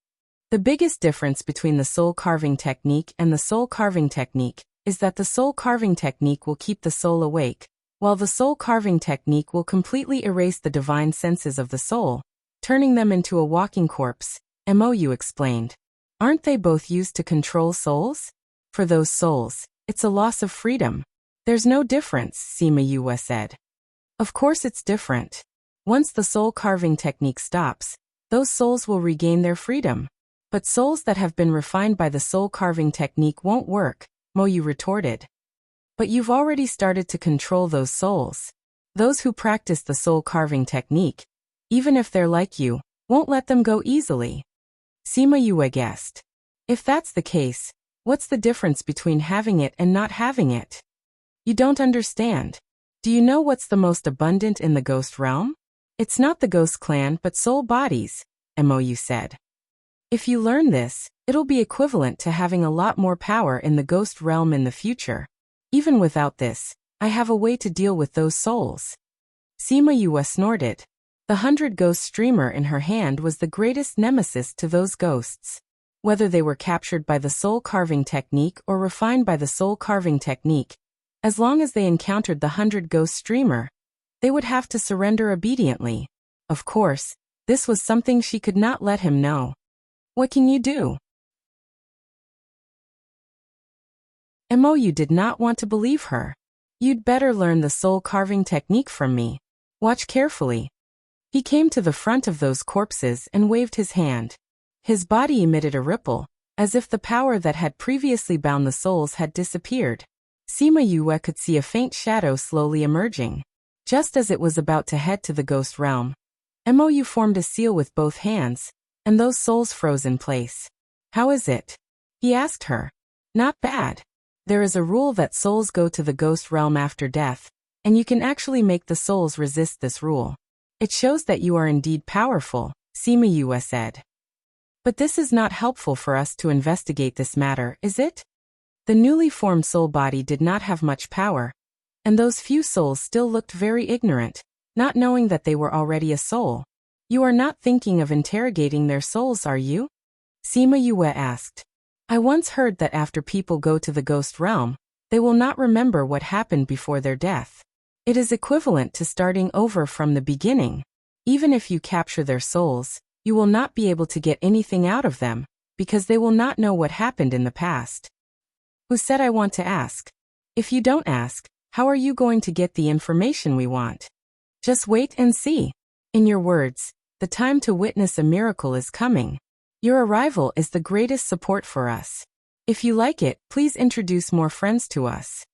The biggest difference between the soul carving technique and the soul carving technique is that the soul carving technique will keep the soul awake, while the soul carving technique will completely erase the divine senses of the soul, turning them into a walking corpse, Mou explained. Aren't they both used to control souls? For those souls, it's a loss of freedom. There's no difference, Sima Yue said. Of course it's different. Once the soul carving technique stops, those souls will regain their freedom. But souls that have been refined by the soul carving technique won't work, Mou retorted. But you've already started to control those souls. Those who practice the soul carving technique, even if they're like you, won't let them go easily. Sima Yue guessed. If that's the case, what's the difference between having it and not having it? You don't understand. Do you know what's the most abundant in the ghost realm? It's not the ghost clan but soul bodies, Mou said. If you learn this, it'll be equivalent to having a lot more power in the ghost realm in the future. Even without this, I have a way to deal with those souls. Sima Yue snorted. The 100-ghost streamer in her hand was the greatest nemesis to those ghosts. Whether they were captured by the soul carving technique or refined by the soul carving technique, as long as they encountered the 100-ghost streamer, they would have to surrender obediently. Of course, this was something she could not let him know. What can you do? Mou did not want to believe her. You'd better learn the soul carving technique from me. Watch carefully. He came to the front of those corpses and waved his hand. His body emitted a ripple, as if the power that had previously bound the souls had disappeared. Sima Yue could see a faint shadow slowly emerging. Just as it was about to head to the ghost realm, Mou formed a seal with both hands, and those souls froze in place. How is it? He asked her. Not bad. There is a rule that souls go to the ghost realm after death, and you can actually make the souls resist this rule. It shows that you are indeed powerful, Sima Yue said. But this is not helpful for us to investigate this matter, is it? The newly formed soul body did not have much power, and those few souls still looked very ignorant, not knowing that they were already a soul. You are not thinking of interrogating their souls, are you? Sima Yue asked. I once heard that after people go to the ghost realm, they will not remember what happened before their death. It is equivalent to starting over from the beginning. Even if you capture their souls, you will not be able to get anything out of them, because they will not know what happened in the past. Who said I want to ask? If you don't ask, how are you going to get the information we want? Just wait and see. In your words, the time to witness a miracle is coming. Your arrival is the greatest support for us. If you like it, please introduce more friends to us.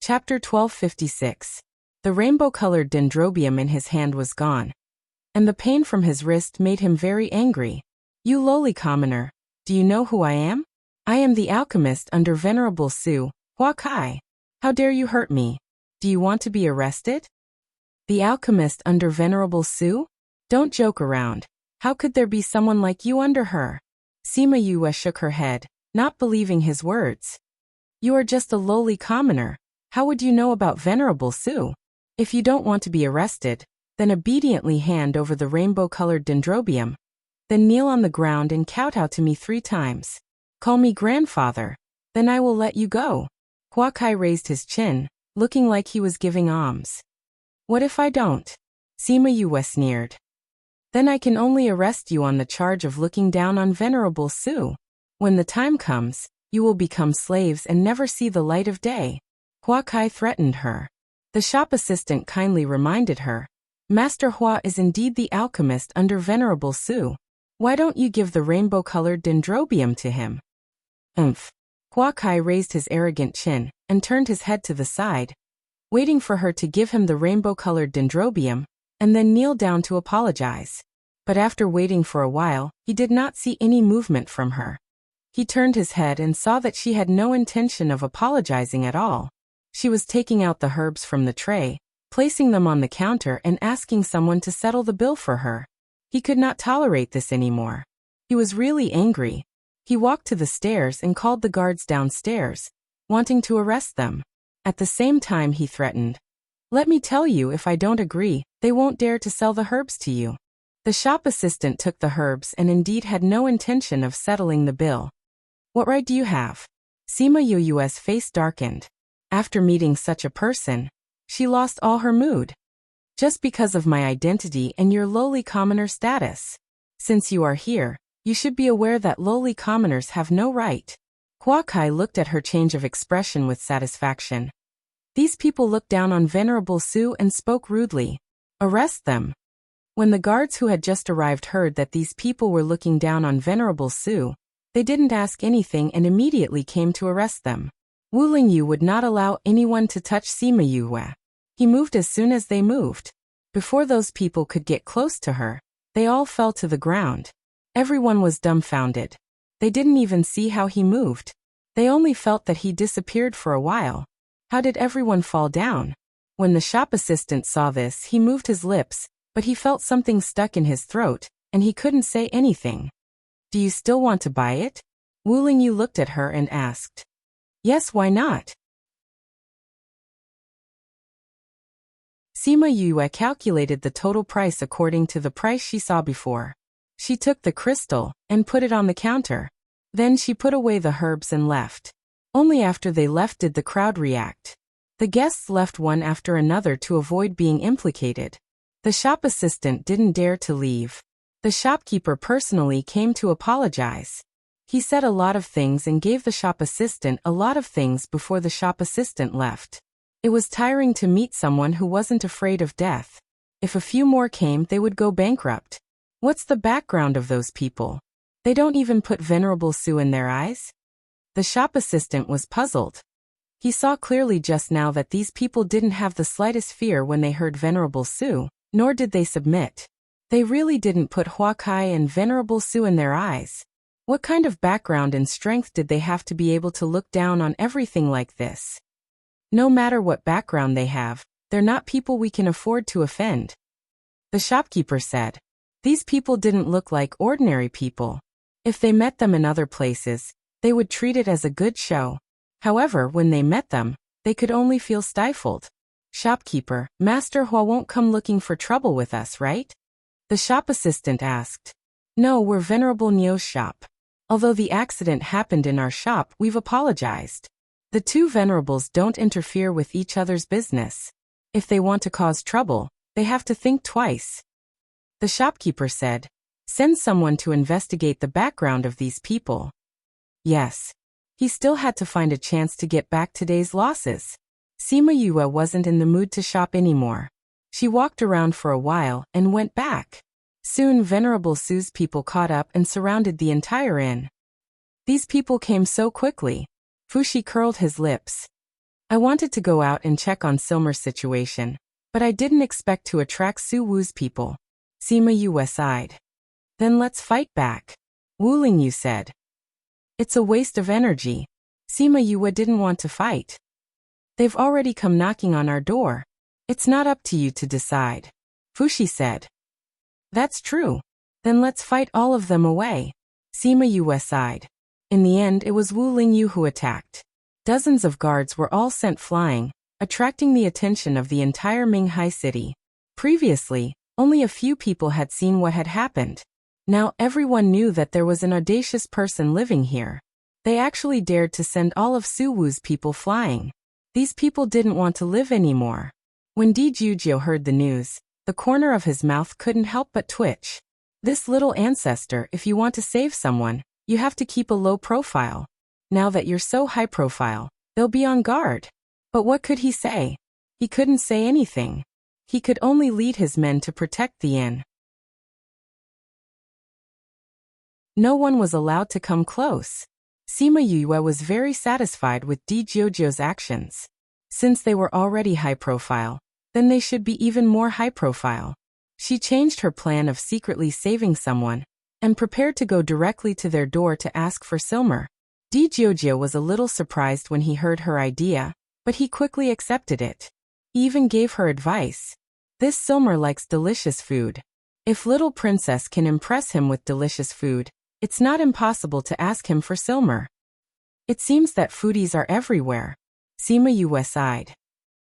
Chapter 1256. The rainbow-colored dendrobium in his hand was gone, and the pain from his wrist made him very angry. You lowly commoner, do you know who I am? I am the alchemist under Venerable Su, Hua Kai. How dare you hurt me? Do you want to be arrested? The alchemist under Venerable Su? Don't joke around. How could there be someone like you under her? Sima Yue shook her head, not believing his words. You are just a lowly commoner. How would you know about Venerable Su? If you don't want to be arrested, then obediently hand over the rainbow-colored dendrobium. Then kneel on the ground and kowtow to me 3 times. Call me grandfather. Then I will let you go. Hua Kai raised his chin, looking like he was giving alms. What if I don't? Sima Yue sneered. Then I can only arrest you on the charge of looking down on Venerable Su. When the time comes, you will become slaves and never see the light of day. Hua Kai threatened her. The shop assistant kindly reminded her, Master Hua is indeed the alchemist under Venerable Su. Why don't you give the rainbow-colored dendrobium to him? Hua Kai raised his arrogant chin and turned his head to the side, waiting for her to give him the rainbow-colored dendrobium, and then kneel down to apologize. But after waiting for a while, he did not see any movement from her. He turned his head and saw that she had no intention of apologizing at all. She was taking out the herbs from the tray, placing them on the counter and asking someone to settle the bill for her. He could not tolerate this anymore. He was really angry. He walked to the stairs and called the guards downstairs, wanting to arrest them. At the same time he threatened, Let me tell you, if I don't agree, they won't dare to sell the herbs to you. The shop assistant took the herbs and indeed had no intention of settling the bill. What right do you have? Sima Yue's face darkened. After meeting such a person, she lost all her mood. Just because of my identity and your lowly commoner status. Since you are here, you should be aware that lowly commoners have no right. Hua Kai looked at her change of expression with satisfaction. These people looked down on Venerable Su and spoke rudely. Arrest them. When the guards who had just arrived heard that these people were looking down on Venerable Su, they didn't ask anything and immediately came to arrest them. Wu Lingyu would not allow anyone to touch Sima Yue. He moved as soon as they moved. Before those people could get close to her, they all fell to the ground. Everyone was dumbfounded. They didn't even see how he moved. They only felt that he disappeared for a while. How did everyone fall down? When the shop assistant saw this, he moved his lips, but he felt something stuck in his throat, and he couldn't say anything. Do you still want to buy it? Wu Lingyu looked at her and asked. Yes, why not? Sima Yue calculated the total price according to the price she saw before. She took the crystal and put it on the counter. Then she put away the herbs and left. Only after they left did the crowd react. The guests left one after another to avoid being implicated. The shop assistant didn't dare to leave. The shopkeeper personally came to apologize. He said a lot of things and gave the shop assistant a lot of things before the shop assistant left. It was tiring to meet someone who wasn't afraid of death. If a few more came, they would go bankrupt. What's the background of those people? They don't even put Venerable Su in their eyes? The shop assistant was puzzled. He saw clearly just now that these people didn't have the slightest fear when they heard Venerable Su, nor did they submit. They really didn't put Hua Kai and Venerable Su in their eyes. What kind of background and strength did they have to be able to look down on everything like this? No matter what background they have, they're not people we can afford to offend. The shopkeeper said. These people didn't look like ordinary people. If they met them in other places, they would treat it as a good show. However, when they met them, they could only feel stifled. Shopkeeper, Master Hua won't come looking for trouble with us, right? The shop assistant asked. No, we're Venerable Nio's shop. Although the accident happened in our shop, we've apologized. The two venerables don't interfere with each other's business. If they want to cause trouble, they have to think twice. The shopkeeper said, send someone to investigate the background of these people. Yes. He still had to find a chance to get back today's losses. Sima Yue wasn't in the mood to shop anymore. She walked around for a while and went back. Soon Venerable Su's people caught up and surrounded the entire inn. These people came so quickly. Fushi curled his lips. I wanted to go out and check on Silmer's situation, but I didn't expect to attract Su Wu's people. Sima Yue sighed. Then let's fight back. Wu Lingyu said. It's a waste of energy. Sima Yue didn't want to fight. They've already come knocking on our door. It's not up to you to decide. Fushi said. That's true. Then let's fight all of them away. Sima Yue sighed. In the end, it was Wu Lingyu who attacked. Dozens of guards were all sent flying, attracting the attention of the entire Minghai city. Previously, only a few people had seen what had happened. Now everyone knew that there was an audacious person living here. They actually dared to send all of Su Wu's people flying. These people didn't want to live anymore. When Di Jujio heard the news, the corner of his mouth couldn't help but twitch. This little ancestor, if you want to save someone, you have to keep a low profile. Now that you're so high profile, they'll be on guard. But what could he say? He couldn't say anything. He could only lead his men to protect the inn. No one was allowed to come close. Sima Yue was very satisfied with Di Jujio's actions. Since they were already high profile, then they should be even more high profile. She changed her plan of secretly saving someone, and prepared to go directly to their door to ask for Silmer. Di Jujio was a little surprised when he heard her idea, but he quickly accepted it. He even gave her advice. This Silmer likes delicious food. If little princess can impress him with delicious food, it's not impossible to ask him for Silmer. It seems that foodies are everywhere. Sima Yue sighed.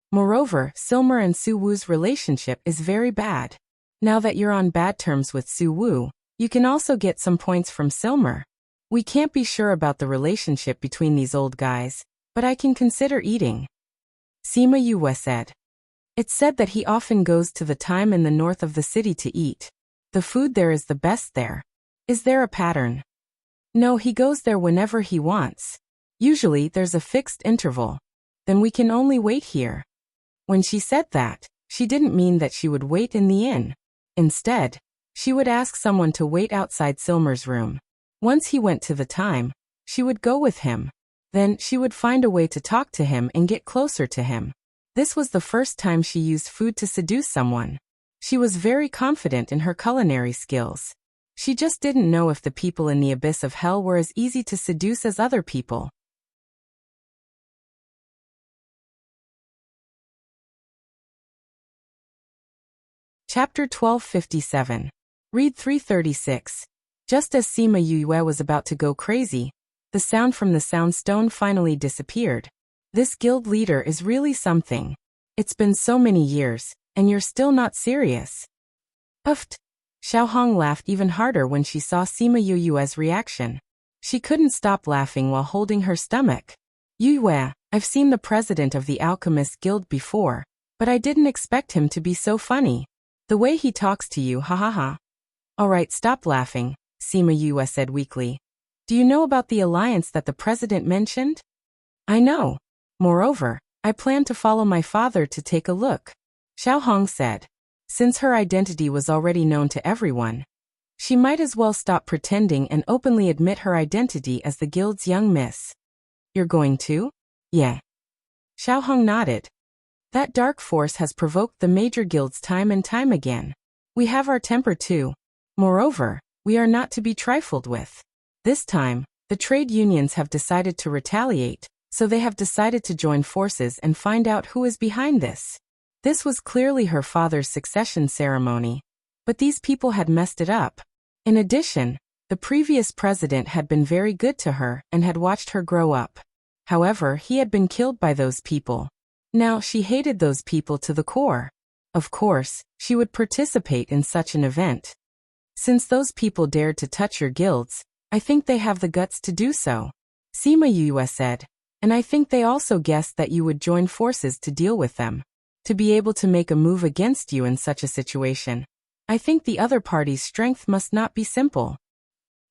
Moreover, Silmer and Su Wu's relationship is very bad. Now that you're on bad terms with Su Wu, you can also get some points from Silmer. We can't be sure about the relationship between these old guys, but I can consider eating. Sima Yue said. It's said that he often goes to the time in the north of the city to eat. The food there is the best there. Is there a pattern? No, he goes there whenever he wants. Usually there's a fixed interval. Then we can only wait here. When she said that, she didn't mean that she would wait in the inn. Instead, she would ask someone to wait outside Silmer's room. Once he went to the time, she would go with him. Then she would find a way to talk to him and get closer to him. This was the first time she used food to seduce someone. She was very confident in her culinary skills. She just didn't know if the people in the abyss of hell were as easy to seduce as other people. Chapter 1257. Read 336. Just as Sima Yue was about to go crazy, the sound from the soundstone finally disappeared. This guild leader is really something. It's been so many years, and you're still not serious. Uffed. Xiao Hong laughed even harder when she saw Sima Yue's reaction. She couldn't stop laughing while holding her stomach. Yue, I've seen the president of the Alchemist Guild before, but I didn't expect him to be so funny. The way he talks to you, ha ha ha. Alright, stop laughing, Sima Yue said weakly. Do you know about the alliance that the president mentioned? I know. Moreover, I plan to follow my father to take a look, Xiao Hong said. Since her identity was already known to everyone, she might as well stop pretending and openly admit her identity as the guild's young miss. You're going to? Yeah. Xiao Hong nodded. That dark force has provoked the major guilds time and time again. We have our temper too. Moreover, we are not to be trifled with. This time, the trade unions have decided to retaliate, so they have decided to join forces and find out who is behind this. This was clearly her father's succession ceremony, but these people had messed it up. In addition, the previous president had been very good to her and had watched her grow up. However, he had been killed by those people. Now she hated those people to the core. Of course, she would participate in such an event. Since those people dared to touch your guilds, I think they have the guts to do so, Sima Yue said, and I think they also guessed that you would join forces to deal with them. To be able to make a move against you in such a situation, I think the other party's strength must not be simple.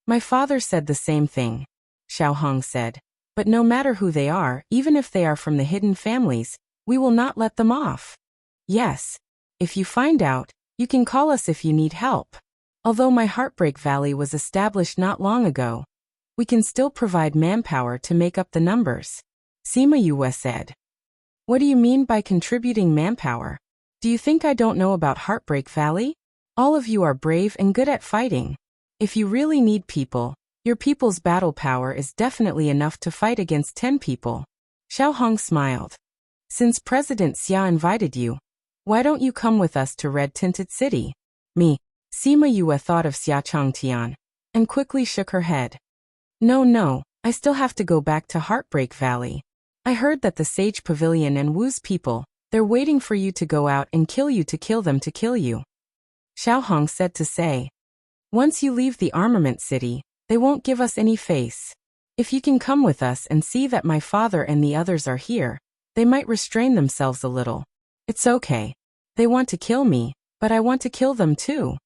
My father said the same thing, Xiao Hong said, but no matter who they are, even if they are from the hidden families, we will not let them off. Yes. If you find out, you can call us if you need help. Although my Heartbreak Valley was established not long ago, we can still provide manpower to make up the numbers, Sima Yue said. What do you mean by contributing manpower? Do you think I don't know about Heartbreak Valley? All of you are brave and good at fighting. If you really need people, your people's battle power is definitely enough to fight against 10 people. Xiao Hong smiled. Since President Xia invited you, why don't you come with us to Red Tinted City? Me. Sima Yue thought of Xia Changtian and quickly shook her head. No, I still have to go back to Heartbreak Valley. I heard that the Sage Pavilion and Wu's people, they're waiting for you to go out and kill you to kill them to kill you. Xiao Hong said to say. Once you leave the armament city, they won't give us any face. If you can come with us and see that my father and the others are here, they might restrain themselves a little. It's okay. They want to kill me, but I want to kill them too.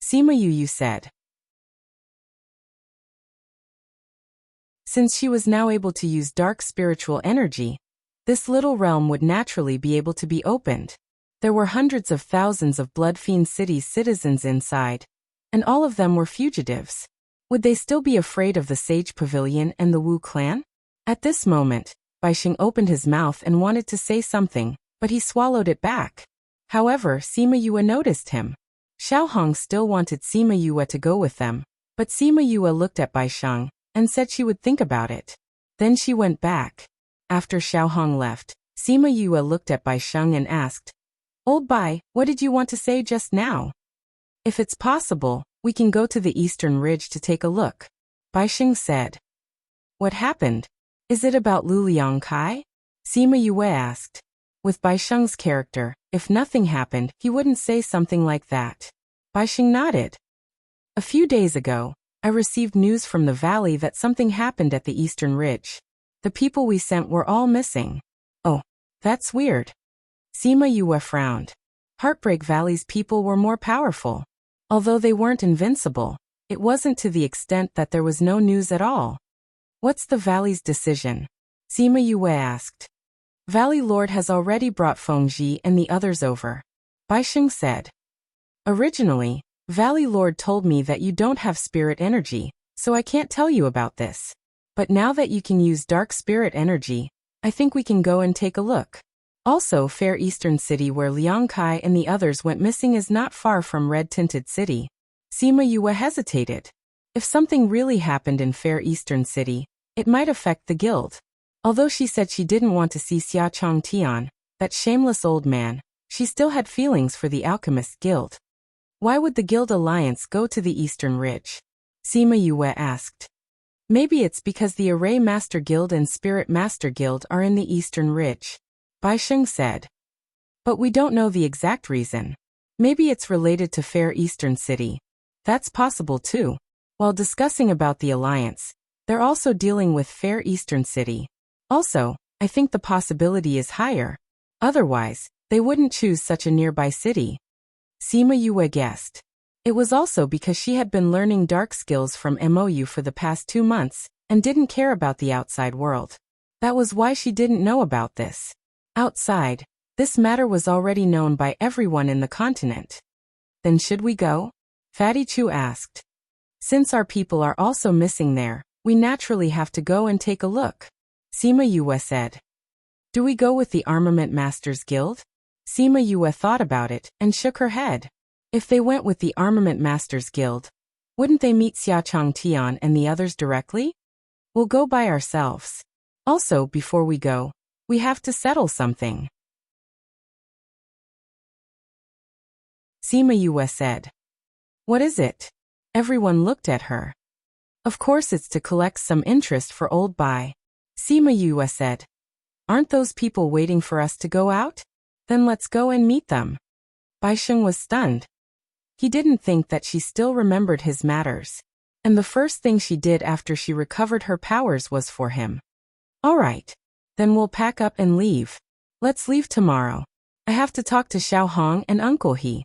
Sima Yu said. Since she was now able to use dark spiritual energy, this little realm would naturally be able to be opened. There were hundreds of thousands of Blood Fiend City's citizens inside, and all of them were fugitives. Would they still be afraid of the Sage Pavilion and the Wu clan? At this moment, Baixing opened his mouth and wanted to say something, but he swallowed it back. However, Sima Yue noticed him. Xiao Hong still wanted Sima Yue to go with them, but Sima Yue looked at Baisheng and said she would think about it. Then she went back. After Xiao Hong left, Sima Yue looked at Baisheng and asked, Old Bai, what did you want to say just now? If it's possible, we can go to the Eastern Ridge to take a look. Baixing said. What happened? Is it about Lu Liangkai? Sima Yue asked. With Baisheng's character, if nothing happened, he wouldn't say something like that. Baixing nodded. A few days ago, I received news from the valley that something happened at the Eastern Ridge. The people we sent were all missing. Oh, that's weird. Sima Yue frowned. Heartbreak Valley's people were more powerful. Although they weren't invincible, it wasn't to the extent that there was no news at all. What's the valley's decision? Sima Yue asked. Valley Lord has already brought Fengji and the others over. Baixing said. Originally, Valley Lord told me that you don't have spirit energy, so I can't tell you about this. But now that you can use dark spirit energy, I think we can go and take a look. Also, Fair Eastern City where Liang Kai and the others went missing is not far from Red Tinted City. Sima Yue hesitated. If something really happened in Fair Eastern City, it might affect the guild. Although she said she didn't want to see Xia Changtian, that shameless old man, she still had feelings for the Alchemist Guild. Why would the Guild Alliance go to the Eastern Ridge? Sima Yue asked. Maybe it's because the Array Master Guild and Spirit Master Guild are in the Eastern Ridge. Baisheng said. But we don't know the exact reason. Maybe it's related to Fair Eastern City. That's possible too. While discussing about the alliance, they're also dealing with Fair Eastern City. Also, I think the possibility is higher. Otherwise, they wouldn't choose such a nearby city. Sima Yue guessed. It was also because she had been learning dark skills from MOU for the past 2 months, and didn't care about the outside world. That was why she didn't know about this. Outside, this matter was already known by everyone in the continent. Then should we go? Fatty Chu asked. Since our people are also missing there, we naturally have to go and take a look. Sima Yue said. Do we go with the Armament Masters Guild? Sima Yue thought about it and shook her head. If they went with the Armament Masters Guild, wouldn't they meet Xia Changtian and the others directly? We'll go by ourselves. Also, before we go, we have to settle something. Sima Yue said. What is it? Everyone looked at her. Of course it's to collect some interest for Old Bai. Sima Yue said. Aren't those people waiting for us to go out? Then let's go and meet them. Baisheng was stunned. He didn't think that she still remembered his matters. And the first thing she did after she recovered her powers was for him. All right. Then we'll pack up and leave. Let's leave tomorrow. I have to talk to Xiao Hong and Uncle He.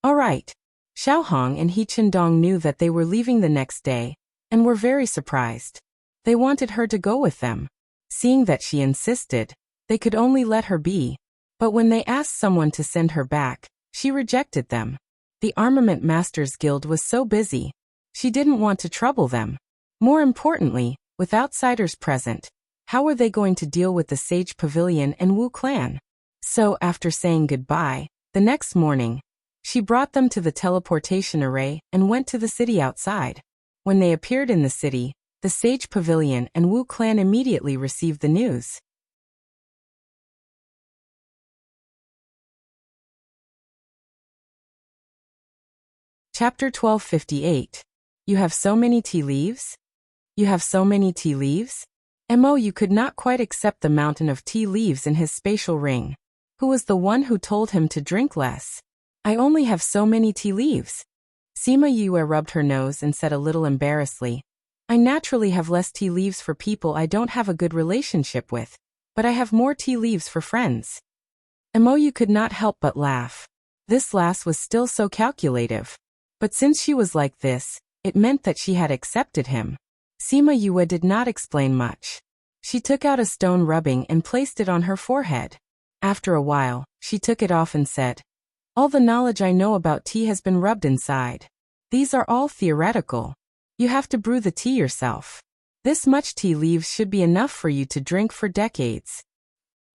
All right. Xiao Hong and He Qindong knew that they were leaving the next day, and were very surprised. They wanted her to go with them. Seeing that she insisted, they could only let her be. But when they asked someone to send her back, she rejected them. The Armament Masters Guild was so busy. She didn't want to trouble them. More importantly, with outsiders present, How were they going to deal with the Sage Pavilion and Wu clan? So, after saying goodbye, the next morning, she brought them to the teleportation array and went to the city outside. When they appeared in the city, the Sage Pavilion and Wu clan immediately received the news. Chapter 1258. You have so many tea leaves? You have so many tea leaves? Mo could not quite accept the mountain of tea leaves in his spatial ring. Who was the one who told him to drink less? I only have so many tea leaves. Sima Yue rubbed her nose and said a little embarrassedly, I naturally have less tea leaves for people I don't have a good relationship with, but I have more tea leaves for friends. Mo could not help but laugh. This lass was still so calculative. But since she was like this, it meant that she had accepted him. Sima Yue did not explain much. She took out a stone rubbing and placed it on her forehead. After a while, she took it off and said, All the knowledge I know about tea has been rubbed inside. These are all theoretical. You have to brew the tea yourself. This much tea leaves should be enough for you to drink for decades.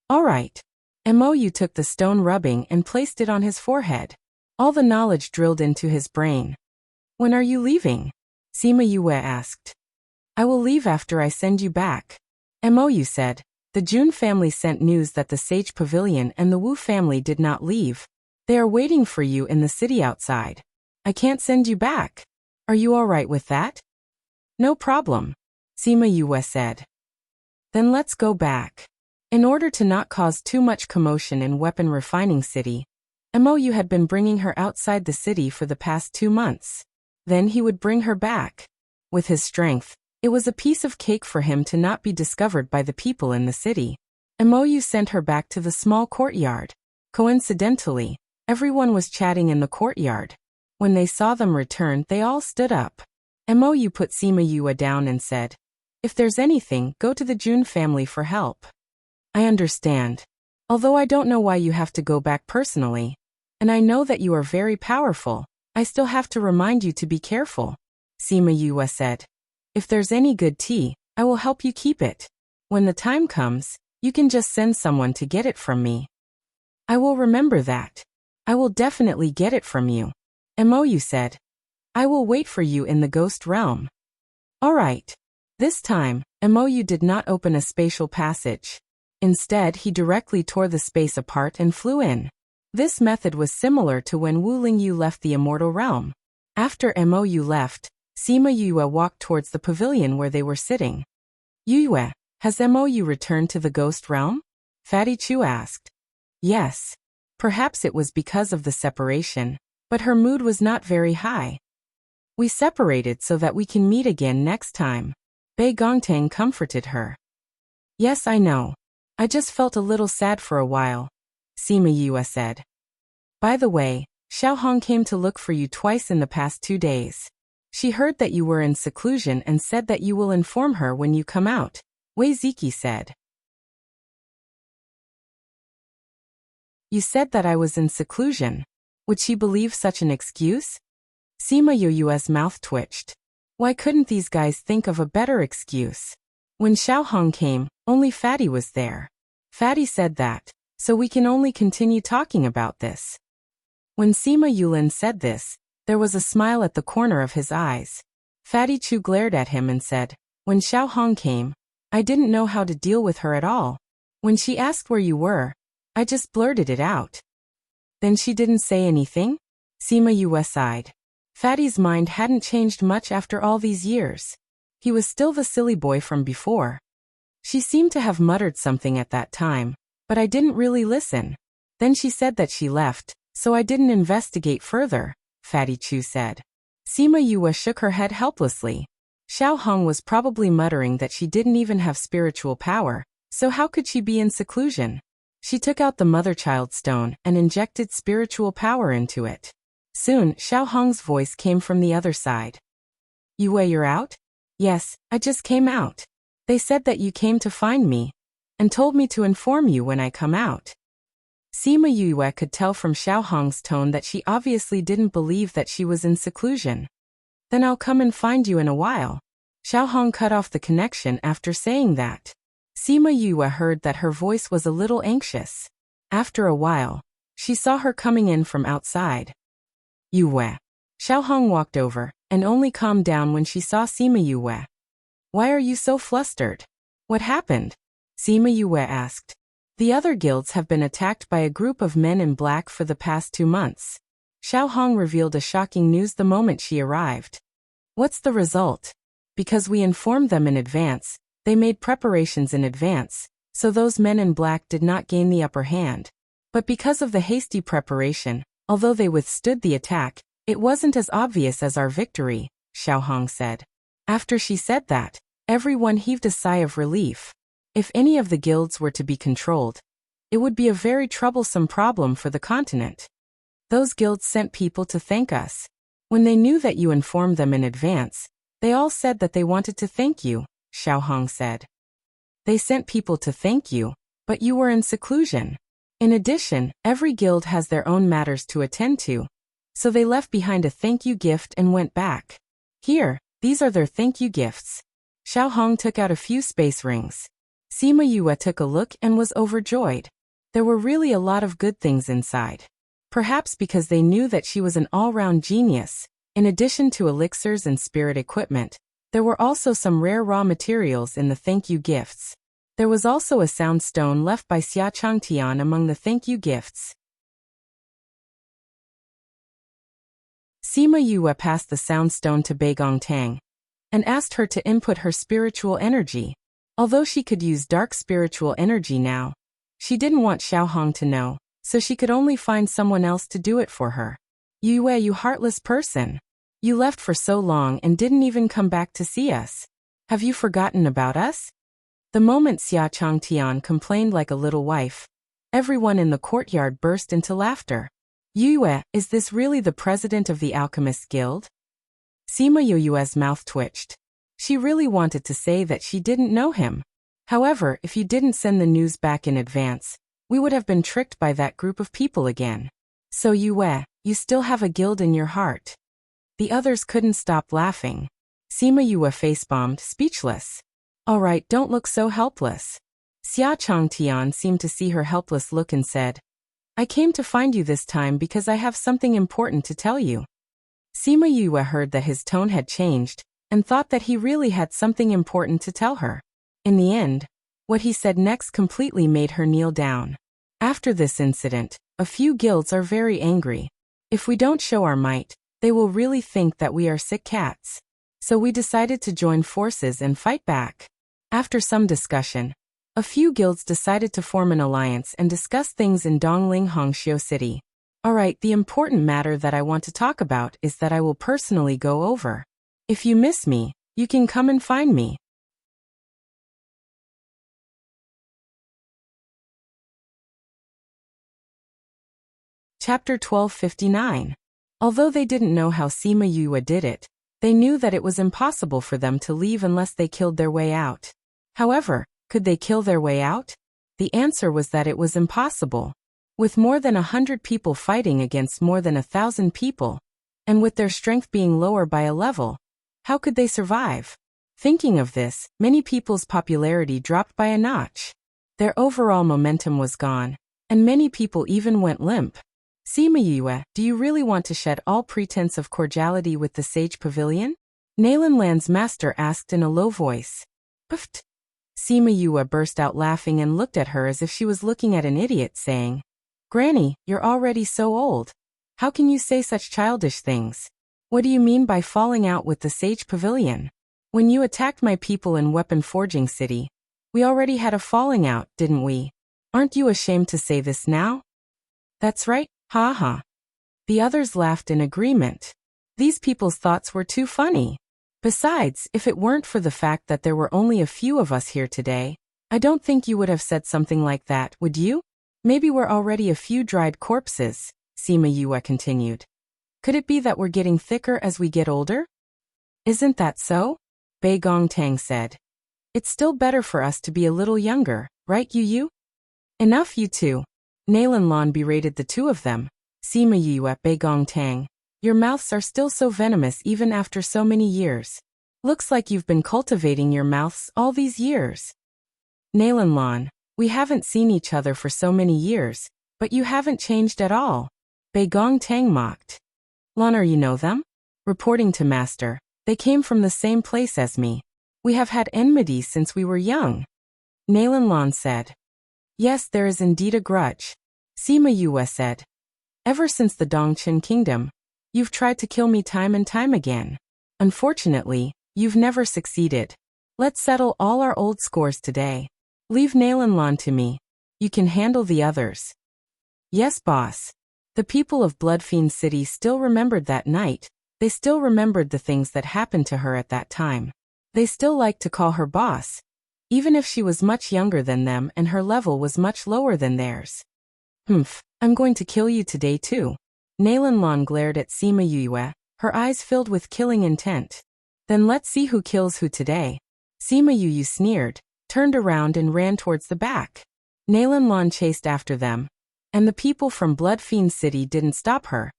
All right. Mo took the stone rubbing and placed it on his forehead. All the knowledge drilled into his brain. When are you leaving? Sima Yue asked. I will leave after I send you back. Mo said. The Jun family sent news that the Sage Pavilion and the Wu family did not leave. They are waiting for you in the city outside. I can't send you back. Are you all right with that? No problem, Sima Yue said. Then let's go back. In order to not cause too much commotion in Weapon Refining City, Mo had been bringing her outside the city for the past 2 months. Then he would bring her back. With his strength, it was a piece of cake for him to not be discovered by the people in the city. Mo sent her back to the small courtyard. Coincidentally, everyone was chatting in the courtyard. When they saw them return, they all stood up. Mo put Sima Yue down and said, If there's anything, go to the Jun family for help. I understand. Although I don't know why you have to go back personally. And I know that you are very powerful, I still have to remind you to be careful, Sima Yue said. If there's any good tea, I will help you keep it. When the time comes, you can just send someone to get it from me. I will remember that. I will definitely get it from you, Mo said. I will wait for you in the ghost realm. All right. This time, Mo did not open a spatial passage. Instead, he directly tore the space apart and flew in. This method was similar to when Wu Lingyu left the immortal realm. After Mo left, Sima Yue walked towards the pavilion where they were sitting. Yue, has Mo returned to the ghost realm? Fatty Chu asked. Yes. Perhaps it was because of the separation, but her mood was not very high. We separated so that we can meet again next time. Bei Gongtang comforted her. Yes, I know. I just felt a little sad for a while, Sima Yue said. By the way, Xiaohong came to look for you twice in the past 2 days. She heard that you were in seclusion and said that you will inform her when you come out, Wei Ziki said. You said that I was in seclusion. Would she believe such an excuse? Sima Yue's mouth twitched. Why couldn't these guys think of a better excuse? When Xiaohong came, only Fatty was there. Fatty said that, so we can only continue talking about this. When Sima Yulin said this, there was a smile at the corner of his eyes. Fatty Chu glared at him and said, When Xiaohong came, I didn't know how to deal with her at all. When she asked where you were, I just blurted it out. Then she didn't say anything? Sima Yue sighed. Fatty's mind hadn't changed much after all these years. He was still the silly boy from before. She seemed to have muttered something at that time, but I didn't really listen. Then she said that she left, so I didn't investigate further, Fatty Chu said. Sima Yue shook her head helplessly. Xiaohong was probably muttering that she didn't even have spiritual power, so how could she be in seclusion? She took out the mother-child stone and injected spiritual power into it. Soon, Xiaohong's voice came from the other side. Yue, you're out? Yes, I just came out. They said that you came to find me, and told me to inform you when I come out. Sima Yue could tell from Xiaohong's tone that she obviously didn't believe that she was in seclusion. Then I'll come and find you in a while. Xiaohong cut off the connection after saying that. Sima Yue heard that her voice was a little anxious. After a while, she saw her coming in from outside. Yue. Xiaohong walked over, and only calmed down when she saw Sima Yue. Why are you so flustered? What happened? Sima Yue asked. The other guilds have been attacked by a group of men in black for the past 2 months. Xiaohong revealed a shocking news the moment she arrived. What's the result? Because we informed them in advance, they made preparations in advance, so those men in black did not gain the upper hand. But because of the hasty preparation, although they withstood the attack, it wasn't as obvious as our victory, Xiaohong said. After she said that, everyone heaved a sigh of relief. If any of the guilds were to be controlled, it would be a very troublesome problem for the continent. Those guilds sent people to thank us. When they knew that you informed them in advance, they all said that they wanted to thank you, Xiaohong said. They sent people to thank you, but you were in seclusion. In addition, every guild has their own matters to attend to, so they left behind a thank you gift and went back. Here, these are their thank you gifts. Xiaohong took out a few space rings. Sima Yue took a look and was overjoyed. There were really a lot of good things inside. Perhaps because they knew that she was an all-round genius. In addition to elixirs and spirit equipment, there were also some rare raw materials in the thank you gifts. There was also a sound stone left by Xia Changtian among the thank you gifts. Sima Yue passed the sound stone to Beigong Tang and asked her to input her spiritual energy. Although she could use dark spiritual energy now, she didn't want Xiaohong to know, so she could only find someone else to do it for her. Yue, you heartless person. You left for so long and didn't even come back to see us. Have you forgotten about us? The moment Xia Changtian complained like a little wife, everyone in the courtyard burst into laughter. Yue, is this really the president of the Alchemist Guild? Sima Yue's mouth twitched. She really wanted to say that she didn't know him. However, if you didn't send the news back in advance, we would have been tricked by that group of people again. So Yue, you still have a guild in your heart. The others couldn't stop laughing. Sima Yue face-bombed, speechless. All right, don't look so helpless. Xia Changtian seemed to see her helpless look and said, I came to find you this time because I have something important to tell you. Sima Yue heard that his tone had changed, and thought that he really had something important to tell her. In the end, what he said next completely made her kneel down. After this incident, a few guilds are very angry. If we don't show our might, they will really think that we are sick cats. So we decided to join forces and fight back. After some discussion, a few guilds decided to form an alliance and discuss things in Dongling Hongxiu City. Alright, the important matter that I want to talk about is that I will personally go over. If you miss me, you can come and find me. Chapter 1259. Although they didn't know how Sima Yue did it, they knew that it was impossible for them to leave unless they killed their way out. However, could they kill their way out? The answer was that it was impossible. With more than 100 people fighting against more than 1,000 people, and with their strength being lower by a level, how could they survive? Thinking of this, many people's popularity dropped by a notch. Their overall momentum was gone, and many people even went limp. Sima Yue, do you really want to shed all pretense of cordiality with the Sage Pavilion? Nalan Land's master asked in a low voice. Puffed. Sima Yue burst out laughing and looked at her as if she was looking at an idiot, saying, Granny, you're already so old. How can you say such childish things? What do you mean by falling out with the Sage Pavilion? When you attacked my people in Weapon Forging City, we already had a falling out, didn't we? Aren't you ashamed to say this now? That's right, ha ha. The others laughed in agreement. These people's thoughts were too funny. Besides, if it weren't for the fact that there were only a few of us here today, I don't think you would have said something like that, would you? Maybe we're already a few dried corpses, Sima Yue continued. Could it be that we're getting thicker as we get older? Isn't that so? Beigong Tang said. It's still better for us to be a little younger, right Yu? Enough you two. Nalan Lan berated the two of them. Sima Yue, Beigong Tang. Your mouths are still so venomous even after so many years. Looks like you've been cultivating your mouths all these years. Nalan Lan, we haven't seen each other for so many years, but you haven't changed at all. Bei Gong Tang mocked. Lan, you know them? Reporting to Master, they came from the same place as me. We have had enmity since we were young. Nalan Lan said. Yes, there is indeed a grudge. Sima Yue said. Ever since the Dongqin Kingdom, you've tried to kill me time and time again. Unfortunately, you've never succeeded. Let's settle all our old scores today. Leave Nalan Lan to me. You can handle the others. Yes, boss. The people of Bloodfiend City still remembered that night. They still remembered the things that happened to her at that time. They still liked to call her boss, even if she was much younger than them and her level was much lower than theirs. I'm going to kill you today too. Nalan Lan glared at Sima Yue, her eyes filled with killing intent. Then let's see who kills who today. Sima Yue sneered, turned around and ran towards the back. Nalan Lan chased after them, and the people from Bloodfiend City didn't stop her,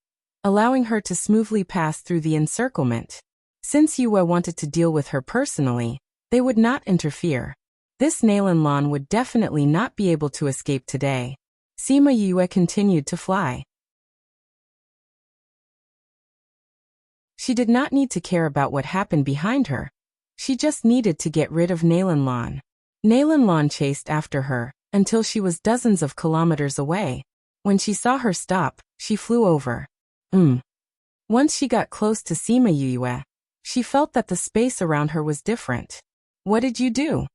allowing her to smoothly pass through the encirclement. Since Yue wanted to deal with her personally, they would not interfere. This Nalan Lan would definitely not be able to escape today. Sima Yue continued to fly. She did not need to care about what happened behind her. She just needed to get rid of Nalan Lan. Nalan Lan chased after her until she was dozens of kilometers away. When she saw her stop, she flew over. Once she got close to Sima Yue, she felt that the space around her was different. What did you do?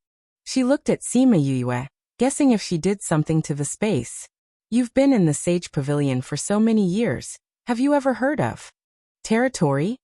She looked at Sima Yue, guessing if she did something to the space. You've been in the Sage Pavilion for so many years. Have you ever heard of territory?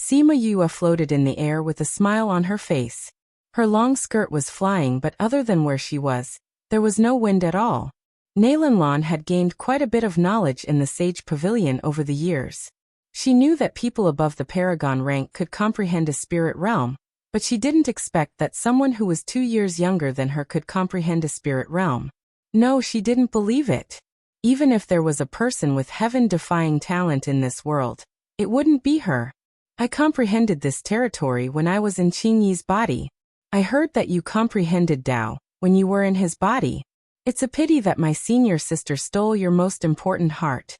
Sima Yue floated in the air with a smile on her face. Her long skirt was flying, but other than where she was, there was no wind at all. Nalan Lan had gained quite a bit of knowledge in the Sage Pavilion over the years. She knew that people above the Paragon rank could comprehend a spirit realm, but she didn't expect that someone who was 2 years younger than her could comprehend a spirit realm. No, she didn't believe it. Even if there was a person with heaven-defying talent in this world, it wouldn't be her. I comprehended this territory when I was in Qingyi's body. I heard that you comprehended Dao when you were in his body. It's a pity that my senior sister stole your most important heart.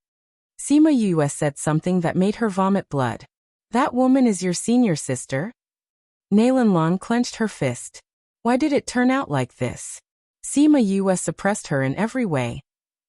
Sima Yue said something that made her vomit blood. That woman is your senior sister? Nalan Lan clenched her fist. Why did it turn out like this? Sima Yue suppressed her in every way.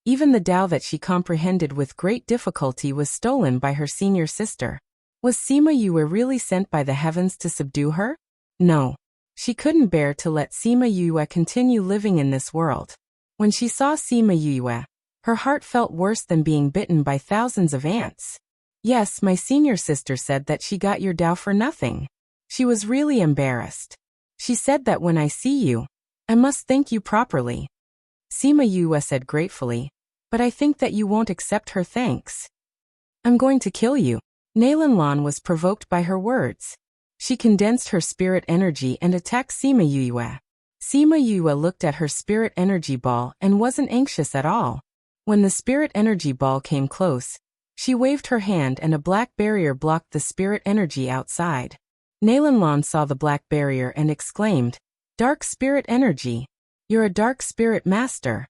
Even the Dao that she comprehended with great difficulty was stolen by her senior sister. Was Sima Yue really sent by the heavens to subdue her? No. She couldn't bear to let Sima Yue continue living in this world. When she saw Sima Yue, her heart felt worse than being bitten by thousands of ants. Yes, my senior sister said that she got your Dao for nothing. She was really embarrassed. She said that when I see you, I must thank you properly. Sima Yue said gratefully, but I think that you won't accept her thanks. I'm going to kill you. Nalan Lan was provoked by her words. She condensed her spirit energy and attacked Sima Yue. Sima Yue looked at her spirit energy ball and wasn't anxious at all. When the spirit energy ball came close, she waved her hand and a black barrier blocked the spirit energy outside. Nalan Lan saw the black barrier and exclaimed, Dark spirit energy. You're a dark spirit master.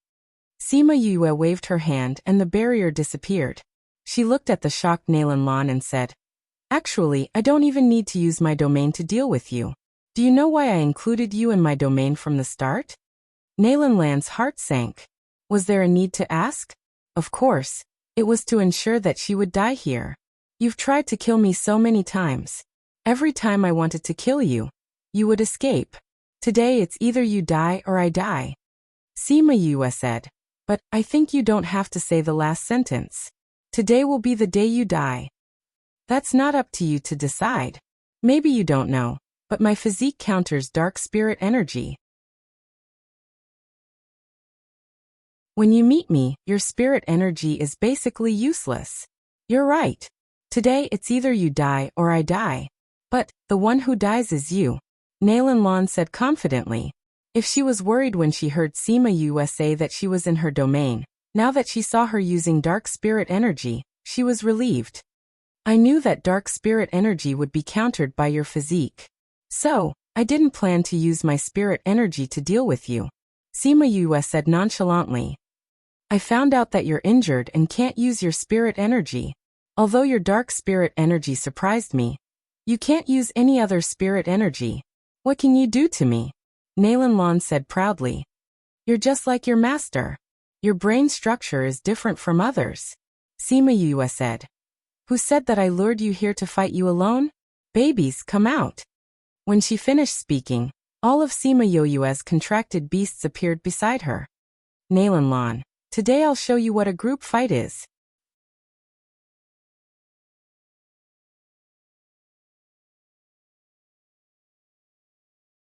Sima Yue waved her hand and the barrier disappeared. She looked at the shocked Nalan Lan and said, Actually, I don't even need to use my domain to deal with you. Do you know why I included you in my domain from the start? Nalan Lan's heart sank. Was there a need to ask? Of course. It was to ensure that she would die here. You've tried to kill me so many times. Every time I wanted to kill you, you would escape. Today it's either you die or I die. Sima Yue said, but I think you don't have to say the last sentence. Today will be the day you die. That's not up to you to decide. Maybe you don't know, but my physique counters dark spirit energy. When you meet me, your spirit energy is basically useless. You're right. Today it's either you die or I die. But the one who dies is you, Nalan Lan said confidently. If she was worried when she heard Sima Yue say that she was in her domain, now that she saw her using dark spirit energy, she was relieved. I knew that dark spirit energy would be countered by your physique. So, I didn't plan to use my spirit energy to deal with you. Sima Yue said nonchalantly. I found out that you're injured and can't use your spirit energy. Although your dark spirit energy surprised me, you can't use any other spirit energy. What can you do to me? Nalan Lan said proudly. You're just like your master. Your brain structure is different from others. Sima Yue said. Who said that I lured you here to fight you alone? Babies, come out. When she finished speaking, all of Sima Yue's contracted beasts appeared beside her. Nalan Lan, today I'll show you what a group fight is.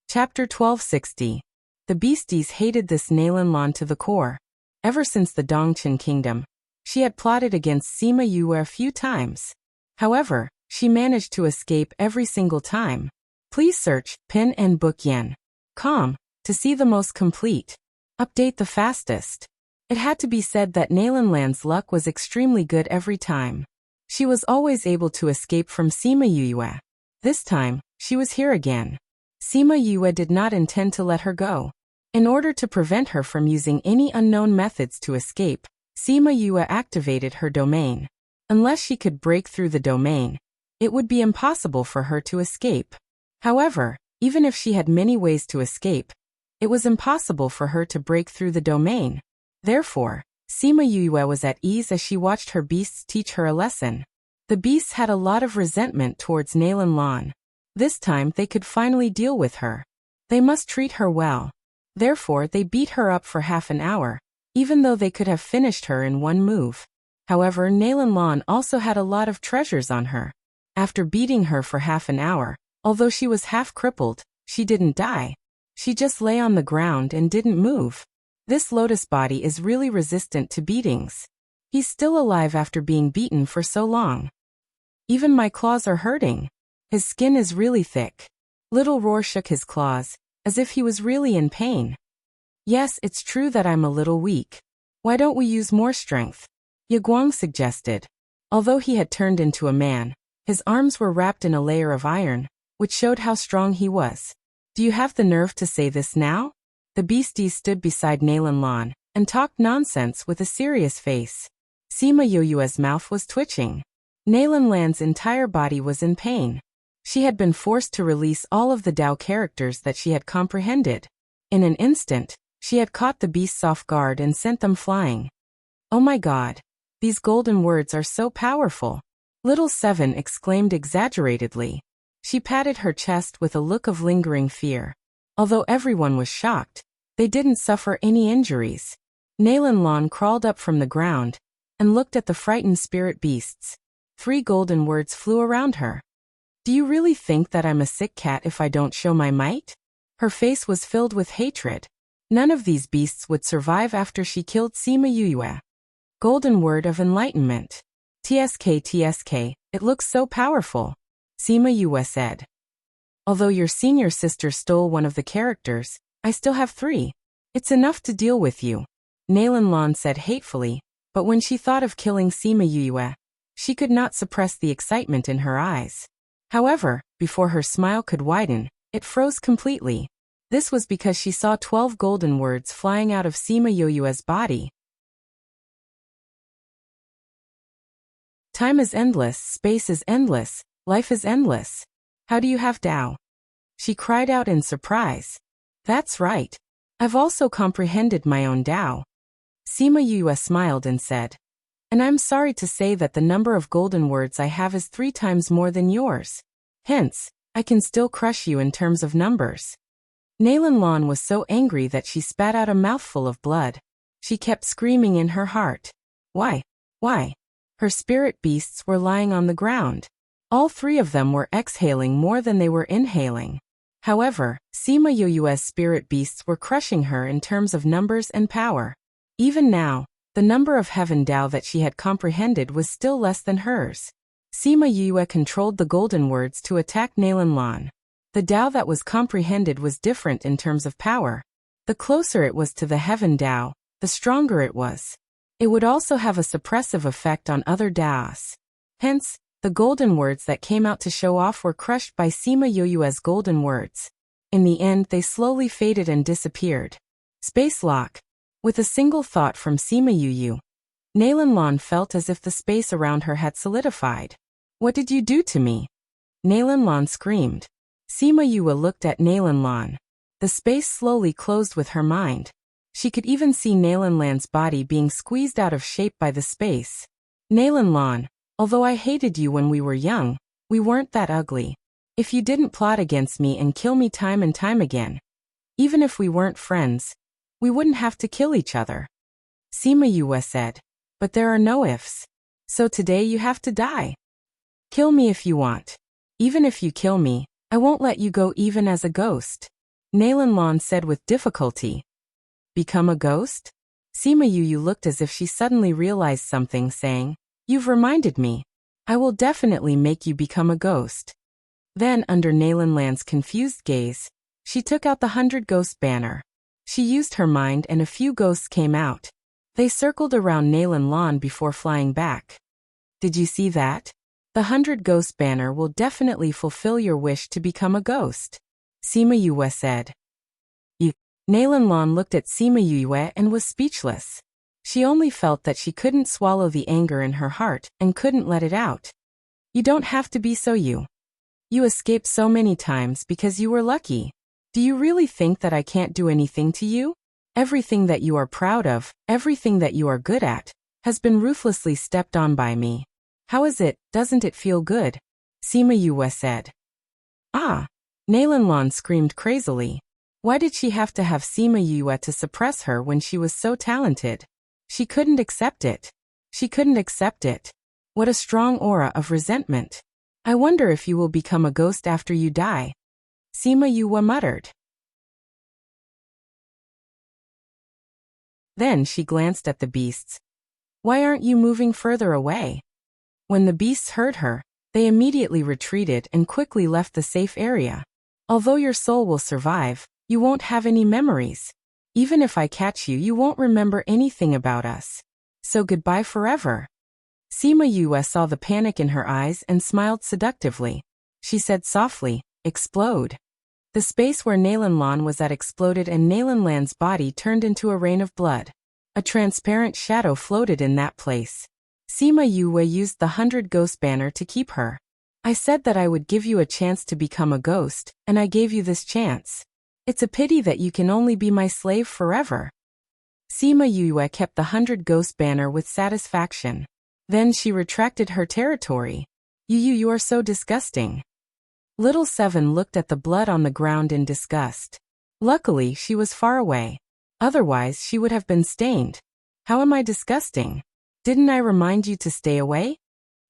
Chapter 1260. The beasties hated this Nalan Lan to the core. Ever since the Dongchen kingdom, she had plotted against Sima Yue a few times. However, she managed to escape every single time. Please search Pin and Book Yen. Com to see the most complete update the fastest. It had to be said that Nalan Lan's luck was extremely good every time. She was always able to escape from Sima Yue. This time, she was here again. Sima Yue did not intend to let her go. In order to prevent her from using any unknown methods to escape, Sima Yue activated her domain. Unless she could break through the domain, it would be impossible for her to escape. However, even if she had many ways to escape, it was impossible for her to break through the domain. Therefore, Sima Yue was at ease as she watched her beasts teach her a lesson. The beasts had a lot of resentment towards Nalan Lan. This time they could finally deal with her. They must treat her well. Therefore they beat her up for half an hour, even though they could have finished her in one move. However, Nalan Lan also had a lot of treasures on her. After beating her for half an hour, although she was half crippled, she didn't die. She just lay on the ground and didn't move. This lotus body is really resistant to beatings. He's still alive after being beaten for so long. Even my claws are hurting. His skin is really thick. Little Roar shook his claws, as if he was really in pain. Yes, it's true that I'm a little weak. Why don't we use more strength? Ye Guang suggested. Although he had turned into a man, his arms were wrapped in a layer of iron, which showed how strong he was. Do you have the nerve to say this now? The beasties stood beside Nalan Lan and talked nonsense with a serious face. Sima Yue's mouth was twitching. Nalan Lan's entire body was in pain. She had been forced to release all of the Dao characters that she had comprehended. In an instant, she had caught the beasts off guard and sent them flying. Oh my God! These golden words are so powerful! Little Seven exclaimed exaggeratedly. She patted her chest with a look of lingering fear. Although everyone was shocked, they didn't suffer any injuries. Nalan Lan crawled up from the ground and looked at the frightened spirit beasts. 3 golden words flew around her. Do you really think that I'm a sick cat if I don't show my might? Her face was filled with hatred. None of these beasts would survive after she killed Sima Yue. Golden word of enlightenment. TSK, it looks so powerful. Sima Yue said. Although your senior sister stole one of the characters, I still have 3. It's enough to deal with you. Nalan Lan said hatefully, but when she thought of killing Sima Yue, she could not suppress the excitement in her eyes. However, before her smile could widen, it froze completely. This was because she saw 12 golden words flying out of Sima Yue's body. Time is endless, space is endless, life is endless. How do you have Dao? She cried out in surprise. That's right. I've also comprehended my own Dao. Sima Yue smiled and said, and I'm sorry to say that the number of golden words I have is 3 times more than yours. Hence, I can still crush you in terms of numbers. Nalan Lan was so angry that she spat out a mouthful of blood. She kept screaming in her heart. Why? Why? Her spirit beasts were lying on the ground. All 3 of them were exhaling more than they were inhaling. However, Sima Yue's spirit beasts were crushing her in terms of numbers and power. Even now, the number of heaven Dao that she had comprehended was still less than hers. Sima Yue controlled the golden words to attack Nalan Lan. The Dao that was comprehended was different in terms of power. The closer it was to the heaven Dao, the stronger it was. It would also have a suppressive effect on other Daos. Hence, the golden words that came out to show off were crushed by Sima Yue's golden words. In the end, they slowly faded and disappeared. Space lock. With a single thought from Sima Yu, Nalanlan felt as if the space around her had solidified. What did you do to me? Nalanlan screamed. Sima Yue looked at Nalanlan. The space slowly closed with her mind. She could even see Nalanlan's body being squeezed out of shape by the space. Nalanlan, although I hated you when we were young, we weren't that ugly. If you didn't plot against me and kill me time and time again, even if we weren't friends, we wouldn't have to kill each other. Sima Yue said. But there are no ifs. So today you have to die. Kill me if you want. Even if you kill me, I won't let you go even as a ghost. Nalanlan said with difficulty. Become a ghost? Sima Yu looked as if she suddenly realized something, saying, You've reminded me. I will definitely make you become a ghost. Then, under Nalanlan's confused gaze, she took out the 100 Ghost banner. She used her mind and a few ghosts came out. They circled around Nalanlan before flying back. Did you see that? The 100 Ghost banner will definitely fulfill your wish to become a ghost. Sima Yue said. Nalanlan looked at Sima Yue and was speechless. She only felt that she couldn't swallow the anger in her heart and couldn't let it out. You don't have to be so you. You escaped so many times because you were lucky. Do you really think that I can't do anything to you? Everything that you are proud of, everything that you are good at, has been ruthlessly stepped on by me. How is it, doesn't it feel good? Sima Yue said. Ah! Nalanlan screamed crazily. Why did she have to have Sima Yue to suppress her when she was so talented? She couldn't accept it. She couldn't accept it. What a strong aura of resentment. I wonder if you will become a ghost after you die. Sima Yue muttered. Then she glanced at the beasts. Why aren't you moving further away? When the beasts heard her, they immediately retreated and quickly left the safe area. Although your soul will survive, you won't have any memories. Even if I catch you, you won't remember anything about us. So goodbye forever. Sima Yue saw the panic in her eyes and smiled seductively. She said softly, Explode. The space where Nalanlan was at exploded and Nalanlan's body turned into a rain of blood. A transparent shadow floated in that place. Sima Yue used the 100 Ghost banner to keep her. I said that I would give you a chance to become a ghost, and I gave you this chance. It's a pity that you can only be my slave forever. Sima Yue kept the 100 Ghost banner with satisfaction. Then she retracted her territory. You are so disgusting. Little Seven looked at the blood on the ground in disgust. Luckily, she was far away. Otherwise, she would have been stained. How am I disgusting? Didn't I remind you to stay away?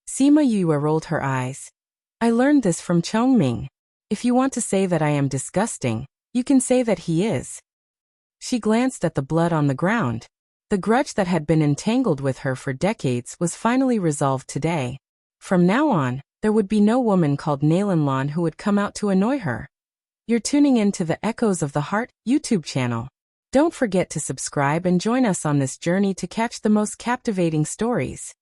Sima Yue rolled her eyes. I learned this from Chongming. If you want to say that I am disgusting, you can say that he is. She glanced at the blood on the ground. The grudge that had been entangled with her for decades was finally resolved today. From now on, there would be no woman called Nalanlan who would come out to annoy her. You're tuning in to the Echoes of the Heart YouTube channel. Don't forget to subscribe and join us on this journey to catch the most captivating stories.